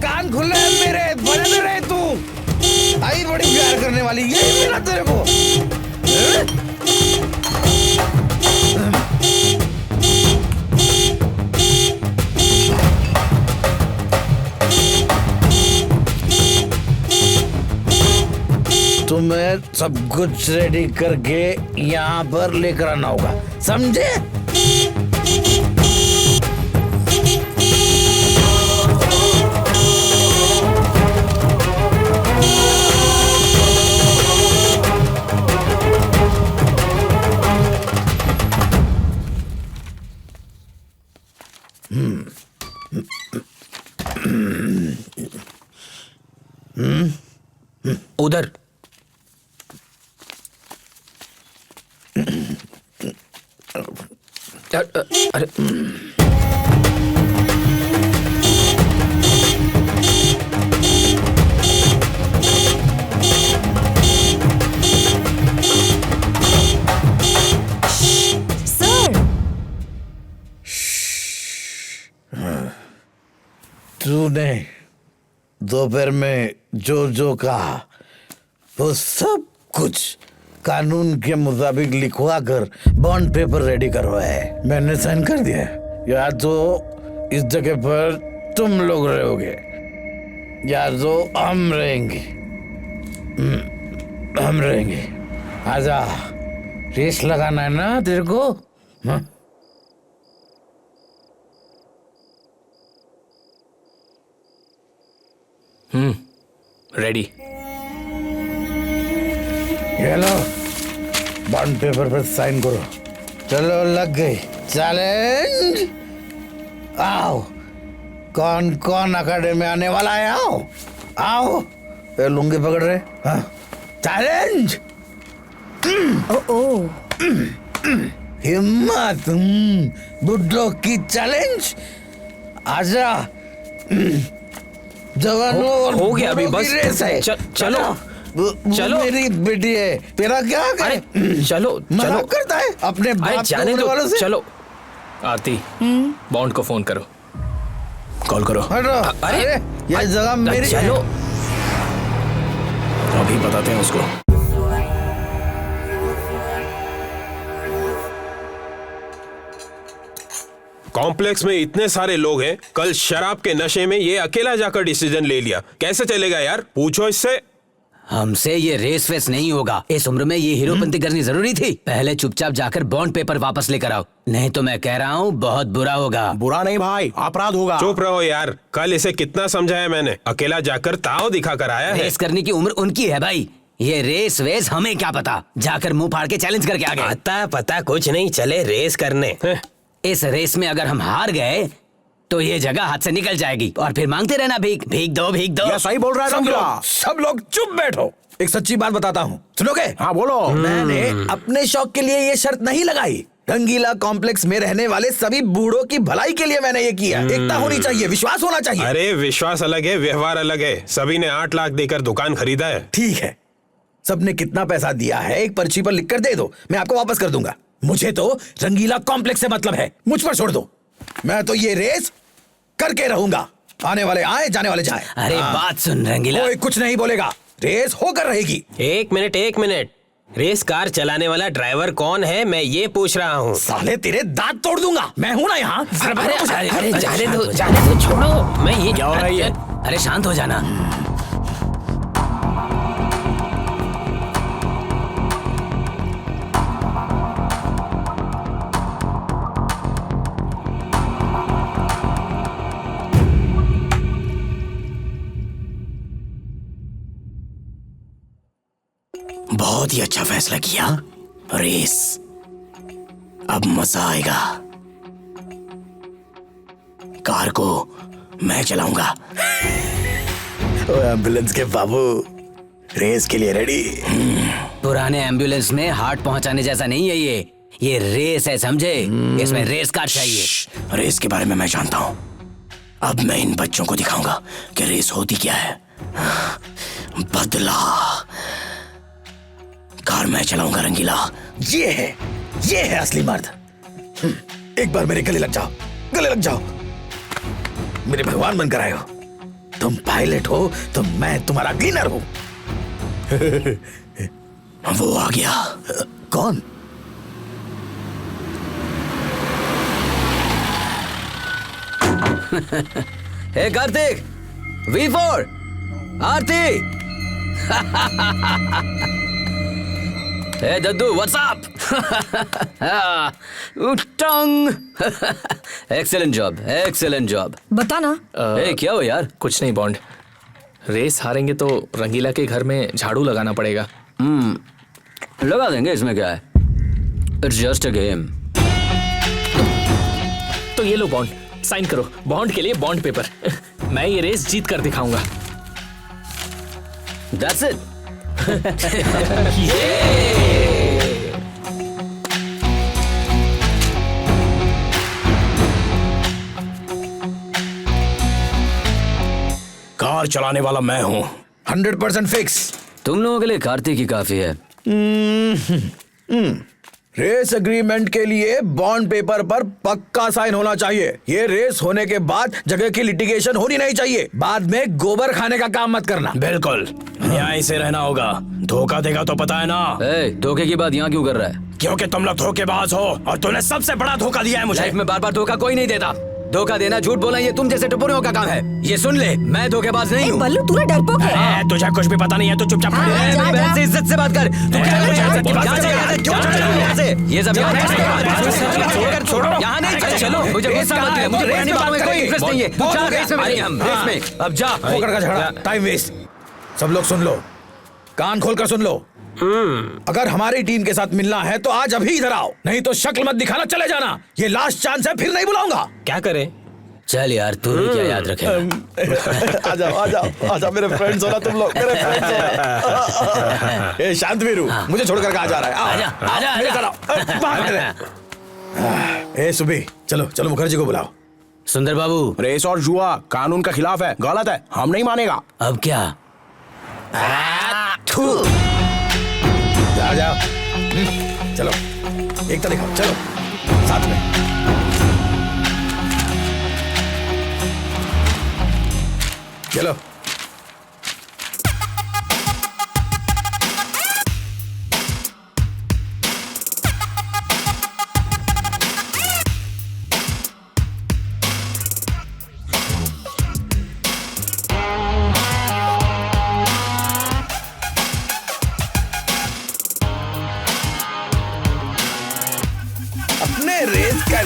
Speaker 7: कान खुले हैं मेरे, बने रहे तू। आई बड़ी प्यार करने वाली, यही मिला तेरे को। तुम्हें सब कुछ रेडी करके यहाँ पर लेकर आना होगा, समझे?
Speaker 11: उधर अरे
Speaker 7: तूने दोपहर में जो कहा वो सब कुछ कानून के मुताबिक लिखवा कर बॉन्ड पेपर रेडी करवाया है। मैंने साइन कर दिया है। या तो इस जगह पर तुम लोग रहोगे या तो हम रहेंगे। हम रहेंगे। आजा, रेस लगाना है ना तेरे को? हाँ?
Speaker 5: रेडी।
Speaker 7: ये लो, बॉन्ड पेपर पर साइन करो। चलो, लग गई। चैलेंज। आओ, कौन कौन अकेडमी में आने वाला है? आओ आओ। ये लुंगी पकड़ रहे? हाँ, चैलेंज। हिम्मत। बुड्ढों की चैलेंज। आजा। जवानों और
Speaker 11: हो गया अभी, बस
Speaker 7: रेस है।
Speaker 11: चलो चलो।
Speaker 7: मेरी बेटी है, तेरा क्या है?
Speaker 11: अरे चलो
Speaker 7: मजाक करता है अपने बाप
Speaker 11: जाने
Speaker 7: के
Speaker 11: दो।
Speaker 7: वालों से।
Speaker 5: चलो आरती, बॉन्ड को फोन करो, कॉल करो।
Speaker 7: हटो। अरे ये जगह मेरी है।
Speaker 11: चलो
Speaker 1: अभी बताते हैं उसको।
Speaker 8: कॉम्प्लेक्स में इतने सारे लोग हैं, कल शराब के नशे में ये अकेला जाकर डिसीजन ले लिया। कैसे चलेगा यार? पूछो इससे।
Speaker 2: हमसे ये रेस वेस नहीं होगा। इस उम्र में ये हीरोपंती करनी जरूरी थी। पहले चुपचाप जाकर बॉन्ड पेपर वापस लेकर आओ, नहीं तो मैं कह रहा हूँ बहुत बुरा होगा।
Speaker 1: बुरा नहीं भाई, अपराध होगा।
Speaker 8: चुप रहो यार, कल इसे कितना समझाया मैंने। अकेला जाकर ताव दिखा कर आया है।
Speaker 2: रेस करने की उम्र उनकी है भाई। ये रेस वेस हमें क्या पता। जाकर मुंह फाड़ के चैलेंज करके आ गए।
Speaker 11: आता पता कुछ नहीं, चले रेस करने।
Speaker 2: इस रेस में अगर हम हार गए तो ये जगह हाथ से निकल जाएगी और फिर मांगते रहना भीख, भीख दो, भीख दो।
Speaker 1: ये सही बोल रहा है रंगीला।
Speaker 7: सब लोग चुप बैठो। एक सच्ची बात बताता हूँ, सुनोगे?
Speaker 1: हाँ बोलो।
Speaker 7: मैंने अपने शौक के लिए ये शर्त नहीं लगाई। रंगीला कॉम्प्लेक्स में रहने वाले सभी बूढ़ों की भलाई के लिए मैंने ये किया। एकता होनी चाहिए, विश्वास होना चाहिए।
Speaker 8: अरे विश्वास अलग है, व्यवहार अलग है। सभी ने 8 लाख देकर दुकान खरीदा है।
Speaker 7: ठीक है, सबने कितना पैसा दिया है एक पर्ची पर लिख कर दे दो, मैं आपको वापस कर दूंगा। मुझे तो रंगीला कॉम्प्लेक्स से मतलब है, मुझ पर छोड़ दो। मैं तो ये रेस करके रहूंगा। आने वाले आए, जाने वाले जाए।
Speaker 2: अरे बात सुन रंगीला,
Speaker 7: कोई कुछ नहीं बोलेगा, रेस होकर रहेगी।
Speaker 11: एक मिनट। रेस कार चलाने वाला ड्राइवर कौन है, मैं ये पूछ रहा हूँ।
Speaker 7: साले तेरे दांत तोड़ दूंगा, मैं हूं ना यहाँ।
Speaker 2: अरे जाने दो, छोड़ो। मैं ये
Speaker 1: क्या हो रही है?
Speaker 2: अरे शांत हो जाना।
Speaker 1: बहुत ही अच्छा फैसला किया। रेस, अब मजा आएगा। कार को मैं चलाऊंगा।
Speaker 7: एम्बुलेंस के बाबू, रेस के लिए रेडी?
Speaker 2: पुराने एम्बुलेंस में हार्ट पहुंचाने जैसा नहीं है ये रेस है, समझे? इसमें रेस कार चाहिए।
Speaker 1: रेस के बारे में मैं जानता हूं। अब मैं इन बच्चों को दिखाऊंगा कि रेस होती क्या है। बदला। कार मैं चलाऊंगा रंगीला।
Speaker 7: ये है असली मर्द। एक बार मेरे गले लग जाओ, गले लग जाओ। मेरे भगवान बनकर आए हो। तुम पायलट हो तो मैं तुम्हारा क्लीनर हूं।
Speaker 1: वो आ गया।
Speaker 7: कौन?
Speaker 4: Hey Kartik, V4, Aarti. Hey दद्दू, what's up? Tongue. Excellent job, excellent job.
Speaker 9: बता ना।
Speaker 4: ए, क्या हो यार?
Speaker 5: कुछ नहीं बॉन्ड, रेस हारेंगे तो रंगीला के घर में झाड़ू लगाना पड़ेगा।
Speaker 4: लगा देंगे, इसमें क्या है? It's just a game.
Speaker 5: तो ये लो बॉन्ड, साइन करो। बॉन्ड के लिए बॉन्ड पेपर। मैं ये रेस जीत कर दिखाऊंगा।
Speaker 4: That's it.
Speaker 1: कार चलाने वाला मैं हूं।
Speaker 7: 100% फिक्स।
Speaker 4: तुम लोगों के लिए कार्तिक ही काफी है।
Speaker 7: रेस एग्रीमेंट के लिए बॉन्ड पेपर पर पक्का साइन होना चाहिए। ये रेस होने के बाद जगह की लिटिगेशन होनी नहीं चाहिए। बाद में गोबर खाने का काम मत करना।
Speaker 1: बिल्कुल न्याय से रहना होगा। धोखा देगा तो पता है ना।
Speaker 4: धोखे की बात यहाँ क्यों कर रहा है?
Speaker 1: क्योंकि तुम लोग धोखेबाज हो और तूने सबसे बड़ा धोखा दिया है मुझे।
Speaker 4: लाइफ में बार बार धोखा कोई नहीं देता। धोखा देना, झूठ बोलना, ये तुम जैसे टुपड़ियों का काम है। ये सुन ले, मैं धोखेबाज नहीं हूँ।
Speaker 9: बल्लू, तूने डरपोक है।
Speaker 1: तुझे कुछ भी पता नहीं है, तू चुपचाप खड़ी रह।
Speaker 4: मेरी बहन से इज्जत से बात कर। तू क्या कर रहा है? ये सब यहाँ नहीं। चलो, मुझे गुस्सा मत दिला। मुझे रेस में कोई इंटरेस्ट नहीं है। चल, रेस में नहीं, हम रेस में। अब जा।
Speaker 7: पोकर का झगड़ा, टाइम वेस्ट। सब लोग सुन लो, कान खोलकर सुन लो। अगर हमारी टीम के साथ मिलना है तो आज अभी इधर आओ, नहीं तो शक्ल मत दिखाना, चले जाना। ये लास्ट चांस है, फिर नहीं बुलाऊंगा।
Speaker 3: क्या करें?
Speaker 2: चल यार, तू भी क्या याद रखेगा?
Speaker 7: आ जाओ मेरे फ्रेंड्स हो ना तुम लोग, मेरे फ्रेंड्स हो। ए शांत वीरू, मुझे छोड़कर कहाँ जा रहा है? आजा। ए सुबी, चलो मुखर्जी को बुलाओ।
Speaker 2: सुंदर बाबू,
Speaker 1: रेस और जुआ कानून का खिलाफ है, गलत है, हम नहीं मानेगा।
Speaker 2: अब क्या?
Speaker 7: जाओ चलो, एकता दिखाओ, चलो साथ में। चलो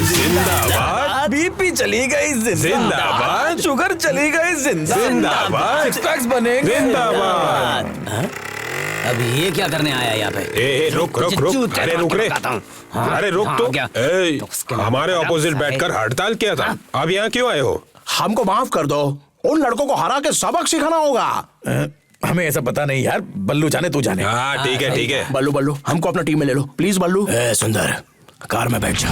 Speaker 7: जिंदाबाद। बीपी चली गई जिंदाबाद। शुगर चली गई जिंदाबाद। सिक्स पैक्स बनेंगे जिंदाबाद।
Speaker 2: अब ये क्या करने आया यहाँ पे?
Speaker 8: रुक। अरे रुक रे। अरे रुक तो। हमारे ऑपोजिट बैठकर हड़ताल किया था, अब यहाँ क्यों आए हो?
Speaker 1: हमको माफ कर दो, उन लड़कों को हरा के सबक सिखाना होगा।
Speaker 7: हमें ऐसा पता नहीं यार, बल्लू जाने तू जाने।
Speaker 8: हाँ ठीक है।
Speaker 1: बल्लू हमको अपना टीम में ले लो प्लीज। बल्लू सुंदर, कार में बैठ जा।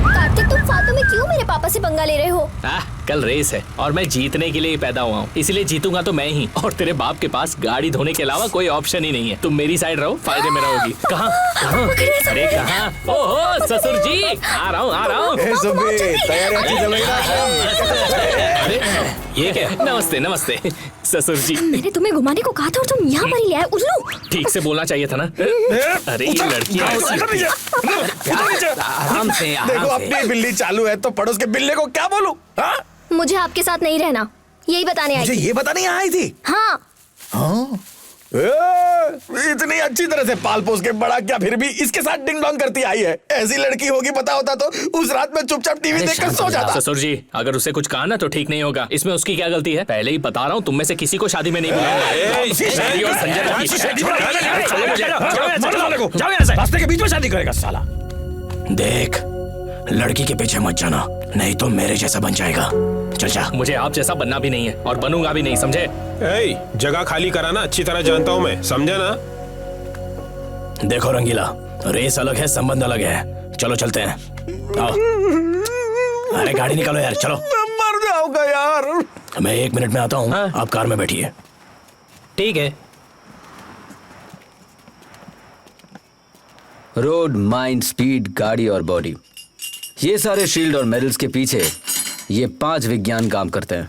Speaker 6: कार्तिक, तुम फालतू में क्यों मेरे पापा से पंगा ले रहे हो?
Speaker 5: कल रेस है और मैं जीतने के लिए पैदा हुआ हूँ, इसलिए जीतूंगा तो मैं ही। और तेरे बाप के पास गाड़ी धोने के अलावा कोई ऑप्शन ही नहीं है। तुम मेरी साइड रहो, फायदे में रहोगी। कहाँ? अरे कहाँ? ओहो ससुर जी, आ रहा हूँ। अरे ये क्या? नमस्ते ससुर जी।
Speaker 6: मैंने तुम्हें घुमाने को कहा था और तुम यहाँ पर ही ले आए, उल्लू।
Speaker 5: ठीक से बोलना चाहिए था ना। अरे ये लड़कियाँ
Speaker 7: देखो, अपनी बिल्ली चालू है तो पड़ोस के बिल्ले को क्या बोलूं?
Speaker 6: मुझे आपके साथ नहीं रहना, यही बताने आई
Speaker 7: मुझे
Speaker 6: थी।
Speaker 7: ये बताने आई थी?
Speaker 6: हाँ।
Speaker 7: इतनी अच्छी तरह से पाल पोस के बड़ा क्या फिर भी इसके साथ डिंग डोंग करती आई है। ऐसी लड़की होगी पता होता तो उस रात में चुपचाप टीवी देखकर सो जाता।
Speaker 5: ससुर जी अगर उसे कुछ कहा ना तो ठीक नहीं होगा। इसमें उसकी क्या गलती है? पहले ही बता रहा हूँ तुम में से किसी को शादी में नहीं बुलाऊंगा।
Speaker 7: रास्ते के बीच में शादी करेगा साला।
Speaker 1: देख लड़की के पीछे मत जाना नहीं तो मेरे जैसा बन जाएगा। चल जा।
Speaker 5: मुझे आप जैसा बनना भी नहीं है और बनूंगा भी नहीं, समझे?
Speaker 8: जगह खाली कराना अच्छी तरह जानता हूँ मैं, समझा ना?
Speaker 1: देखो रंगीला, रेस अलग है संबंध अलग है। चलो चलते हैं। आओ। अरे गाड़ी निकालो यार, चलो।
Speaker 7: मैं मर जाऊंगा यार।
Speaker 1: मैं 1 मिनट में आता हूँ। आप कार में बैठिए।
Speaker 11: ठीक है।
Speaker 4: रोड, माइंड, स्पीड, गाड़ी और बॉडी, ये सारे शील्ड और मेडल्स के पीछे ये 5 विज्ञान काम करते हैं।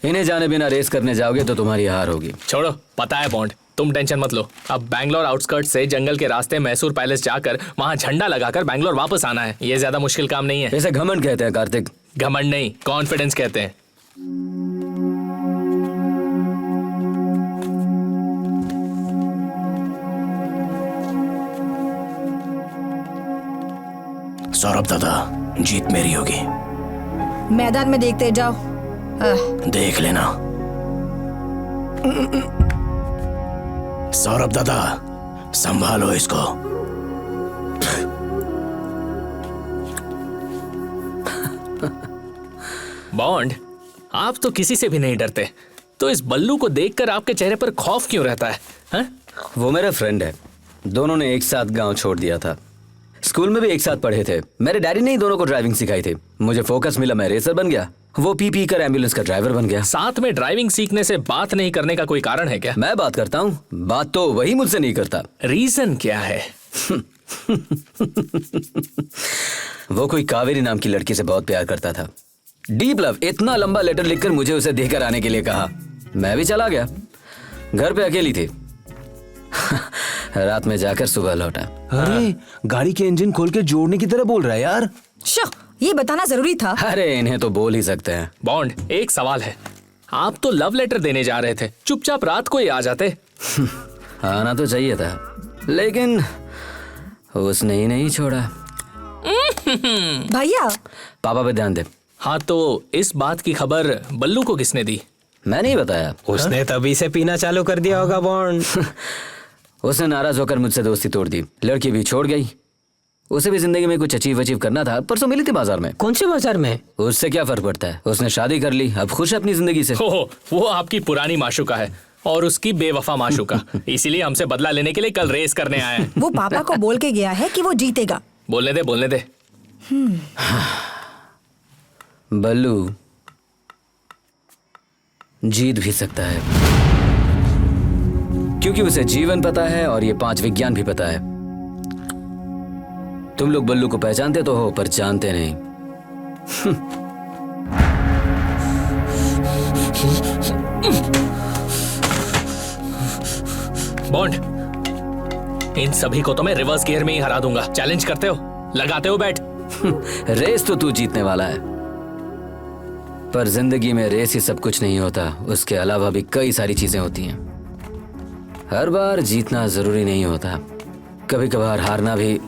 Speaker 4: इन्हें जाने बिना रेस करने जाओगे तो तुम्हारी हार होगी।
Speaker 5: छोड़ो, पता है बॉन्ड, तुम टेंशन मत लो। अब बैंगलोर आउटस्कर्ट से जंगल के रास्ते मैसूर पैलेस जाकर वहां झंडा लगाकर बैंगलोर वापस आना है। ये ज्यादा मुश्किल काम नहीं है।
Speaker 4: इसे घमंड कहते हैं कार्तिक।
Speaker 5: घमंड नहीं, कॉन्फिडेंस कहते हैं।
Speaker 1: सौरभ दादा, जीत मेरी होगी।
Speaker 9: मैदान में देखते जाओ।
Speaker 1: देख लेना। सौरभ दादा, संभालो इसको।
Speaker 5: बॉन्ड, आप तो किसी से भी नहीं डरते, तो इस बल्लू को देखकर आपके चेहरे पर खौफ क्यों रहता है? हा?
Speaker 4: वो मेरा फ्रेंड है। दोनों ने एक साथ गांव छोड़ दिया था। स्कूल में भी एक साथ पढ़े थे। मेरे डैडी ने ही दोनों को ड्राइविंग सिखाई थी। मुझे फोकस मिला, मैं रेसर बन गया। वो पी कर एम्बुलेंस का ड्राइवर बन गया।
Speaker 5: साथ में ड्राइविंग सीखने से बात नहीं करने का कोई कारण है क्या?
Speaker 4: मैं बात करता हूँ, बात तो वही मुझसे नहीं करता।
Speaker 5: रीजन क्या है?
Speaker 4: वो कोई कावेरी नाम की लड़की से बहुत प्यार करता था। Deep love. इतना लंबा लेटर लिखकर मुझे उसे देकर आने के लिए कहा। मैं भी चला गया। घर पे अकेली थी। रात में जाकर सुबह लौटा।
Speaker 13: अरे गाड़ी के इंजन खोल के जोड़ने की तरह बोल रहा है यार।
Speaker 9: ये बताना जरूरी था।
Speaker 4: अरे इन्हें तो बोल ही सकते हैं।
Speaker 5: बॉन्ड, एक सवाल है। आप तो लव लेटर देने जा रहे थे, चुपचाप रात को ही आ जाते।
Speaker 4: आना तो चाहिए था, लेकिन उसने ही नहीं छोड़ा।
Speaker 9: भैया,
Speaker 4: पापा पे ध्यान दे।
Speaker 5: हाँ, तो इस बात की खबर बल्लू को किसने दी?
Speaker 4: मैं नहीं बताया।
Speaker 11: उसने तभी से पीना चालू कर दिया होगा बॉन्ड।
Speaker 4: उसने नाराज होकर मुझसे दोस्ती तोड़ दी। लड़की भी छोड़ गई। उसे भी जिंदगी में कुछ अचीव करना था। परसों मिली थी बाजार में।
Speaker 11: कौन से बाजार में?
Speaker 4: उससे क्या फर्क पड़ता है? उसने शादी कर ली, अब खुश है अपनी जिंदगी से।
Speaker 5: वो आपकी पुरानी माशूका है और उसकी बेवफा माशूका। इसीलिए हमसे बदला लेने के लिए कल रेस करने आया है।
Speaker 9: वो पापा को बोल के गया है कि वो जीतेगा।
Speaker 5: बोलने दे।
Speaker 4: बल्लू जीत भी सकता है, क्योंकि उसे जीवन पता है और ये 5 विज्ञान भी पता है। तुम लोग बल्लू को पहचानते तो हो, पर जानते नहीं।
Speaker 5: बॉन्ड, इन सभी को तो मैं रिवर्स गियर में ही हरा दूंगा। चैलेंज करते हो? लगाते हो बैट?
Speaker 4: रेस तो तू जीतने वाला है, पर जिंदगी में रेस ही सब कुछ नहीं होता। उसके अलावा भी कई सारी चीजें होती हैं। हर बार जीतना जरूरी नहीं होता, कभी कभार हारना भी।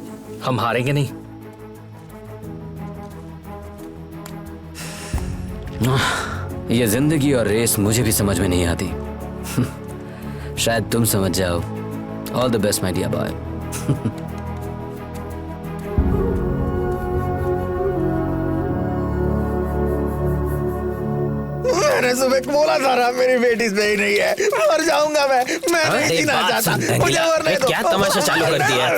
Speaker 5: हम हारेंगे नहीं।
Speaker 4: ये जिंदगी और रेस मुझे भी समझ में नहीं आती। शायद तुम समझ जाओ। All the best my dear boy.
Speaker 7: मैंने सुबह बोला था ना, मेरी बेटी सही नहीं है। मर जाऊंगा मैं नहीं जीना चाहता। मुझे मरने दो।
Speaker 11: क्या तमाशा चालू कर दिया?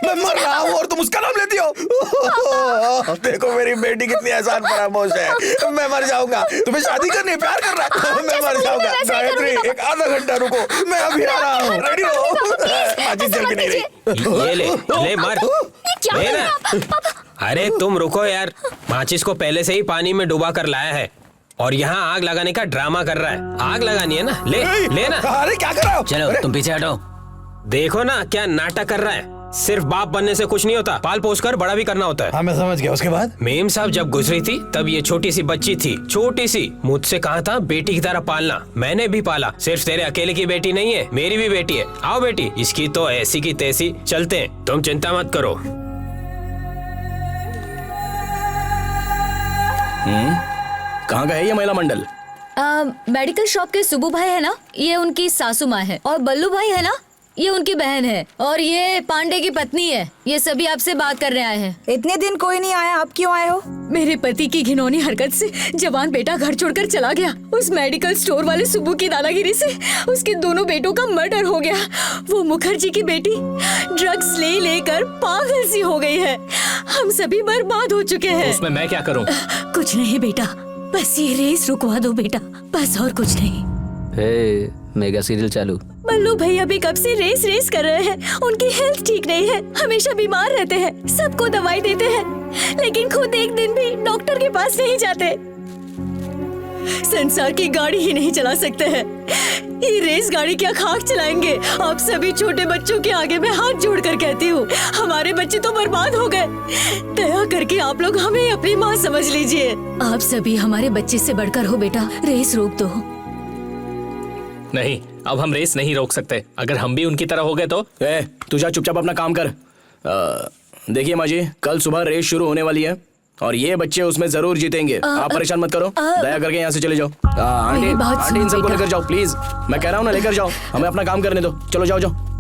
Speaker 7: मैं मर रहा हूँ और तुम उसका नाम लेती हो। देखो मेरी बेटी कितनी आसान फरामोश है। मैं मर जाऊंगा। तुम्हें शादी करनी है, प्यार कर रहा है। मैं मर जाऊंगा। गायत्री, एक आधा घंटा रुको, मैं अभी आ रहा हूँ। रेडी हो? आज जल के नहीं रही।
Speaker 11: ये ले मार। अरे तुम रुको यार, माचिस को पहले से ही पानी में डुबा कर लाया है और यहाँ आग लगाने का ड्रामा कर रहा है। आग लगानी है ना, ले ना।
Speaker 7: अरे क्या कर रहा हो?
Speaker 4: चलो तुम पीछे हटो।
Speaker 11: देखो ना क्या नाटक कर रहा है। सिर्फ बाप बनने से कुछ नहीं होता, पाल पोस कर बड़ा भी करना होता है।
Speaker 7: हाँ मैं समझ गया। उसके बाद
Speaker 11: मेम साहब जब गुजरी थी तब ये छोटी सी बच्ची थी, छोटी सी। मुझसे कहा था बेटी की तरह पालना, मैंने भी पाला। सिर्फ तेरे अकेले की बेटी नहीं है, मेरी भी बेटी है। आओ बेटी, इसकी तो ऐसी की तैसी। चलते हैं, तुम चिंता मत करो।
Speaker 1: कहाँ का है ये महिला मंडल?
Speaker 10: मेडिकल शॉप के सुबू भाई है ना, ये उनकी सासू माँ है। और बल्लू भाई है ना, ये उनकी बहन है। और ये पांडे की पत्नी है। ये सभी आपसे बात करने आए हैं।
Speaker 9: इतने दिन कोई नहीं आया, आप क्यों आए हो?
Speaker 10: मेरे पति की घिनौनी हरकत से जवान बेटा घर छोड़कर चला गया। उस मेडिकल स्टोर वाले सुब्बू की दादागिरी से उसके दोनों बेटों का मर्डर हो गया। वो मुखर्जी की बेटी ड्रग्स ले लेकर पागल सी हो गई है। हम सभी बर्बाद हो चुके हैं।
Speaker 5: उसमें मैं क्या करूं?
Speaker 10: कुछ नहीं बेटा, बस ये रेस रुकवा दो बेटा, बस और कुछ नहीं।
Speaker 4: मेगा सीरियल चालू।
Speaker 10: बल्लू भैया भी कब से रेस कर रहे हैं। उनकी हेल्थ ठीक नहीं है, हमेशा बीमार रहते हैं, सबको दवाई देते हैं, लेकिन खुद एक दिन भी डॉक्टर के पास नहीं जाते। संसार की गाड़ी ही नहीं चला सकते हैं, ये रेस गाड़ी क्या खाक चलाएंगे। आप सभी छोटे बच्चों के आगे मैं हाथ जोड़कर कहती हूँ, हमारे बच्चे तो बर्बाद हो गए। दया करके आप लोग हमें अपनी माँ समझ लीजिए। आप सभी हमारे बच्चे से बढ़कर हो बेटा, रेस रोक दो।
Speaker 5: नहीं, अब हम रेस नहीं रोक सकते। अगर हम भी उनकी तरह हो गए तो।
Speaker 1: तू जा चुपचाप अपना काम कर। देखिए माँ जी, कल सुबह रेस शुरू होने वाली है और ये बच्चे उसमें जरूर जीतेंगे। आप परेशान मत करो, दया करके यहाँ से चले जाओ। आंटी इन सबको लेकर जाओ प्लीज, मैं कह रहा हूँ ना, लेकर जाओ, हमें अपना काम करने दो। चलो जाओ जाओ।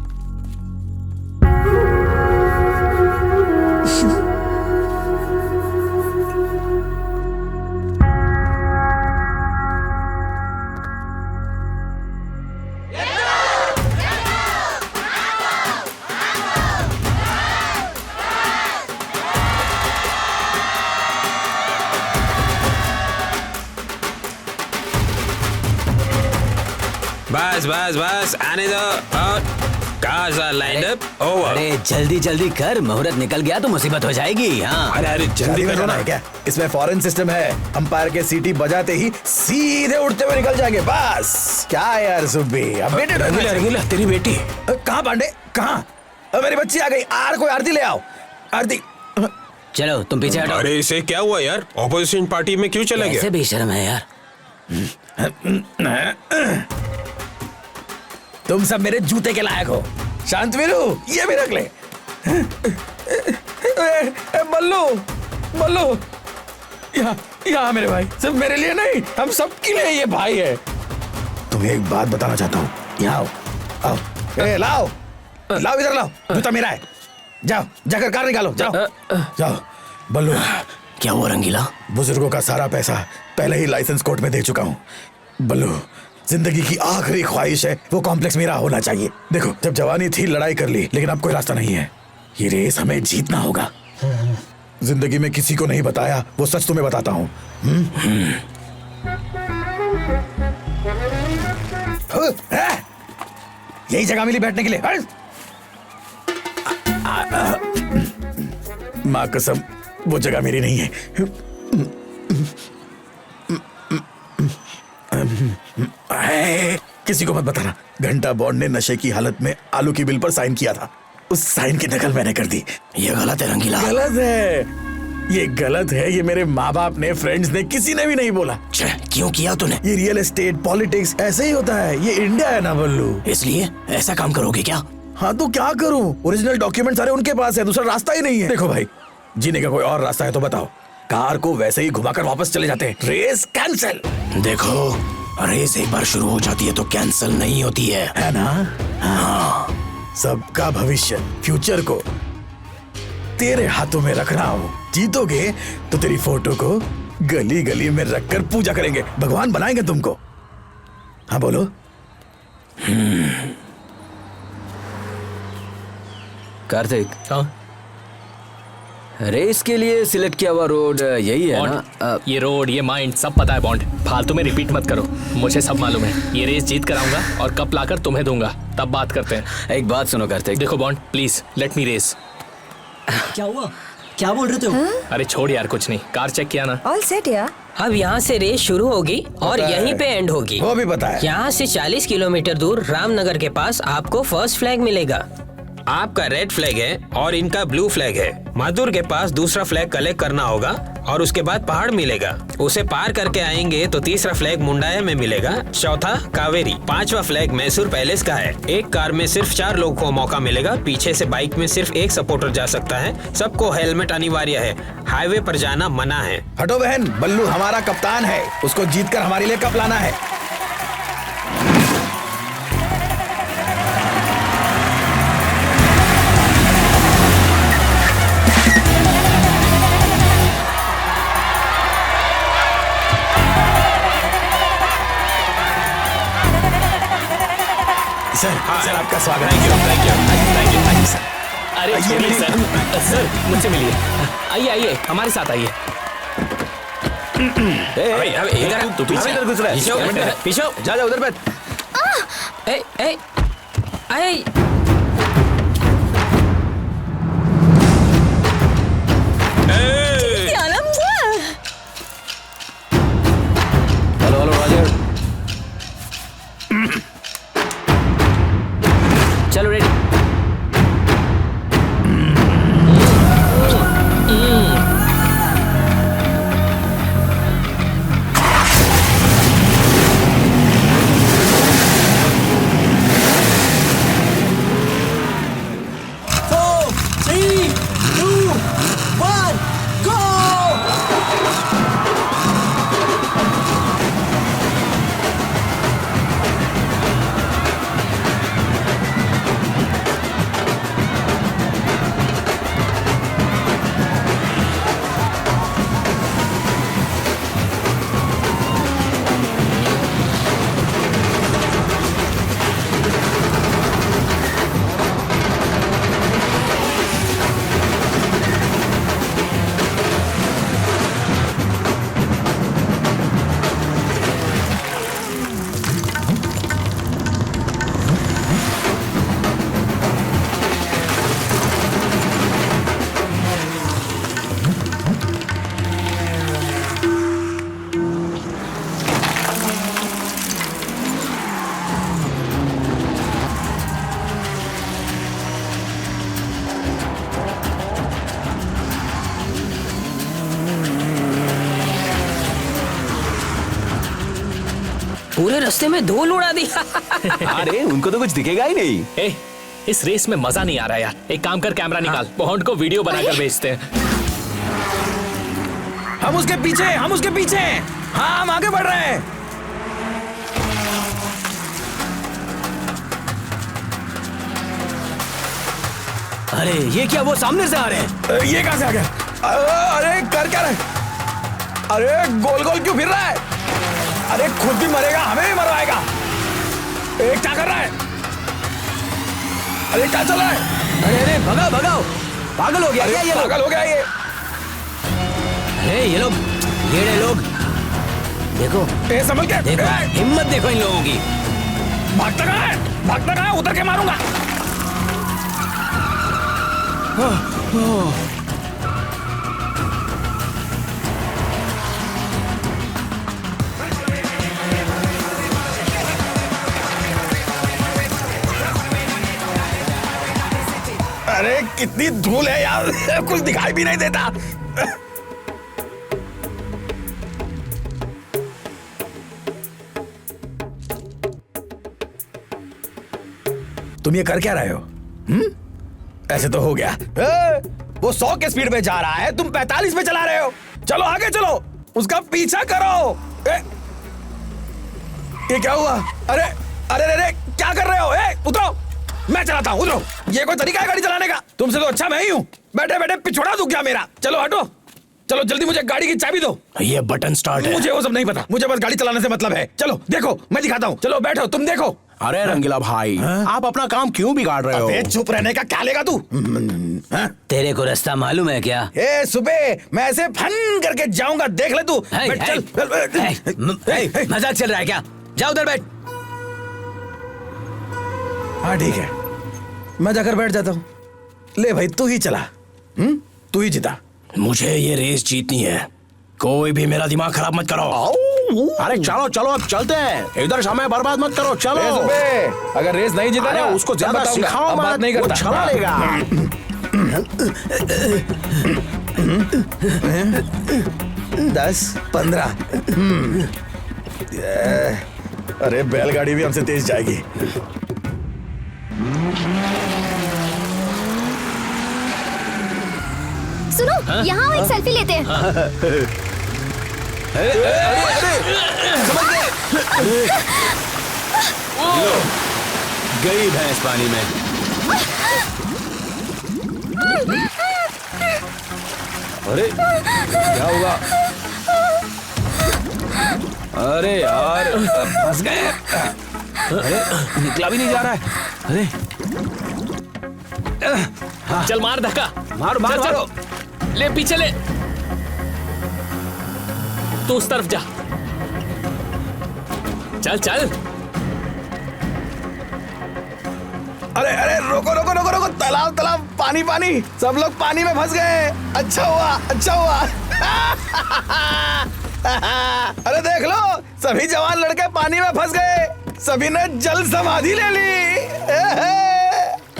Speaker 11: बस बस बस, आने दो। और cars are lined up. Over.
Speaker 2: अरे जल्दी जल्दी कर, मुहूर्त निकल गया तो मुसीबत हो जाएगी। हाँ
Speaker 7: अरे अरे जल्दी करना है क्या? इसमें फॉरेन सिस्टम है, अंपायर के सीटी बजाते ही सीधे उड़ते हुए निकल जाएंगे। बस क्या यार सुब्बी, अब बेटे
Speaker 11: रंगीला तेरी बेटी
Speaker 7: कहाँ? पांडे कहाँ? मेरी बच्ची आ गई। कोई आरती ले आओ, आरती।
Speaker 2: चलो तुम पीछे हटो।
Speaker 8: अरे इसे क्या हुआ यार? ऑपोजिशन पार्टी में क्यों चला गया?
Speaker 2: ऐसे बेशर्म है यार।
Speaker 7: तुम सब मेरे जूते के लायक हो। शांतवीरू, ये भी रख ले। बल्लू यहाँ मेरे भाई, सिर्फ मेरे लिए नहीं, हम सबके लिए ये भाई है। तुम्हें एक बात बताना चाहता हूँ, यहाँ आओ। लाओ इधर लाओ, जूता मेरा है। जाओ जाकर कार निकालो, जाओ। बल्लू,
Speaker 1: क्या हुआ रंगीला?
Speaker 7: बुजुर्गों का सारा पैसा पहले ही लाइसेंस कोर्ट में दे चुका हूँ। बल्लू, जिंदगी की आखिरी ख्वाहिश है वो कॉम्प्लेक्स मेरा होना चाहिए। देखो, जब जवानी थी लड़ाई कर ली, लेकिन अब कोई रास्ता नहीं है। ये रेस हमें जीतना होगा। जिंदगी में किसी को नहीं बताया वो सच तुम्हें बताता हूँ। यही जगह मिली बैठने के लिए। माँ कसम, वो जगह मेरी नहीं है। किसी को मत बताना। घंटा बॉन्ड ने नशे की हालत में आलू की बिल पर साइन किया था, उस साइन की नकल मैंने कर दी।
Speaker 1: ये गलत है रंगीला।
Speaker 7: गलत है, ये गलत है। ये मेरे माँ बाप ने, फ्रेंड्स ने, किसी ने भी नहीं बोला।
Speaker 1: क्यों किया तूने?
Speaker 7: ये रियल एस्टेट, पॉलिटिक्स ऐसे ही होता है। ये इंडिया है ना बल्लू,
Speaker 1: इसलिए ऐसा काम करोगे क्या?
Speaker 7: हाँ तो क्या करूं? ओरिजिनल डॉक्यूमेंट सारे उनके पास है, दूसरा रास्ता ही नहीं है। देखो भाई, जीने का कोई और रास्ता है तो बताओ। कार को वैसे ही घुमाकर वापस चले जाते हैं। Race cancel.
Speaker 1: देखो, रेस एक बार शुरू हो जाती है तो कैंसिल नहीं होती है
Speaker 7: ना? हाँ, सबका भविष्य, फ्यूचर को तेरे हाथों में रख रहा हूँ। जीतोगे तो तेरी फोटो को गली गली में रखकर पूजा करेंगे, भगवान बनाएंगे तुमको। हाँ बोलो।
Speaker 4: कार्तिक, रेस के लिए सिलेक्ट किया हुआ रोड यही है ना?
Speaker 5: ये रोड, ये माइंड सब पता है बॉन्ड, फालतू में रिपीट मत करो, मुझे सब मालूम है। ये रेस जीत कर आऊंगा और कप लाकर तुम्हें दूंगा, तब बात करते हैं।
Speaker 4: एक बात सुनो कार्तिक।
Speaker 5: देखो Bond, please let me race.
Speaker 15: क्या हुआ? क्या बोल रहे थे?
Speaker 5: अरे छोड़ यार, कुछ नहीं, कार चेक किया ना?
Speaker 12: ऑल सेट यार। अब यहाँ से रेस शुरू होगी और यहीं पे एंड होगी।
Speaker 7: वो भी पता है।
Speaker 12: यहाँ से 40 किलोमीटर दूर रामनगर के पास आपको फर्स्ट फ्लैग मिलेगा।
Speaker 11: आपका रेड फ्लैग है और इनका ब्लू फ्लैग है। मधुर के पास दूसरा फ्लैग कलेक्ट करना होगा और उसके बाद पहाड़ मिलेगा, उसे पार करके आएंगे तो तीसरा फ्लैग मुंडाया में मिलेगा, चौथा कावेरी, पांचवा फ्लैग मैसूर पैलेस का है। एक कार में सिर्फ 4 लोगों को मौका मिलेगा, पीछे से बाइक में सिर्फ एक सपोर्टर जा सकता है, सबको हेलमेट अनिवार्य है, हाईवे पर जाना मना है।
Speaker 7: हटो बहन, बल्लू हमारा कप्तान है, उसको जीतकर हमारे लिए कप लाना है। सर आपका स्वागत है।
Speaker 5: Thank you sir. अरे छोड़िए सर, सर मुझसे मिलिए। आइए आइए हमारे साथ आइए।
Speaker 13: तू पीछे घुस रहा है।
Speaker 11: पीछे
Speaker 13: जा उधर बैठ।
Speaker 2: हेलो राजर, चलो रेडी।
Speaker 4: पूरे रास्ते में धूल उड़ा दी।
Speaker 13: अरे उनको तो कुछ दिखेगा ही नहीं।
Speaker 5: ए, इस रेस में मजा नहीं आ रहा यार। एक काम कर, कैमरा निकाल, बॉन्ड को वीडियो बनाकर भेजते हैं।
Speaker 7: हम उसके पीछे हैं। हाँ हम आगे बढ़ रहे हैं।
Speaker 2: अरे ये क्या, वो सामने से आ रहे हैं।
Speaker 7: ये कहां से आ गया? अरे कर क्या रहे? अरे गोल गोल क्यों फिर रहा है? अरे खुद भी मरेगा, हमें भी मरवाएगा। क्या कर रहा है? अरे क्या चल रहा है?
Speaker 2: अरे भगाओ भगाओ, पागल हो गया क्या ये लोग?
Speaker 7: पागल हो गया ये।
Speaker 2: अरे ये लोग, ये लोग देखो,
Speaker 7: संभल के
Speaker 2: देखो, हिम्मत देखो इन लोगों की।
Speaker 7: भागता कहाँ है? उतर के मारूंगा। अरे कितनी धूल है यार, कुछ दिखाई भी नहीं देता। तुम ये कर क्या रहे हो? ऐसे तो हो गया। वो 100 के स्पीड पे जा रहा है, तुम 45 पे चला रहे हो। चलो आगे चलो, उसका पीछा करो। ये क्या हुआ? अरे अरे अरे क्या कर रहे हो? उतरो, मैं चलाता हूँ, उतरो। ये कोई तरीका है गाड़ी चलाने का? तुमसे तो अच्छा मैं ही हूँ। बैठे बैठे पिछोड़ा दूं क्या मेरा? चलो हटो, चलो जल्दी मुझे गाड़ी की चाबी दो।
Speaker 1: ये बटन स्टार्ट है।
Speaker 7: मुझे वो सब नहीं पता, मुझे बस गाड़ी चलाने से मतलब है। चलो देखो, मैं दिखाता हूँ। चलो बैठो, तुम देखो।
Speaker 1: अरे रंगीला भाई, आप अपना काम क्यों बिगाड़ रहे हो?
Speaker 7: चुप रहने का क्या लेगा तू?
Speaker 2: तेरे को रास्ता मालूम है क्या?
Speaker 7: सुबह मैं ऐसे फन करके जाऊंगा, देख ले तू।
Speaker 2: मजाक चल रहा है क्या? जाओ उधर बैठ।
Speaker 7: हाँ ठीक है, मैं जाकर बैठ जाता हूँ। ले भाई, तू ही चला। तू ही जीता।
Speaker 1: मुझे ये रेस जीतनी है, कोई भी मेरा दिमाग खराब मत करो। अरे चलो चलो अब चलते हैं, इधर समय बर्बाद मत करो, चलो।
Speaker 3: अगर रेस नहीं जीता
Speaker 1: अरे
Speaker 3: ना
Speaker 1: उसको ज्यादा
Speaker 3: बताऊंगा,
Speaker 1: सिखाओ
Speaker 3: अब बात
Speaker 1: मत,
Speaker 3: नहीं
Speaker 1: वो
Speaker 3: करता।
Speaker 1: चला लेगा।
Speaker 7: 10, 15। अरे बैलगाड़ी भी हमसे तेज जाएगी।
Speaker 6: सुनो, यहाँ एक सेल्फी लेते हैं।
Speaker 13: गई भैंस पानी में। अरे क्या हुआ? अरे यार फंस गए। अरे निकला भी नहीं जा रहा है। अरे
Speaker 5: चल मार धक्का,
Speaker 13: मारो मारो
Speaker 5: चल,
Speaker 13: मारो।
Speaker 5: ले पीछे ले, तू उस तरफ जा, चल चल।
Speaker 7: अरे अरे रोको रोको रोको रोको, तालाब तालाब, पानी पानी, सब लोग पानी में फंस गए। अच्छा हुआ अच्छा हुआ। अरे देख लो, सभी जवान लड़के पानी में फंस गए, सभी ने जल समाधि ले ली।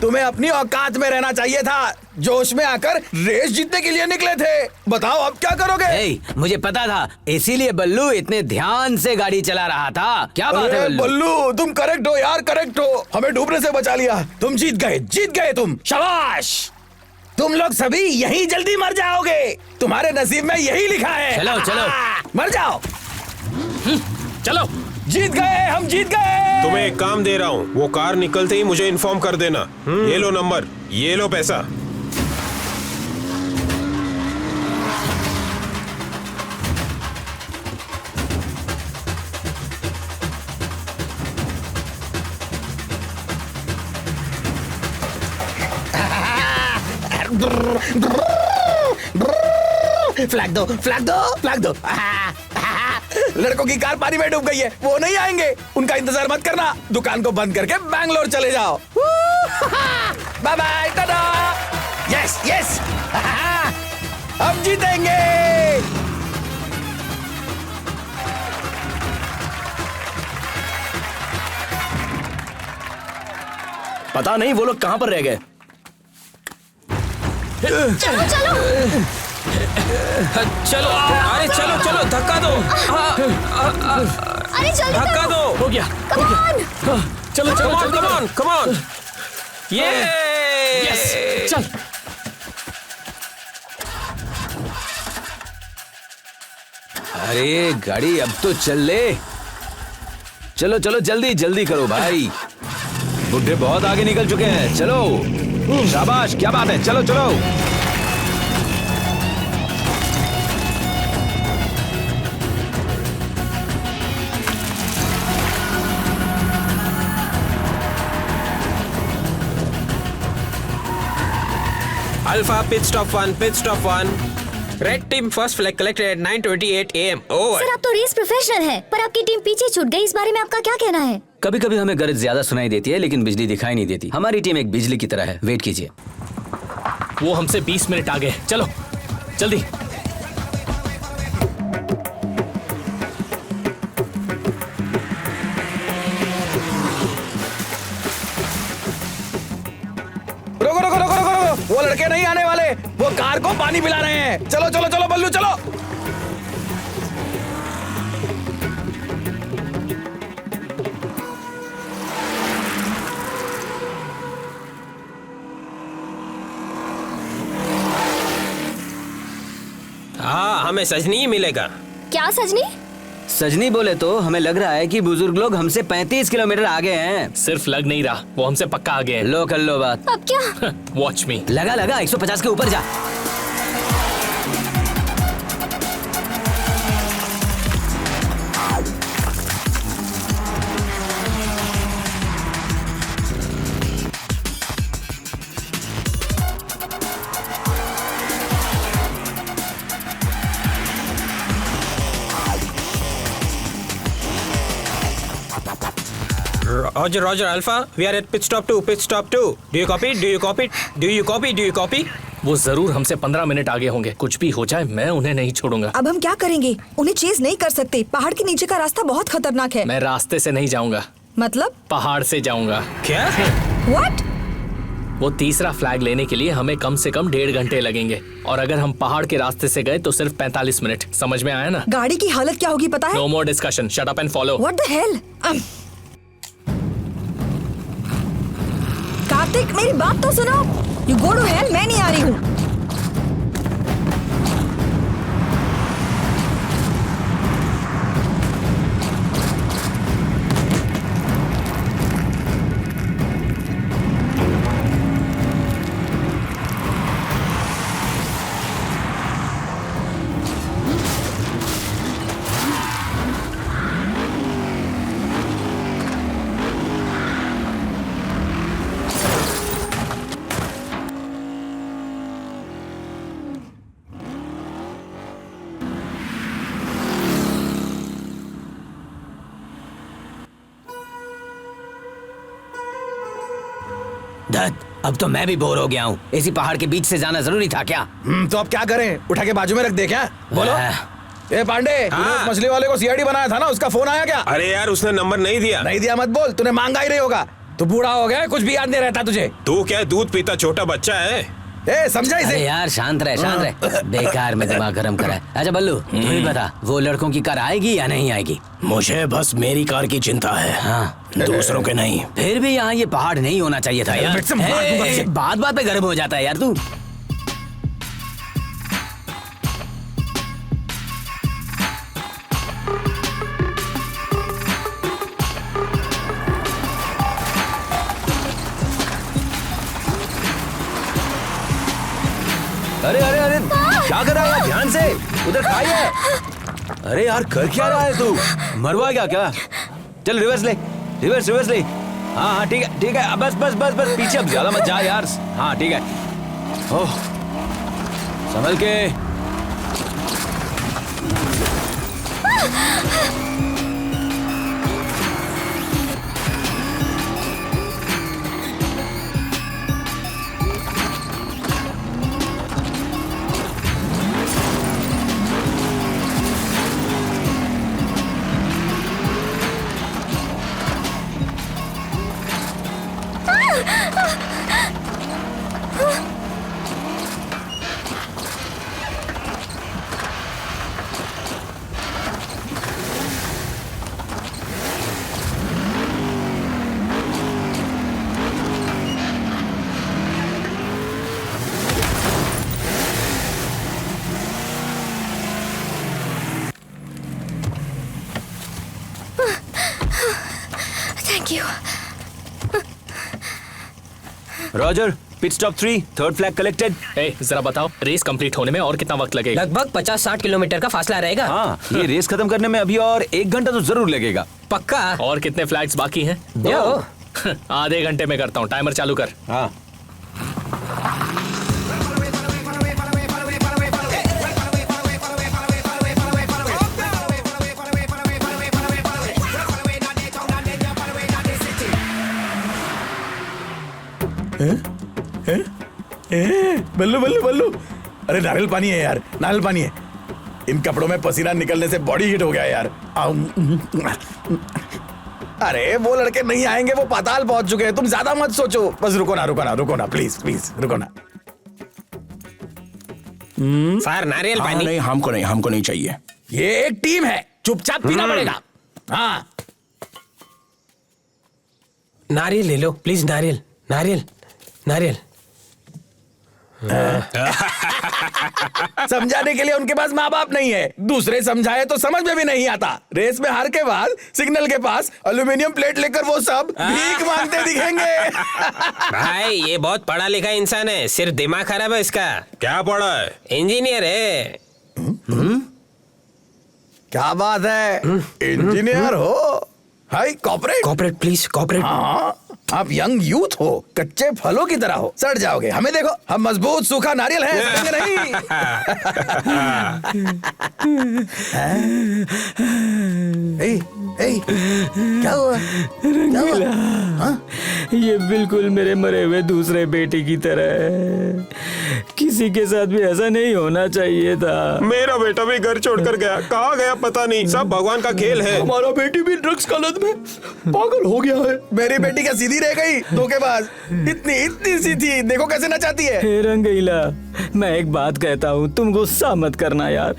Speaker 7: तुम्हें अपनी औकात में रहना चाहिए था, जोश में आकर रेस जीतने के लिए निकले थे। बताओ अब क्या करोगे?
Speaker 2: मुझे पता था, इसीलिए बल्लू इतने ध्यान से गाड़ी चला रहा था। क्या बात है बल्लू?
Speaker 7: बल्लू तुम करेक्ट हो यार, करेक्ट हो, हमें डूबने से बचा लिया। तुम जीत गए तुम, शाबाश। तुम लोग सभी यहीं जल्दी मर जाओगे, तुम्हारे नसीब में यही लिखा है।
Speaker 2: चलो चलो
Speaker 7: मर जाओ।
Speaker 5: चलो,
Speaker 7: जीत गए, हम जीत गए।
Speaker 8: तुम्हें एक काम दे रहा हूँ, वो कार निकलते ही मुझे इन्फॉर्म कर देना। ये लो नंबर, ये लो पैसा।
Speaker 7: फ्लैग दो फ्लैग दो फ्लैग दो। लड़कों की कार पानी में डूब गई है, वो नहीं आएंगे, उनका इंतजार मत करना। दुकान को बंद करके बैंगलोर चले जाओ। Bye bye, tata. Yes yes, हम जीतेंगे।
Speaker 1: पता नहीं वो लोग कहां पर रह गए।
Speaker 6: चलो चलो
Speaker 11: चलो, अरे चलो चलो, धक्का दो।
Speaker 6: अरे जल्दी
Speaker 11: धक्का
Speaker 6: करो।
Speaker 11: दो।
Speaker 5: हो गया,
Speaker 6: Come on!
Speaker 5: चलो चलो
Speaker 11: कम
Speaker 5: चलो,
Speaker 11: ऑन कम ऑन। ये
Speaker 5: यस, चल।
Speaker 13: अरे गाड़ी अब तो चल ले। चलो चलो जल्दी जल्दी करो भाई, बुड्ढे बहुत आगे निकल चुके हैं। चलो शाबाश, क्या बात है, चलो चलो।
Speaker 11: Alpha pit stop 1, pit stop 1. Red team first flag collected at 9:28 AM. Over.
Speaker 6: Sir आप तो रेस प्रोफेशनल हैं, पर आपकी टीम पीछे छूट गई, इस बारे में आपका क्या कहना है?
Speaker 4: कभी कभी हमें गरज ज्यादा सुनाई देती है, लेकिन बिजली दिखाई नहीं देती। हमारी टीम एक बिजली की तरह है, वेट कीजिए।
Speaker 5: वो हमसे 20 मिनट आगे, चलो जल्दी।
Speaker 7: रोको रोको रोको रोको रोको, वो लड़के नहीं आने वाले, वो कार को पानी पिला रहे हैं। चलो चलो चलो बल्लू चलो।
Speaker 11: हाँ, हमें सजनी ही मिलेगा।
Speaker 6: क्या सजनी?
Speaker 4: सजनी बोले तो हमें लग रहा है कि बुजुर्ग लोग हमसे 35 किलोमीटर आगे हैं।
Speaker 5: सिर्फ लग नहीं रहा, वो हमसे पक्का आगे हैं।
Speaker 4: लो कर लो बात।
Speaker 6: अब क्या?
Speaker 5: वॉच मी।
Speaker 4: लगा लगा 150 के ऊपर जा।
Speaker 11: Roger, Roger, Alpha. We are at pit stop 2, pit stop 2. Do you copy? Do you copy? Do you copy? Do you copy?
Speaker 5: वो जरूर हमसे 15 मिनट आगे होंगे। कुछ भी हो जाए मैं उन्हें नहीं छोड़ूंगा।
Speaker 9: अब हम क्या करेंगे? उन्हें चेज नहीं कर सकते। पहाड़ के नीचे का रास्ता बहुत खतरनाक है।
Speaker 5: मैं रास्ते से नहीं जाऊंगा,
Speaker 9: मतलब?
Speaker 5: पहाड़ से जाऊंगा।
Speaker 11: क्या?
Speaker 9: What?
Speaker 5: वो तीसरा फ्लैग लेने के लिए हमें कम से कम 1.5 घंटे लगेंगे, और अगर हम पहाड़ के रास्ते से गए तो सिर्फ 45 मिनट। समझ में आया ना?
Speaker 9: गाड़ी की हालत क्या होगी पता है?
Speaker 5: No more discussion, shut up and follow.
Speaker 9: What the hell? Kartik, मेरी बात तो सुनो। You go to hell, मैं नहीं आ रही हूँ।
Speaker 2: दत्त, अब तो मैं भी बोर हो गया हूँ। इसी पहाड़ के बीच से जाना जरूरी था क्या?
Speaker 7: तो अब क्या करें? उठा के बाजू में रख दे क्या? बोलो। ए पांडे, तूने उस मछली वाले को सीआईडी बनाया था ना, उसका फोन आया क्या?
Speaker 8: अरे यार उसने नंबर नहीं दिया।
Speaker 7: नहीं दिया मत बोल, तूने मांगा ही नहीं होगा। तू बूढ़ा हो गया, कुछ भी याद नहीं रहता तुझे।
Speaker 8: तू क्या दूध पीता छोटा बच्चा है?
Speaker 7: ए समझा इसे?
Speaker 2: अरे यार शांत रह। बेकार में दिमाग गर्म करा है। अच्छा बल्लू, तू ही बता, वो लड़कों की कार आएगी या नहीं आएगी?
Speaker 1: मुझे बस मेरी कार की चिंता है।
Speaker 2: हाँ,
Speaker 1: दूसरों के नहीं।
Speaker 2: फिर भी यहाँ ये पहाड़ नहीं होना चाहिए था यार। बात बात पे गर्म हो जाता है यार तू।
Speaker 13: अरे अरे अरे क्या कर रहा है? ध्यान से उधर खाइए। अरे यार कर क्या रहा है तू? मरवा क्या? चल रिवर्स ले। हाँ ठीक है बस पीछे अब ज्यादा मत जा यार। हाँ ठीक है। ओह संभल के।
Speaker 6: Thank you.
Speaker 13: Roger, pit stop 3, third flag collected.
Speaker 5: जरा बताओ रेस कंप्लीट होने में और कितना वक्त लगेगा?
Speaker 12: लगभग 50-60 किलोमीटर का फासला रहेगा।
Speaker 13: हाँ, ये रेस खत्म करने में अभी और 1 घंटा तो जरूर लगेगा।
Speaker 12: पक्का?
Speaker 5: और कितने फ्लैग्स बाकी हैं?
Speaker 12: 2।
Speaker 5: आधे घंटे में करता हूँ, टाइमर चालू कर।
Speaker 13: हाँ।
Speaker 7: बल्लू, अरे नारियल पानी है यार, नारियल पानी है। इन कपड़ों में पसीना निकलने से बॉडी हीट हो गया यार। अरे वो लड़के नहीं आएंगे, वो पाताल पहुंच चुके हैं। तुम ज्यादा मत सोचो। बस रुको ना, प्लीज रुको ना।
Speaker 11: सर नारियल पानी।
Speaker 1: नहीं, हमको नहीं चाहिए।
Speaker 7: ये एक टीम है, चुपचाप पीना पड़ेगा। हाँ
Speaker 11: नारियल ले लो प्लीज। नारियल।
Speaker 7: समझाने के लिए उनके पास माँ बाप नहीं है। दूसरे समझाए तो समझ में भी नहीं आता। रेस में हार के बाद सिग्नल के पास एल्यूमिनियम प्लेट लेकर वो सब भीख मांगते दिखेंगे।
Speaker 11: भाई ये बहुत पढ़ा लिखा इंसान है, सिर्फ दिमाग खराब है इसका।
Speaker 8: क्या पढ़ा है?
Speaker 11: इंजीनियर है।
Speaker 7: क्या बात है, इंजीनियर हो? हाय
Speaker 11: कॉर्पोरेट प्लीज कॉर्पोरेट।
Speaker 7: हाँ, आप यंग यूथ हो, कच्चे फलों की तरह हो, सड़ जाओगे। हमें देखो, हम मजबूत सूखा नारियल हैं, सड़ेंगे नहीं। क्या हुआ?
Speaker 4: ये बिल्कुल मेरे मरे हुए दूसरे बेटे की तरह है।
Speaker 3: किसी के साथ भी ऐसा नहीं होना चाहिए था।
Speaker 8: मेरा बेटा भी घर छोड़कर गया, कहाँ गया पता नहीं, सब भगवान का खेल है।
Speaker 7: हमारा बेटी भी ड्रग्स का लत में पागल हो गया है। मेरी बेटी क्या सीधी रह गई? धोखेबाज, इतनी सी थी, देखो कैसे नचाती है।
Speaker 3: हे रंगीला, मैं एक बात कहता हूँ, तुम गुस्सा मत करना यार।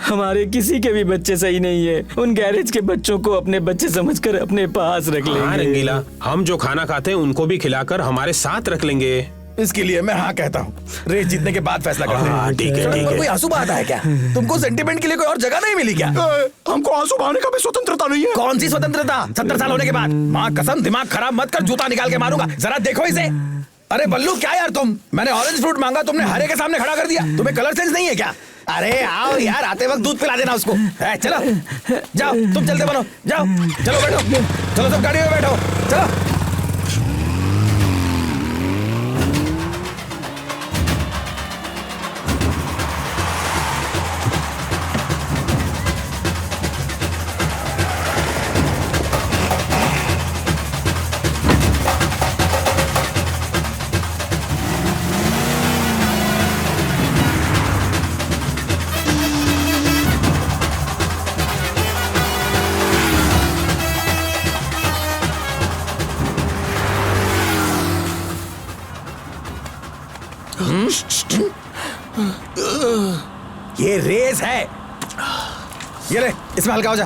Speaker 3: हमारे किसी के भी बच्चे सही नहीं है। उन गैरेज के बच्चों को अपने बच्चे समझकर अपने पास रख लेंगे।
Speaker 8: हाँ रंगीला, हम जो खाना खाते हैं उनको भी खिलाकर हमारे साथ रख लेंगे।
Speaker 7: इसके लिए मैं हाँ कहता हूँ। रेस जीतने के बाद फैसला करते हैं।
Speaker 8: ठीक है, ठीक है।
Speaker 7: कोई आंसू बहाता है क्या? तुमको सेंटिमेंट के लिए कोई और जगह नहीं मिली क्या? हमको आंसू बहाने का भी स्वतंत्रता नहीं है। कौन सी स्वतंत्रता? 70 साल होने के बाद? माँ कसम, दिमाग खराब मत कर, जूता निकाल के मारूंगा। जरा देखो इसे। अरे बल्लू, क्या यार तुम? मैंने ऑरेंज फ्रूट मांगा, तुमने हरे के सामने खड़ा कर दिया। तुम्हें कलर सेंस नहीं है क्या? अरे आओ यार, आते वक्त दूध पिला देना उसको। चलो जाओ, तुम चलते बनो, जाओ। चलो बैठो, चलो सब गाड़ी में बैठो, चलो। ये रेस है। ये ले, इसमें हल्का हो जा।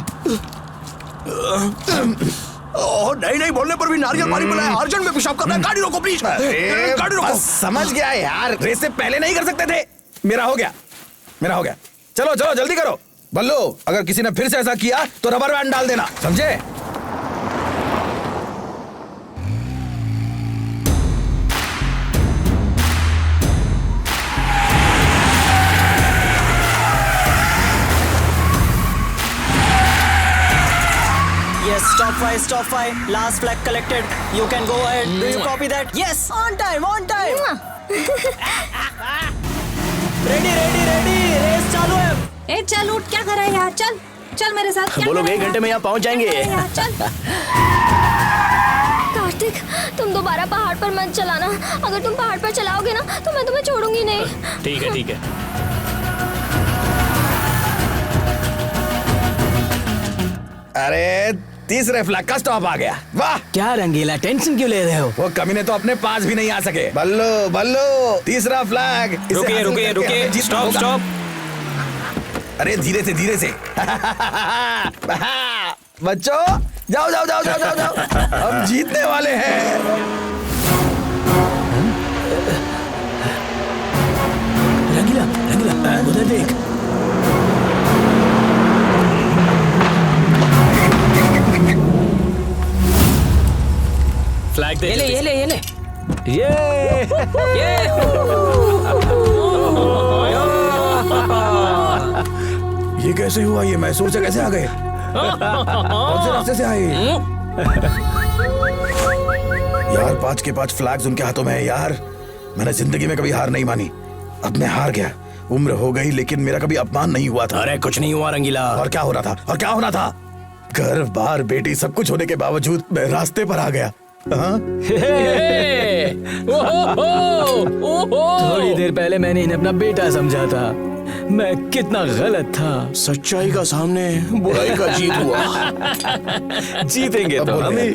Speaker 7: नहीं बोलने पर भी नारियल पानी पिलाया, अर्जेंट में पेशाब कर रहा है। गाड़ी रोको प्लीज, गाड़ी रोको। समझ गया यार, रेस से पहले नहीं कर सकते थे। मेरा हो गया। चलो चलो जल्दी करो। बल्लू, अगर किसी ने फिर से ऐसा किया तो रबर बैंड डाल देना, समझे?
Speaker 15: Yes, stop five. Last flag collected. You can go ahead. Do you copy that? Yes, on time. Ready. Race चालू है।
Speaker 10: ए चल उठ, क्या कर रहा है यार? चल मेरे साथ।
Speaker 1: वो लोग 1 घंटे में यहाँ पहुँच जाएंगे।
Speaker 10: चल।
Speaker 6: कार्तिक, तुम दोबारा पहाड़ पर मत चलाना। अगर तुम पहाड़ पर चलाओगे ना तो मैं तुम्हें छोड़ूंगी नहीं।
Speaker 5: ठीक है।
Speaker 7: अरे तीसरे फ्लैग का स्टॉप आ गया। वाह,
Speaker 3: क्या रंगीला, टेंशन क्यों ले रहे हो?
Speaker 7: वो कमीने तो अपने पास भी नहीं आ सके। बल्लू, तीसरा फ्लैग।
Speaker 11: रुकिए, स्टॉप।
Speaker 7: अरे धीरे से। बच्चों, जाओ। हम जीतने वाले हैं।
Speaker 3: रंगीला, उधर देख।
Speaker 5: फ्लैग दे।
Speaker 12: ये ले।
Speaker 7: ये कैसे हुआ? ये मैसूर से कैसे आ गए? कौन से रास्ते से आए? यार 5 के 5 फ्लैग्स उनके हाथों में है यार। मैंने जिंदगी में कभी हार नहीं मानी, अब मैं हार गया। उम्र हो गई लेकिन मेरा कभी अपमान नहीं हुआ था।
Speaker 1: अरे कुछ नहीं हुआ रंगीला।
Speaker 7: और क्या होना था? घर बार बेटी सब कुछ होने के बावजूद मैं रास्ते पर आ गया।
Speaker 3: थोड़ी देर पहले मैंने इन्हें अपना बेटा समझा था। मैं कितना गलत था।
Speaker 1: सच्चाई का सामने बुराई का जीत हुआ।
Speaker 3: जीतेंगे तो हम ही।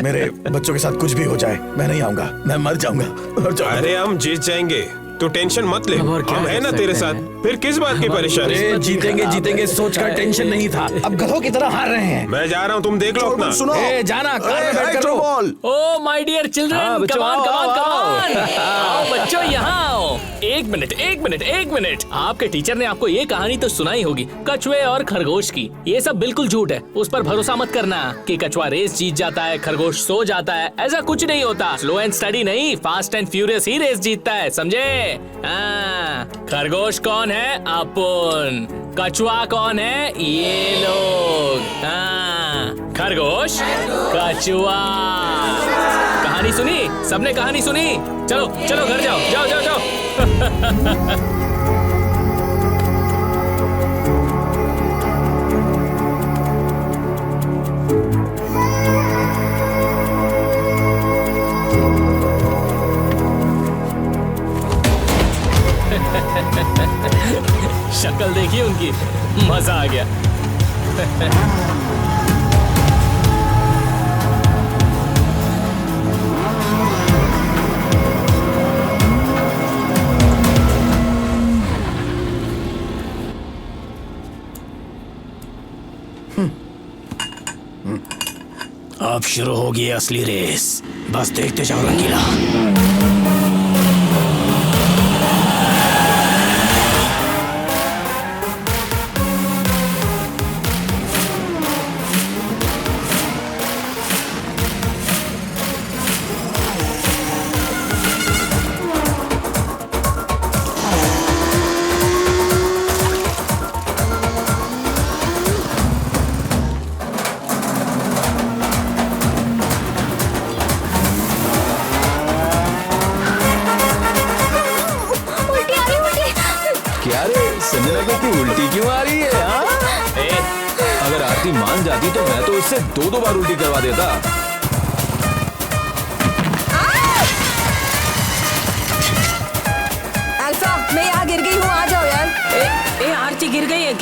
Speaker 7: मेरे बच्चों के साथ कुछ भी हो जाए, मैं नहीं आऊंगा, मैं मर जाऊंगा।
Speaker 8: अरे हम जीत जाएंगे, तू टेंशन मत ले, हम है ना तेरे साथ। फिर किस बात की परेशानी?
Speaker 7: जीतेंगे सोचकर टेंशन नहीं था, अब गधों की तरह हार रहे हैं।
Speaker 8: मैं जा रहा हूँ, तुम देख लो अपना।
Speaker 7: सुनो, जाना कार में बैठ कर बोल।
Speaker 5: Oh my dear children, come on. आओ बच्चों, यहाँ आओ। एक मिनट। आपके टीचर ने आपको ये कहानी तो सुनाई होगी, कछुए और खरगोश की। ये सब बिल्कुल झूठ है, उस पर भरोसा मत करना कि कछुआ रेस जीत जाता है, खरगोश सो जाता है। ऐसा कुछ नहीं होता। स्लो एंड स्टडी नहीं, फास्ट एंड फ्यूरियस ही रेस जीतता है, समझे? खरगोश कौन है? अपन। कछुआ कौन है? ये लोग। खरगोश, कछुआ। कहानी सुनी? सबने कहानी सुनी? चलो घर जाओ। थैंक यू, मजा आ गया।
Speaker 1: अब शुरू होगी असली रेस, बस देखते जाओ रंगीला।
Speaker 13: क्या रे संजना को तू उल्टी क्यों आ रही है हाँ? अगर आरती मान जाती तो मैं तो उससे 2-2 बार उल्टी करवा देता।
Speaker 10: अल्फा, मैं यहाँ गिर गई हूँ, आ जाओ यार।
Speaker 12: ए आरती गिर गई है,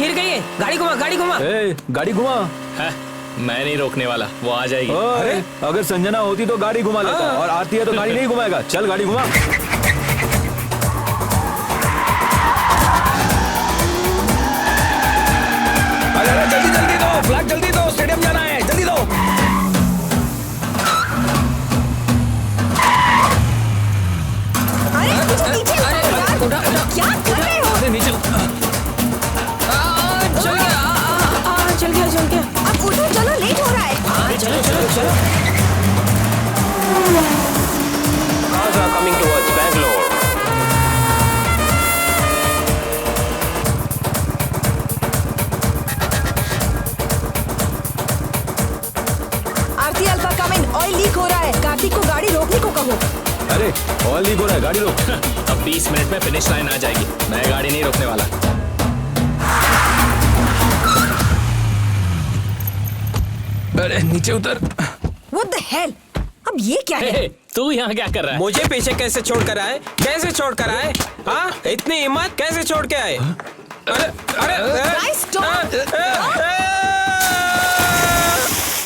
Speaker 12: गाड़ी घुमा, गाड़ी घुमा।
Speaker 13: गाड़ी घुमा।
Speaker 5: मैं नहीं रोकने वाला, वो आ जाएगी।
Speaker 13: अरे अगर संजना होती तो गाड़ी घुमा लेता, और आरती है तो गाड़ी नहीं घुमाएगा। चल गाड़ी घुमा।
Speaker 7: अरे जल्दी जल्दी दो, फ्लैग जल्दी दो, स्टेडियम जाना है, जल्दी दो।
Speaker 10: अरे पीछे पीछे यार, क्या कर रहे हो?
Speaker 5: अरे नीचे
Speaker 12: चल गया।
Speaker 10: अब उठो, चलो, लेट हो रहा है।
Speaker 12: चलो।
Speaker 11: Cars are coming towards Bangalore.
Speaker 10: Aarti, alpha come in, oil leak हो रहा है। कार्तिक को गाड़ी रोकने को कहो।
Speaker 13: अरे ऑयल लीक हो रहा है, गाड़ी रोक।
Speaker 5: अब 20 मिनट में फिनिश लाइन आ जाएगी, मैं गाड़ी नहीं रोकने वाला।
Speaker 13: अरे नीचे उतर।
Speaker 10: What the hell? अब ये क्या है?
Speaker 5: तू यहाँ क्या कर रहा है?
Speaker 11: मुझे पीछे कैसे छोड़ कर आए? हाँ, इतनी हिम्मत कैसे छोड़ के आए? अरे
Speaker 10: Guys, stop!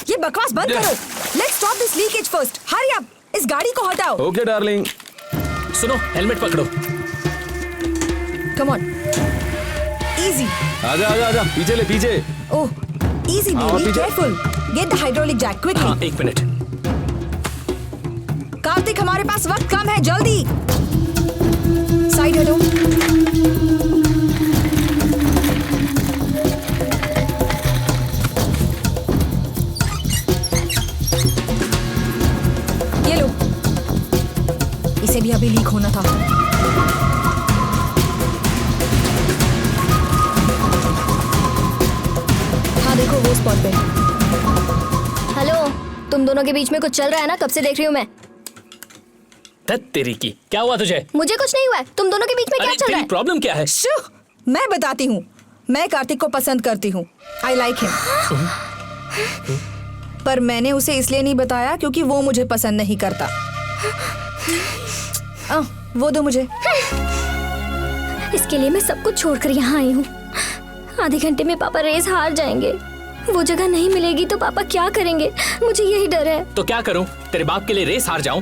Speaker 10: ये बकवास बंद करो। Let's stop this leakage first. Hurry up! इस गाड़ी को हटाओ।
Speaker 13: Okay darling.
Speaker 5: सुनो, हेलमेट पकड़ो।
Speaker 10: Come on. Easy.
Speaker 13: आजा, पीछे ले, पीछे।
Speaker 10: Oh, easy, be careful. Get the hydraulic jack quickly.
Speaker 5: हाँ, 1 मिनट।
Speaker 10: कार्तिक, हमारे पास वक्त कम है, जल्दी। साइड हटो। ये लो, इसे भी अभी लीक होना था। हाँ देखो, वो स्पॉट पे।
Speaker 6: हेलो, तुम दोनों के बीच में कुछ चल रहा है ना? कब से देख रही हूँ मैं।
Speaker 5: तेरी की क्या हुआ तुझे?
Speaker 6: मुझे कुछ नहीं हुआ है, तुम दोनों के बीच में क्या चल रहा है?
Speaker 5: प्रॉब्लम क्या है?
Speaker 10: मैं बताती हूँ। मैं कार्तिक को पसंद करती हूँ। I like him. पर मैंने उसे इसलिए नहीं बताया क्योंकि वो मुझे पसंद नहीं करता। वो दो मुझे।
Speaker 6: इसके लिए मैं सब कुछ छोड़कर यहाँ आई हूँ। आधे घंटे में पापा रेस हार जाएंगे। वो जगह नहीं मिलेगी तो पापा क्या करेंगे? मुझे यही डर है।
Speaker 5: तो क्या करूँ? तेरे बाप के लिए रेस हार जाऊँ?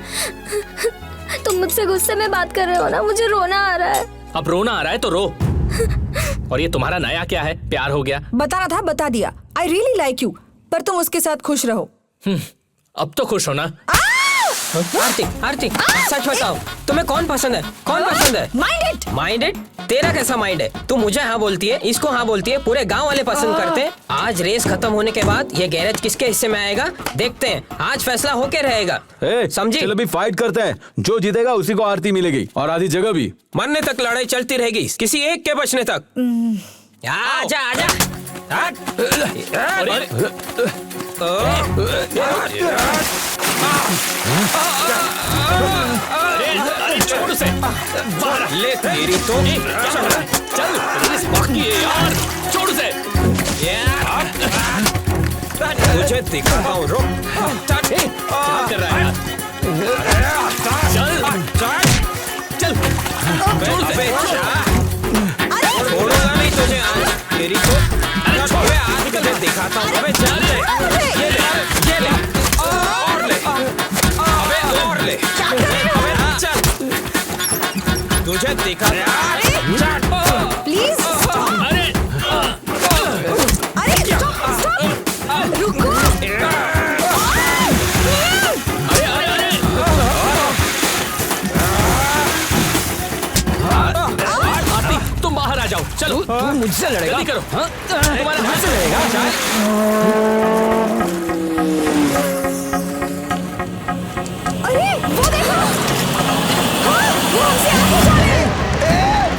Speaker 6: तुम मुझसे गुस्से में बात कर रहे हो ना, मुझे रोना आ रहा है।
Speaker 5: अब रोना आ रहा है तो रो। और ये तुम्हारा नया क्या है? प्यार हो गया?
Speaker 10: बताना था, बता दिया। आई रियली लाइक यू, पर तुम उसके साथ खुश रहो।
Speaker 5: अब तो खुश हो ना?
Speaker 12: आरती, सच बताओ, तुम्हें कौन पसंद है? Mind it? तेरा कैसा माइंड है? तू मुझे हाँ बोलती है, इसको हाँ बोलती है, पूरे गांव वाले पसंद करते हैं। आज रेस खत्म होने के बाद ये गैरेज किसके हिस्से में आएगा देखते हैं। आज फैसला होके रहेगा, समझी?
Speaker 13: चलो अभी फाइट करते हैं, जो जीतेगा उसी को आरती मिलेगी और आधी जगह भी।
Speaker 11: मरने तक लड़ाई चलती रहेगी, किसी एक के बचने तक।
Speaker 12: आजा।
Speaker 5: अरे छोड़ उसे।
Speaker 11: ले तेरी तो।
Speaker 5: चल, रेस बाकी है यार, छोड़ उसे।
Speaker 11: मुझे दिखाता हूँ, रुक।
Speaker 5: क्या कर रहा है यार? चल, छोड़ उसे।
Speaker 11: छोड़ूंगा नहीं तुझे आज। तेरी को अरे छोड़ आज तुझे दिखाता हूँ। अबे चल ले, ये ले और ले, अबे और ले, अबे चल तुझे दिखा
Speaker 9: प्लीज
Speaker 5: अरे
Speaker 9: अरे स्टॉप रुको।
Speaker 5: आरती तुम बाहर आ जाओ, चलो।
Speaker 2: तू मुझसे लड़ेगा?
Speaker 5: जल्दी करो।
Speaker 2: तुम्हारे हाथ से लड़ेगा?
Speaker 9: अरे वो देखो, वो हमसे आगे जा रहे हैं।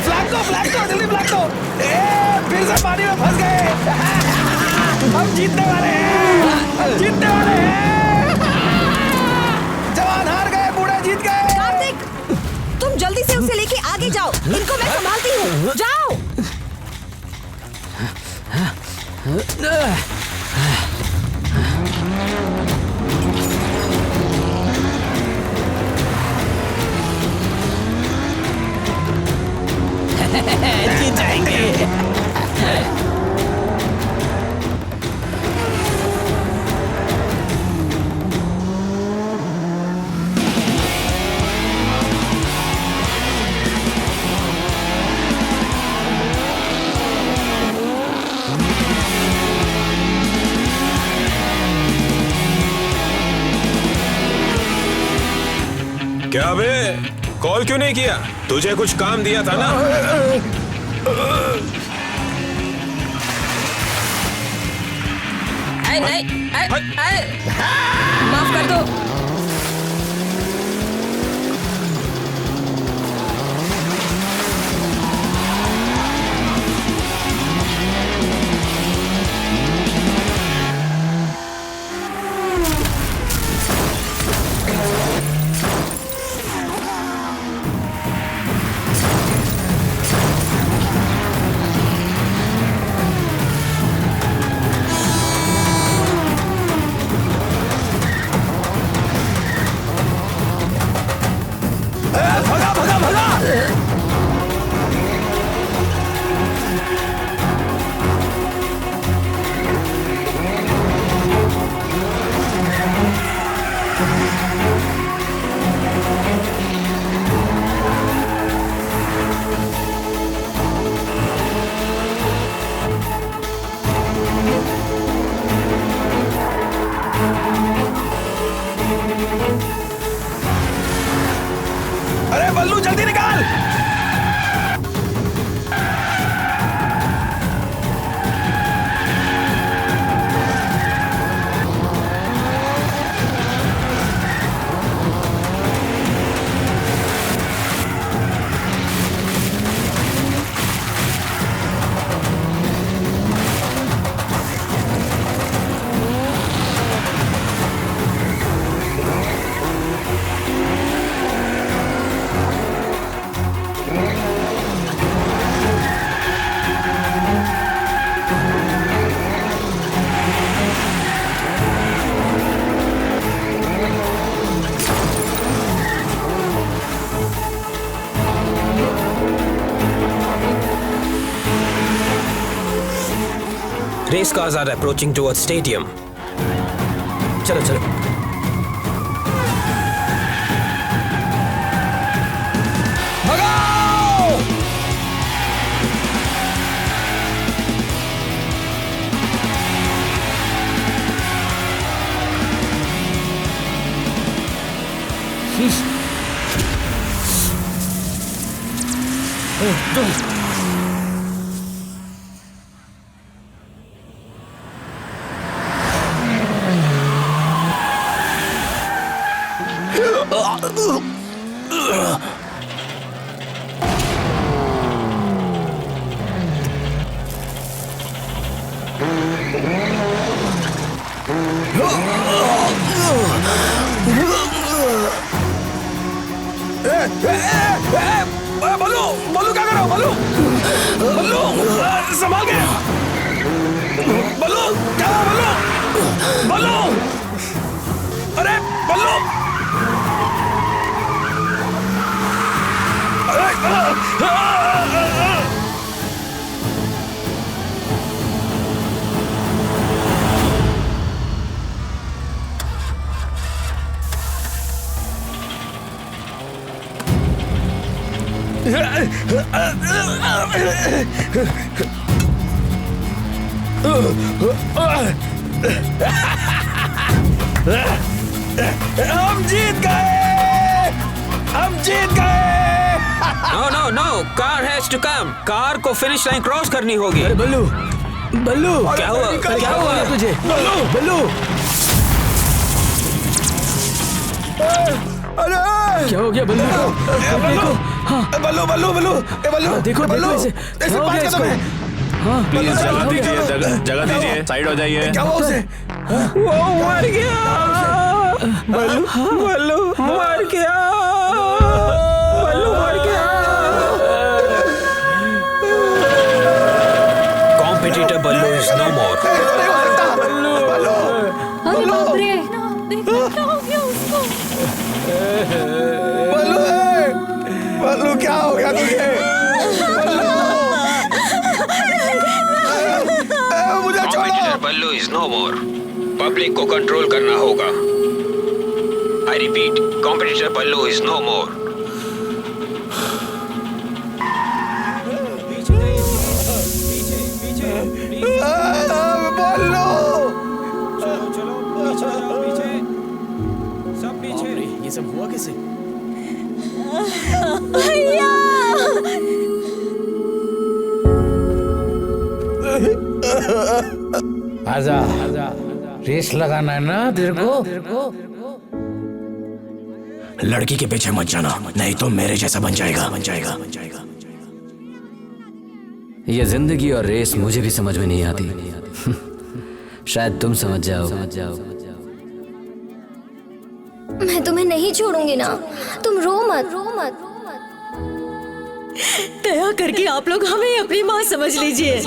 Speaker 7: फ्लैग दो जल्दी फ्लैग दो। फिर से पानी में फंस गए। हम जीतने वाले हैं, जवान हार गए, बूढ़े जीत गए।
Speaker 9: कार्तिक, तुम जल्दी से उसे लेके आगे जाओ, इनको मैं संभालती हूँ। जाओ।
Speaker 2: जीत जाएंगे।
Speaker 8: क्या बे, कॉल क्यों नहीं किया? तुझे कुछ काम दिया था ना?
Speaker 10: माफ कर दो।
Speaker 7: अरे बल्लू जल्दी निकाल।
Speaker 11: Race cars are approaching towards stadium. चलो चलो।
Speaker 7: बल्लू बल्लू क्या कर रहे हो? बल्लू बल्लू संभाल के। बल्लू क्या हुआ? बल्लू बल्लू अरे बल्लू हम जीत गए, हम जीत गए।
Speaker 11: No no no, car has to come. Car को फिनिश लाइन क्रॉस करनी होगी।
Speaker 3: अरे बल्लू, बल्लू
Speaker 11: क्या हुआ? क्या हुआ
Speaker 3: तुझे? बल्लू, बल्लू
Speaker 7: अरे
Speaker 3: क्या हो गया बल्लू को? देखो, हाँ
Speaker 7: बल्लू बल्लू बल्लू ए बल्लू,
Speaker 3: देखो
Speaker 7: बल्लू,
Speaker 3: देखो
Speaker 7: ऐसे
Speaker 3: हो
Speaker 7: बात
Speaker 3: गया
Speaker 7: कर
Speaker 3: इसको।
Speaker 7: दो।
Speaker 3: हाँ
Speaker 14: प्लीज जगह दीजिए, जगह दीजिए, साइड हो जाइए।
Speaker 7: क्या हुआ उसे?
Speaker 11: वो मर गया। बल्लू बल्लू मर गया। बल्लू मर गया। कॉम्पिटिटर बल्लू इज नो मोर।
Speaker 10: अरे बाप रे, देखो क्या हो गया उसको।
Speaker 7: बल्लू, बल्लू क्या हो गया तुझे? मुझे छोड़ो।
Speaker 11: Competitor Ballu is no more. Public को कंट्रोल करना होगा। I repeat, competitor Ballu is no more.
Speaker 1: ये सब हुआ कैसे?
Speaker 9: भैया
Speaker 16: आजा, रेस लगाना है ना तेरे को?
Speaker 1: लड़की के पीछे मत जाना, नहीं तो मेरे जैसा बन जाएगा, बन जाएगा, बन जाएगा।
Speaker 4: ये जिंदगी और रेस मुझे भी समझ में नहीं आती। शायद तुम समझ जाओ।
Speaker 6: मैं तुम्हें नहीं छोड़ूंगी ना, तुम रो मत, रो मत।
Speaker 10: दया करके आप लोग हमें अपनी माँ समझ लीजिए।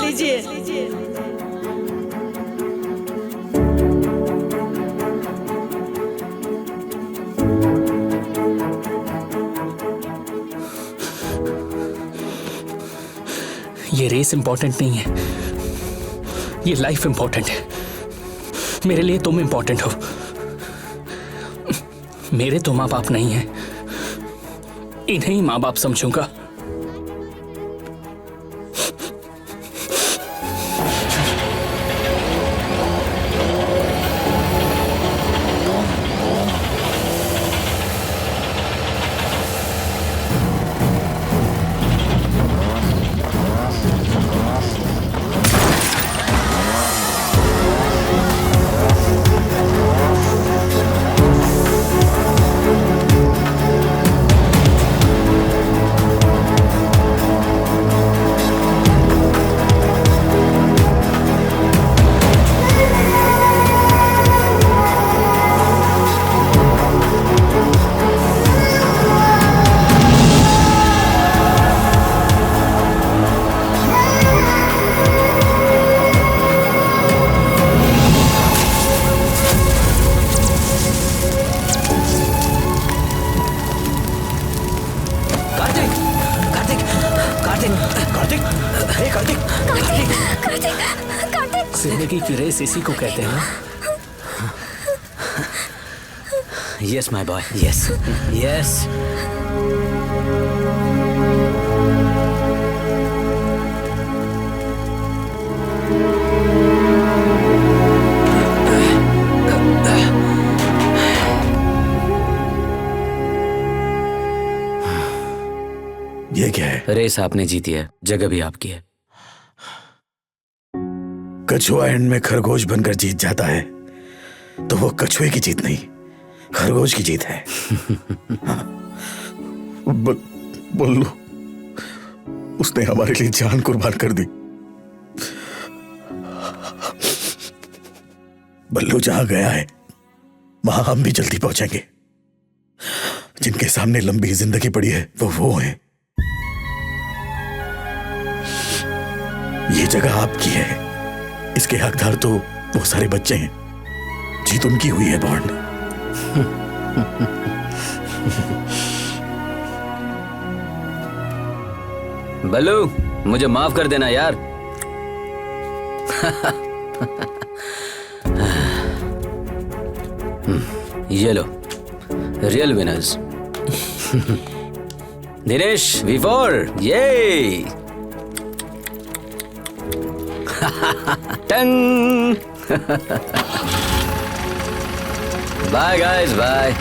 Speaker 5: ये रेस इंपॉर्टेंट नहीं है, ये लाइफ इंपॉर्टेंट है। मेरे लिए तुम इंपॉर्टेंट हो। मेरे तो माँ बाप नहीं है, इन्हें ही माँ बाप समझूंगा। जिंदगी की रेस इसी को कहते हैं।
Speaker 4: Yes my boy, yes yes.
Speaker 7: ये क्या है?
Speaker 4: रेस आपने जीती है, जगह भी आपकी है।
Speaker 7: कछुआ एंड में खरगोश बनकर जीत जाता है तो वो कछुए की जीत नहीं, खरगोश की जीत है। हाँ। बल्लू, उसने हमारे लिए जान कुर्बान कर दी। बल्लू जहां गया है वहां हम भी जल्दी पहुंचेंगे। जिनके सामने लंबी जिंदगी पड़ी है वो हैं। ये जगह आपकी है, इसके हकदार तो वो सारे बच्चे हैं। जीत उनकी हुई है बॉन्ड।
Speaker 4: बल्लू, मुझे माफ कर देना यार। ये लो, रियल विनर्स। दिनेश V4 ये टंग बाय गाइस बाय